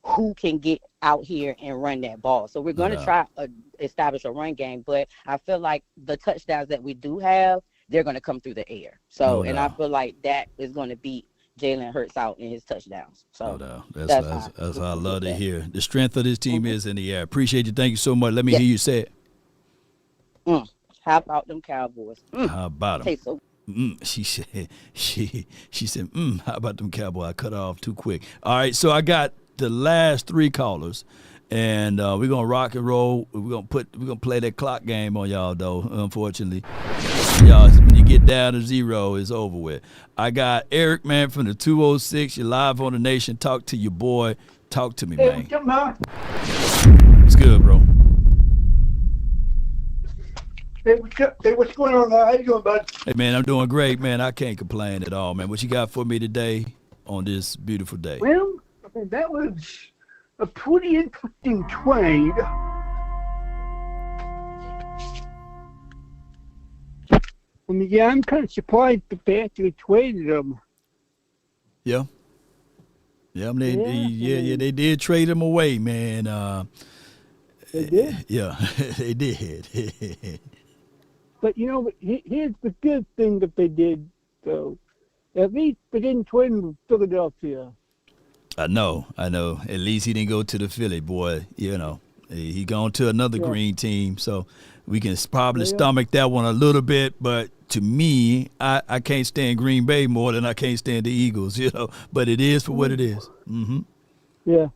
who can get out here and run that ball. So we're going to try to establish a run game, but I feel like the touchdowns that we do have, they're going to come through the air. So, I feel like that is going to beat Jalen Hurts out in his touchdowns. So that's how I love to hear. The strength of this team is in the air. Appreciate you. Thank you so much. Let me hear you say it. How about them Cowboys? How about them? So she said, how about them Cowboys? I cut off too quick. All right, so I got the last 3 callers, and we're gonna rock and roll. We're gonna play that clock game on y'all though. Unfortunately, y'all, when you get down to 0, it's over with. I got Eric, man, from the 206. You're live on the Nation. Talk to your boy. Talk to me, man. What's good, bro? Hey, what's going on? How you doing, bud? Hey, man, I'm doing great, man. I can't complain at all, man. What you got for me today on this beautiful day? Well, that was a pretty interesting trade. I mean, yeah, I'm kind of surprised the Panthers traded him. Yeah. Yeah, they did trade him away, man. They did? Yeah, they did. But, here's the good thing that they did, though. At least they didn't trade him to Philadelphia. I know. At least he didn't go to the Philly, boy. He gone to another green team, so we can probably stomach that one a little bit. But to me, I can't stand Green Bay more than I can't stand the Eagles, But it is for what it is. Mm-hmm. Yeah.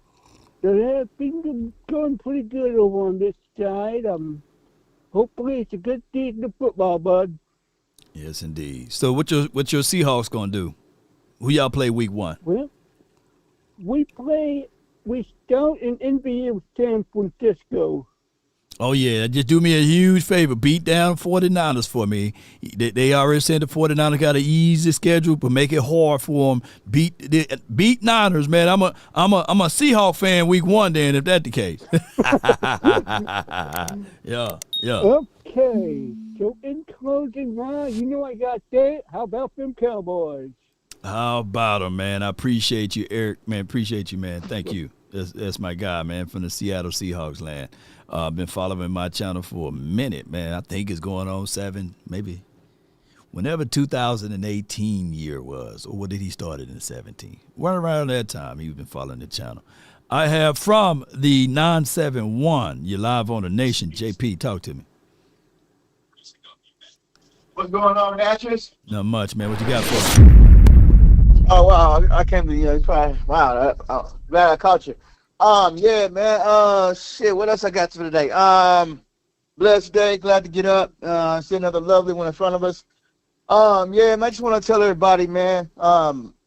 So things are going pretty good over on this side. Hopefully it's a good season of football, bud. Yes, indeed. So what your Seahawks gonna do? Who y'all play week 1? Well, we start in NBA San Francisco. Oh, yeah. Just do me a huge favor. Beat down 49ers for me. They already said the 49ers got an easy schedule, but make it hard for them. Beat Niners, man. I'm a Seahawk fan week 1 then, if that's the case. Yeah. Okay. So in closing, Ron, I got that. How about them Cowboys? How about them, man? I appreciate you, Eric. Man, appreciate you, man. Thank you. That's my guy, man, from the Seattle Seahawks land. I've been following my channel for a minute, man. I think it's going on 7, maybe whenever 2018 year was, or what did he start it in 17? Right around that time, he's been following the channel. I have from the 971, you're live on the Nation. JP, talk to me. What's going on, Natchez? Not much, man. What you got for me? Oh, wow. I can't believe you. Wow. Glad I caught you. Yeah, man. Shit, what else I got for today? Blessed day. Glad to get up. See another lovely one in front of us. Yeah, man, I just want to tell everybody, man,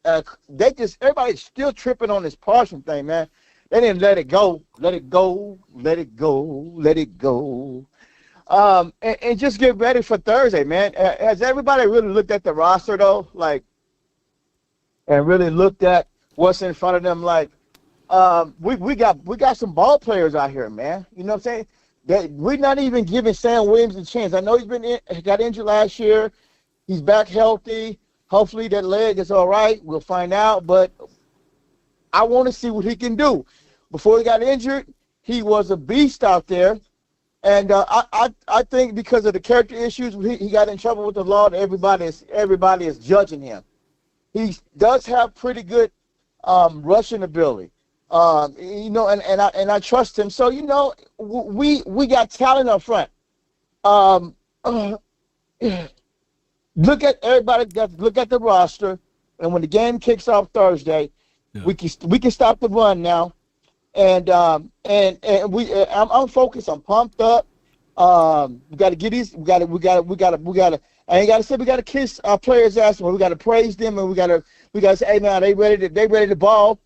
everybody's still tripping on this Parsons thing, man. They didn't let it go. Let it go. Let it go. Let it go. And just get ready for Thursday, man. Has everybody really looked at the roster, though? And really looked at what's in front of them? We got some ball players out here, man. You know what I'm saying? We're not even giving Sam Williams a chance. I know he got injured last year. He's back healthy. Hopefully that leg is all right. We'll find out. But I want to see what he can do. Before he got injured, he was a beast out there. And I think because of the character issues, he got in trouble with the law. And everybody is judging him. He does have pretty good rushing ability. And I trust him. So, we got talent up front. Look at everybody. Look at the roster, and when the game kicks off Thursday, we can stop the run now, and I'm focused. I'm pumped up. We got to get these. We got to. I ain't got to say we got to kiss our players' ass. We got to praise them, and we got to say, hey man, they ready to ball.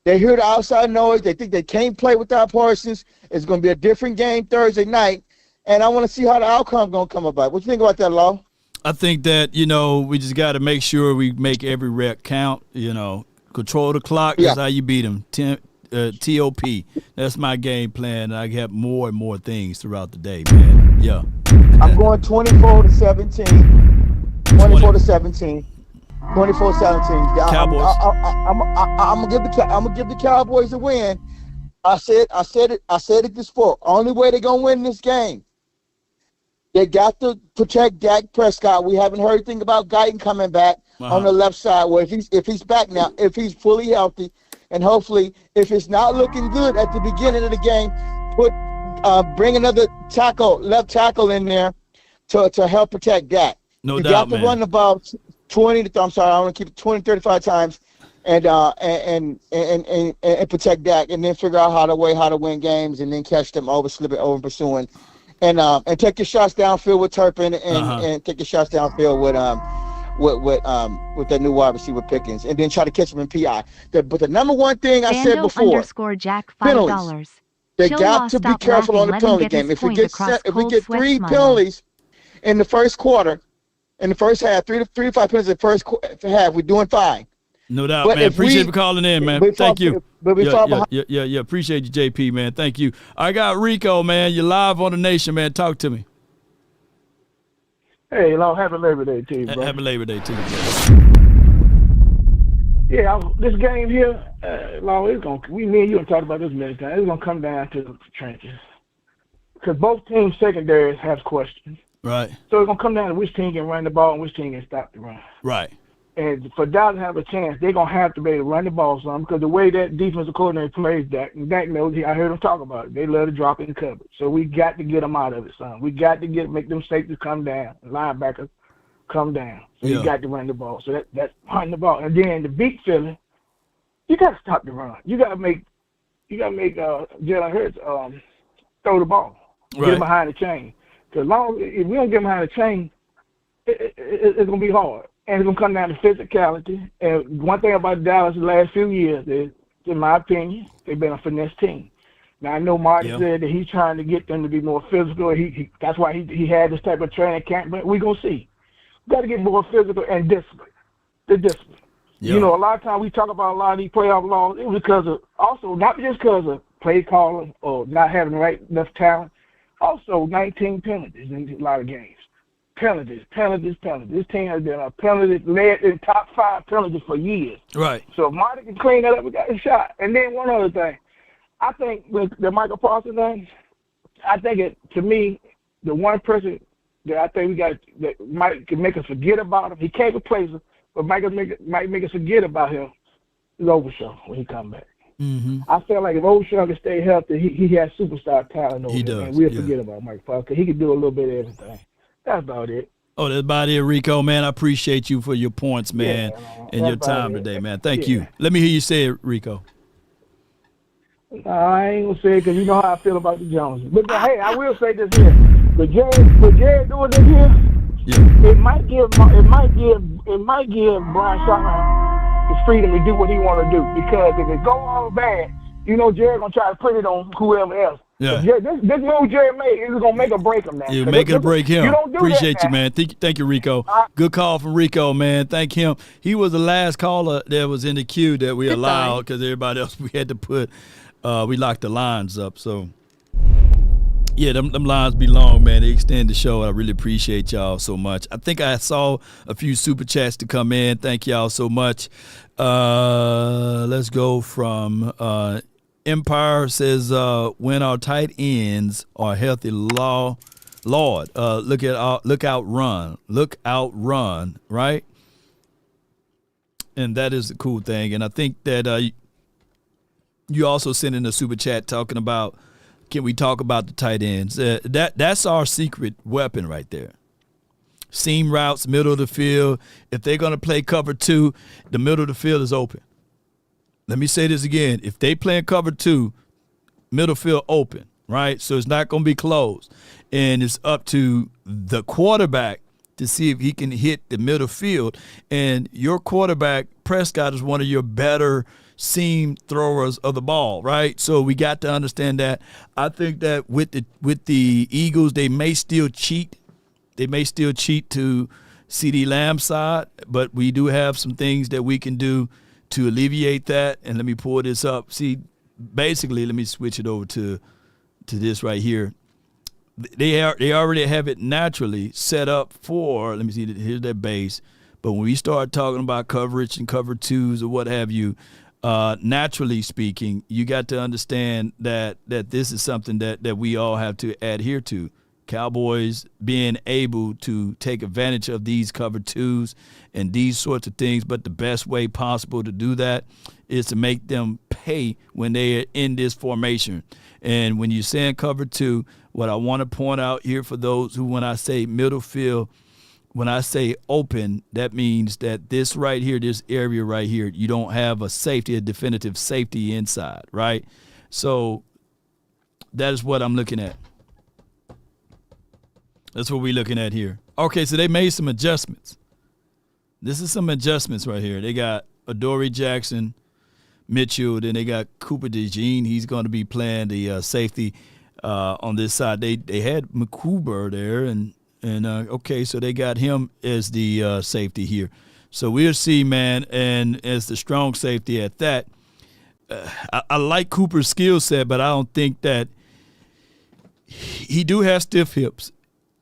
They hear the outside noise. They think they can't play without Parsons. It's going to be a different game Thursday night, and I want to see how the outcome going to come about. What you think about that, Law? I think that, we just got to make sure we make every rep count, control the clock. That's how you beat them. TOP. That's my game plan. I have more and more things throughout the day, man. Yeah. I'm going 24-17. 24-17. 24-17. Cowboys. I'm gonna give the Cowboys a win. I said it before. Only way they're gonna win this game. They got to protect Dak Prescott. We haven't heard anything about Guyton coming back on the left side. Well, if he's back now, if he's fully healthy, and hopefully, if it's not looking good at the beginning of the game, bring another left tackle in there to help protect Dak. No you doubt, got to run the ball 35 times and protect Dak, and then figure out how to win games, and then catch them over pursuing, and take your shots downfield with Turpin, and take your shots downfield with that new wide receiver Pickens, and then try to catch them in PI. But the number one thing I said before, Jack penalties. They got to be careful on the penalty game. If we get 3 penalties in the first quarter, in the first half, 3 to 5 penalties in the first half, we're doing fine. No doubt, man. Appreciate you for calling in, man. Thank you. Yeah. Appreciate you, JP, man. Thank you. I got Rico, man. You're live on the Nation, man. Talk to me. Hey, Long, happy Labor Day to you, bro. Happy Labor Day to you, bro. Yeah, this game here, Long, me and you have talked about this many times. It's gonna come down to the trenches, because both teams' secondaries have questions. Right. So it's gonna come down to which team can run the ball and which team can stop the run. Right. And for Dallas to have a chance, they're gonna have to be able to run the ball some, because the way that defensive coordinator plays Dak, and Dak knows. I heard him talk about it. They love to drop in the coverage, so we got to get them out of it, son. We got to make them safeties come down, linebackers come down. So you got to run the ball. So that's running the ball, and then the big feeling, you got to stop the run. You got to make Jalen Hurts throw the ball, get him behind the chain. Because if we don't get him behind the chain, it's gonna be hard. And it's going to come down to physicality. And one thing about Dallas the last few years is, in my opinion, they've been a finesse team. Now, I know Marty said that he's trying to get them to be more physical. That's why he had this type of training camp. But we're going to see. We've got to get more physical and discipline. The discipline. Yeah. A lot of times we talk about a lot of these playoff laws. It was because of, also, not just because of play calling or not having the right enough talent. Also, 19 penalties in a lot of games. Penalties. This team has been a penalty led in top 5 penalties for years. Right. So if Marty can clean that up, we got a shot. And then one other thing, I think with the Michael Parsons thing, to me, the one person that I think that can make us forget about him, he can't replace him, but might make us forget about him, is Overshaw when he come back. Mm-hmm. I feel like if Overshaw can stay healthy, he has superstar talent over he there, does. and we'll forget about Michael Parsons, because he can do a little bit of everything. That's about it. Oh, that's about it, Rico, man. I appreciate you for your points, man, and your time today, man. Thank you. Let me hear you say it, Rico. I ain't gonna say it because you know how I feel about the Joneses. But hey, I will say this here: with Jared doing this here, it might give Brian Schottenheimer the freedom to do what he want to do. Because if it go all bad, Jared gonna try to put it on whoever else. Yeah. This move Jerry made is going to make or break him now. Yeah, make it or break him. You don't do Appreciate that, you, man. Thank you, Rico. Good call from Rico, man. Thank him. He was the last caller that was in the queue that we allowed, because everybody else we had to put, we locked the lines up. So, yeah, them lines be long, man. They extend the show. I really appreciate y'all so much. I think I saw a few super chats to come in. Thank y'all so much. Let's go from Empire says, when our tight ends are healthy, Lord, look out, run, right? And that is the cool thing. And I think that you also sent in a super chat talking about, can we talk about the tight ends? That's our secret weapon right there. Seam routes, middle of the field. If they're going to play cover 2, the middle of the field is open. Let me say this again. If they play in cover 2, middle field open, right? So it's not going to be closed. And it's up to the quarterback to see if he can hit the middle field. And your quarterback, Prescott, is one of your better seam throwers of the ball, right? So we got to understand that. I think that with the Eagles, they may still cheat. They may still cheat to CeeDee Lamb side, but we do have some things that we can do to alleviate that. And let me pull this up. See, basically, let me switch it over to this right here. They already have it naturally set up for, let me see, here's their base. But when we start talking about coverage and cover twos or what have you, naturally speaking, you got to understand that this is something that we all have to adhere to. Cowboys being able to take advantage of these cover twos and these sorts of things, but the best way possible to do that is to make them pay when they are in this formation. And when you're saying cover two, what I want to point out here for those who, when I say middle field, when I say open, that means that this right here, this area right here, you don't have a safety, a definitive safety inside, right? So that is what I'm looking at. That's what we're looking at here. Okay, so they made some adjustments. This is some adjustments right here. They got Odor Jackson, Mitchell, then they got Cooper DeJean. He's going to be playing the safety on this side. They had McCoober there, and okay, so they got him as the safety here. So we'll see, man, and as the strong safety at that. I like Cooper's skill set, but I don't think that he do have stiff hips.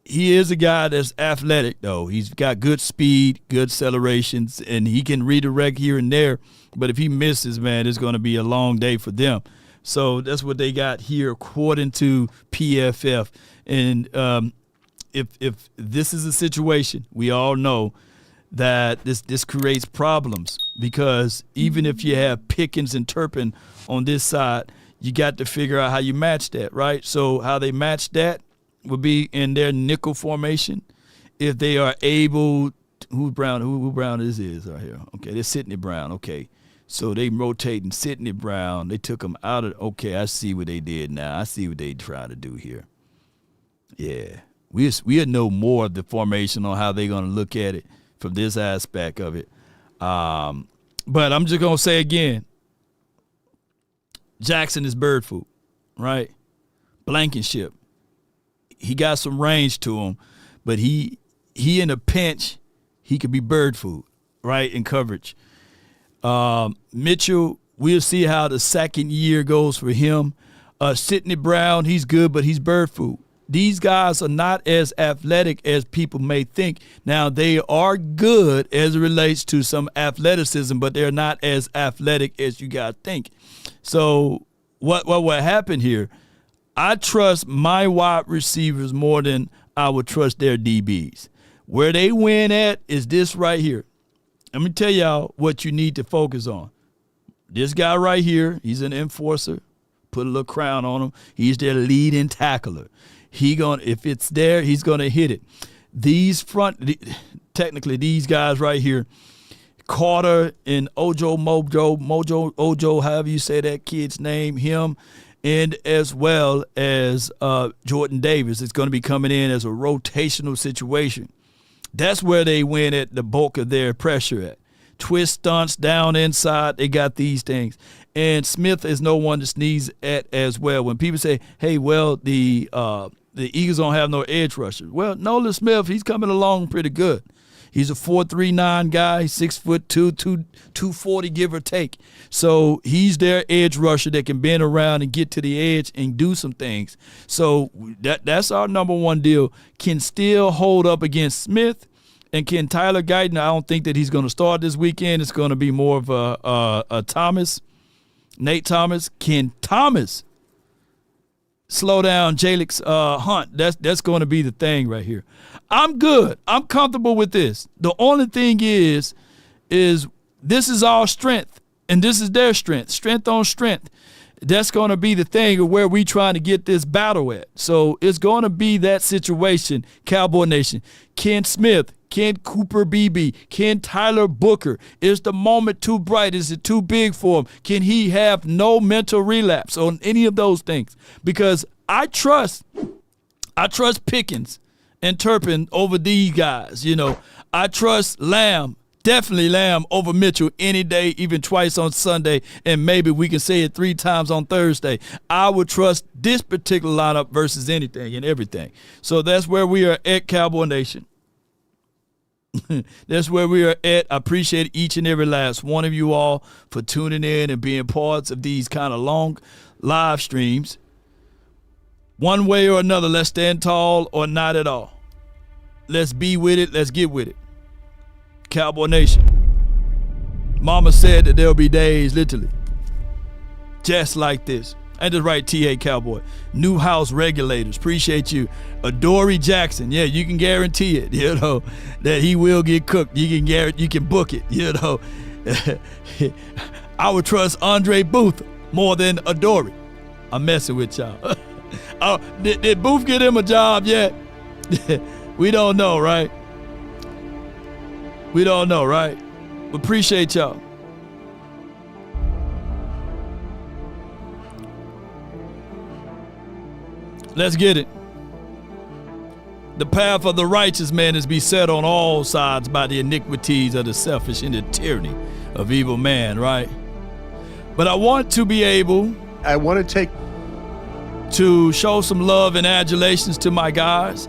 He is a guy that's athletic, though. He's got good speed, good accelerations, and he can redirect here and there. But if he misses, man, it's going to be a long day for them. So that's what they got here, according to PFF. And if this is a situation, we all know that this creates problems, because even if you have Pickens and Turpin on this side, you got to figure out how you match that, right? So how they match that would be in their nickel formation. If they are able, who Brown is right here. Okay, they're Sidney Brown. Okay, so they rotating Sidney Brown. They took him out of. Okay, I see what they did now. I see what they try to do here. Yeah, we'll know more of the formation on how they're going to look at it from this aspect of it. But I'm just going to say again, Jackson is bird food, right? Blankenship. He got some range to him, but he in a pinch, he could be bird food, right, in coverage. Mitchell, we'll see how the second year goes for him. Sidney Brown, he's good, but he's bird food. These guys are not as athletic as people may think. Now, they are good as it relates to some athleticism, but they're not as athletic as you guys think. So what will happen here, I trust my wide receivers more than I would trust their DBs. Where they win at is this right here. Let me tell y'all what you need to focus on. This guy right here, he's an enforcer. Put a little crown on him. He's their leading tackler. If it's there, he's gonna hit it. Technically these guys right here, Carter and Ojo, however you say that kid's name, him, and as well as Jordan Davis, it's going to be coming in as a rotational situation. That's where they win at the bulk of their pressure at. Twist stunts down inside, they got these things. And Smith is no one to sneeze at as well. When people say, hey, well, the Eagles don't have no edge rushers. Well, Nolan Smith, he's coming along pretty good. He's a 4'3" guy, 6'2", 240, give or take. So he's their edge rusher that can bend around and get to the edge and do some things. So that's our number one deal. Can still hold up against Smith, and can Tyler Guyton, I don't think that he's going to start this weekend. It's going to be more of a Nate Thomas. Can Thomas slow down Jalix Hunt? That's going to be the thing right here. I'm good. I'm comfortable with this. The only thing is this is our strength, and this is their strength. Strength on strength. That's going to be the thing of where we trying to get this battle at. So it's going to be that situation, Cowboy Nation. Ken Smith, Ken Cooper BB, Ken Tyler Booker. Is the moment too bright? Is it too big for him? Can he have no mental relapse on any of those things? Because I trust Pickens and Turpin over these guys. You know, I trust Lamb, definitely Lamb over Mitchell any day, even twice on Sunday, and maybe we can say it 3 times on Thursday. I would trust this particular lineup versus anything and everything. So that's where we are at, Cowboy Nation. That's where we are at. I appreciate each and every last one of you all for tuning in and being parts of these kind of long live streams. One way or another, let's stand tall or not at all. Let's be with it. Let's get with it. Cowboy Nation. Mama said that there'll be days, literally, just like this. And just right, T.A. Cowboy. New house regulators. Appreciate you. Odor Jackson. Yeah, you can guarantee it, that he will get cooked. You can book it, I would trust Andre Booth more than Odor. I'm messing with y'all. Did Booth get him a job yet? We don't know, right? We don't know, right? Appreciate y'all. Let's get it. The path of the righteous man is beset on all sides by the iniquities of the selfish and the tyranny of evil man, right? But I want to be able to show some love and adulations to my guys.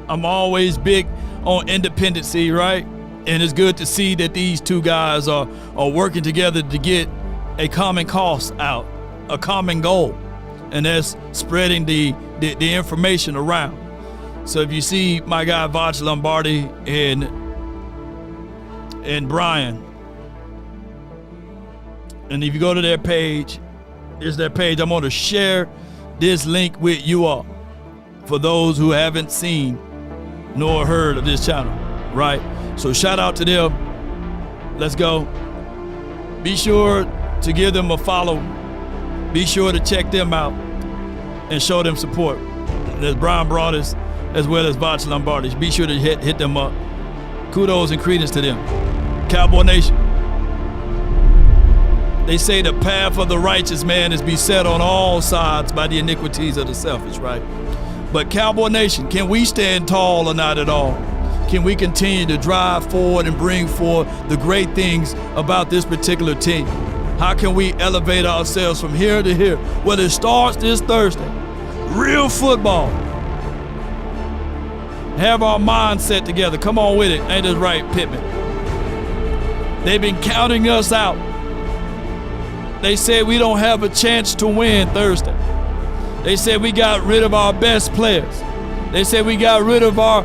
I'm always big on independency, right? And it's good to see that these two guys are working together to get a common cause out, a common goal. And that's spreading the information around. So if you see my guy Vach Lombardi and Brian, and if you go to their page, I'm going to share this link with you all for those who haven't seen nor heard of this channel, right? So shout out to them. Let's go. Be sure to give them a follow. Be sure to check them out and show them support. There's Brian Broadus as well as Vach Lombardi. Be sure to hit them up. Kudos and credence to them. Cowboy Nation. They say the path of the righteous man is beset on all sides by the iniquities of the selfish, right? But Cowboy Nation, can we stand tall or not at all? Can we continue to drive forward and bring forward the great things about this particular team? How can we elevate ourselves from here to here? Well, it starts this Thursday. Real football. Have our mindset together. Come on with it. Ain't this right, Pittman? They've been counting us out. They said we don't have a chance to win Thursday. They said we got rid of our best players. They said we got rid of our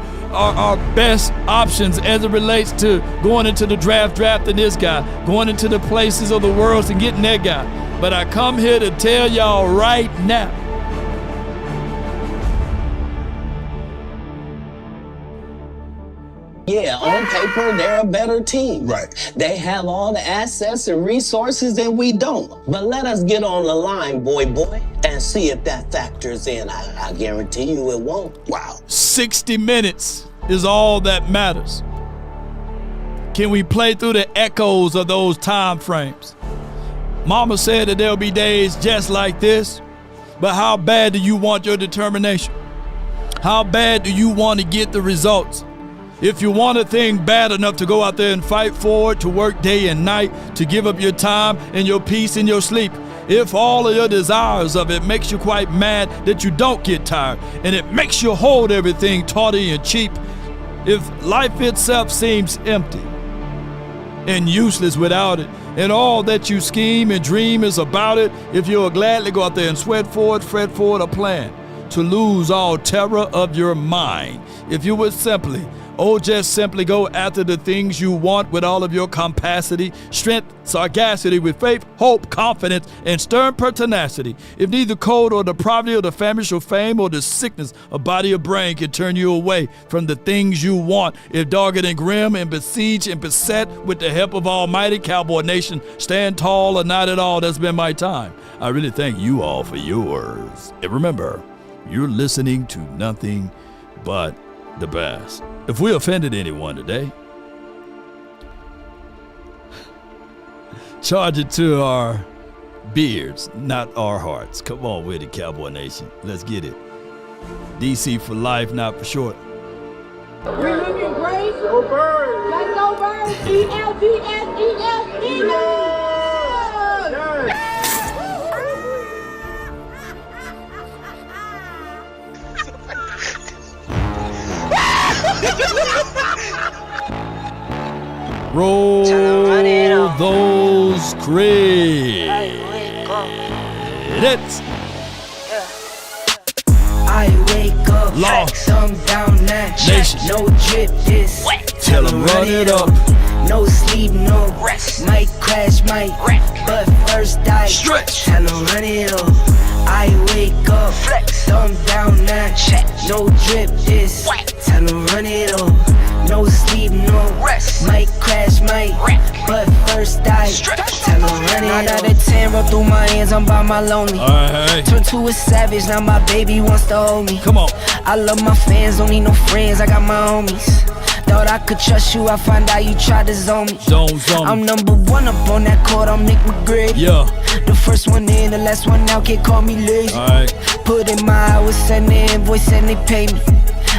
best options as it relates to going into the drafting this guy, going into the places of the world and getting that guy. But I come here to tell y'all right now, yeah, on paper, they're a better team. Right. They have all the assets and resources that we don't. But let us get on the line, boy, and see if that factors in. I guarantee you it won't. Wow. 60 minutes is all that matters. Can we play through the echoes of those time frames? Mama said that there'll be days just like this, but how bad do you want your determination? How bad do you want to get the results? If you want a thing bad enough to go out there and fight for it, to work day and night, to give up your time and your peace and your sleep, if all of your desires of it makes you quite mad that you don't get tired, and it makes you hold everything tawdry and cheap, if life itself seems empty and useless without it, and all that you scheme and dream is about it, if you'll gladly go out there and sweat for it, fret for it, a plan to lose all terror of your mind, if you would just simply go after the things you want with all of your capacity, strength, sagacity, with faith, hope, confidence, and stern pertinacity. If neither cold or the poverty or the famish or fame or the sickness of body or brain can turn you away from the things you want, if dogged and grim and besieged and beset with the help of Almighty Cowboy Nation, stand tall or not at all, that's been my time. I really thank you all for yours. And remember, you're listening to nothing but the best. If we offended anyone today, charge it to our beards, not our hearts. Come on with it, Cowboy Nation. Let's get it. DC for life, not for short. We're looking great. Go Birds. Let's go Birds. ELGS, Eagles. Roll those credits. I wake up, thumb down now, no drip this, tell them run it up. No sleep, no rest, might crash, might wreck, but first I stretch, tell them run it up. I wake up, thumb down now, no drip this, tell them run it up. No sleep, no rest, might crash, might wreck, but first I stretch, tell them run it up. 9 out of 10, roll through my hands, I'm by my lonely. Turn to a savage, now my baby wants to hold me. Come on. I love my fans, don't need no friends, I got my homies. Thought I could trust you, I find out you tried to zone me. I'm number one up on that court, I'm Nick McGrady. Yeah. The first one in, the last one out, can't call me lazy. Put in my hours, send the invoice and they pay me.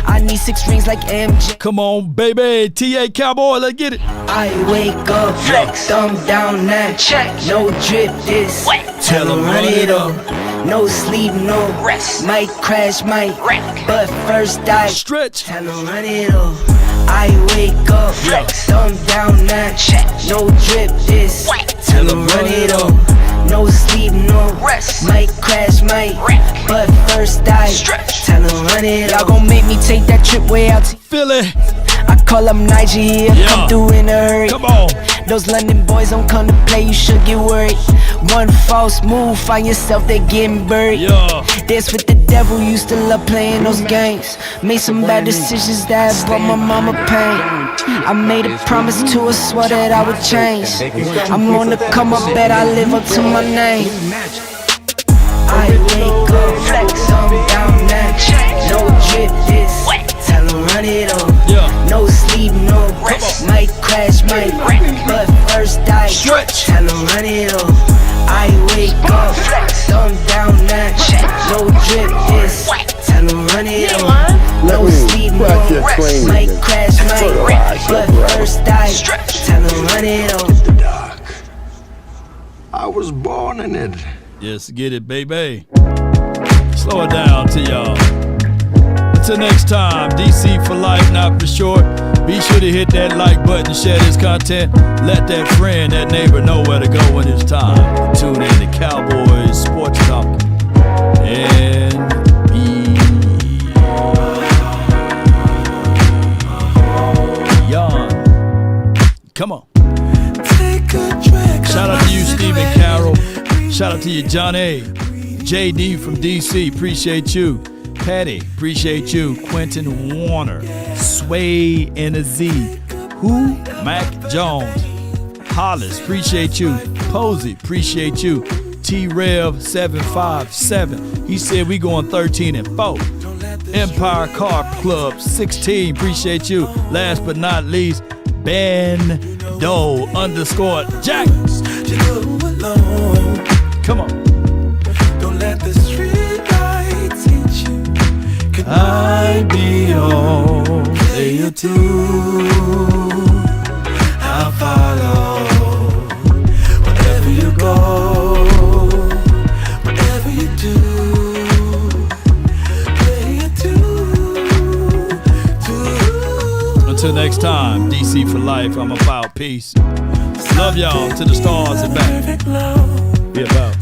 I need 6 rings like MJ. Come on, baby. TA Cowboy, let's get it. I wake up, thumb down now, no drip this, tell them run it up. No sleep, no rest, might crash, might wreck, but first I stretch, tell them run it up. I wake up, thumb down now, no drip this, tell them run it up. No sleep, no rest, might crash, might wreck, but first I stretch, tell them run it up. Y'all gon' make me take that trip way out to Philly. I call up Nigeria, come through in a hurry. Come on. Those London boys don't come to play, you should get worried. One false move, find yourself, they getting buried. Dance with the devil, used to love playing those games. Made some bad decisions that brought my mama pain. I made a promise to her, swore that I would change. I'm on the come up, bet I live up to my name. I wake up, thumb down now, no drip this, tell them run it up. No sleep, no rest, might crash, might wreck, but first I stretch, tell them run it up. I wake up, thumb down now, no drip this, tell them run it up. No sleep, no rest, might crash, might wreck, but first I stretch, tell them run it up. I was born in it. Yes, get it, baby. Slow it down to y'all. Until next time, DC for life, not for short. Be sure to hit that like button, share this content. Let that friend, that neighbor know where to go when it's time. Tune in to Cowboys Sports Talk. And beyond. Come on. Shout out to you, Stephen Carroll. Shout out to you, John A. JD from DC, appreciate you. Patty, appreciate you. Quentin Warner, Sway and a Z. Who? Mac Jones. Hollis, appreciate you. Posey, appreciate you. T-Rev757, he said we going 13-4. Empire Car Club 16, appreciate you. Last but not least, Ben Doe _ Jack. Come on. Don't let the street lights hit you. I'd be on player 2. I'll follow wherever you go, whatever you do. Player 2. Until next time, DC for life. I'm about peace. Love y'all to the stars and back. Be about.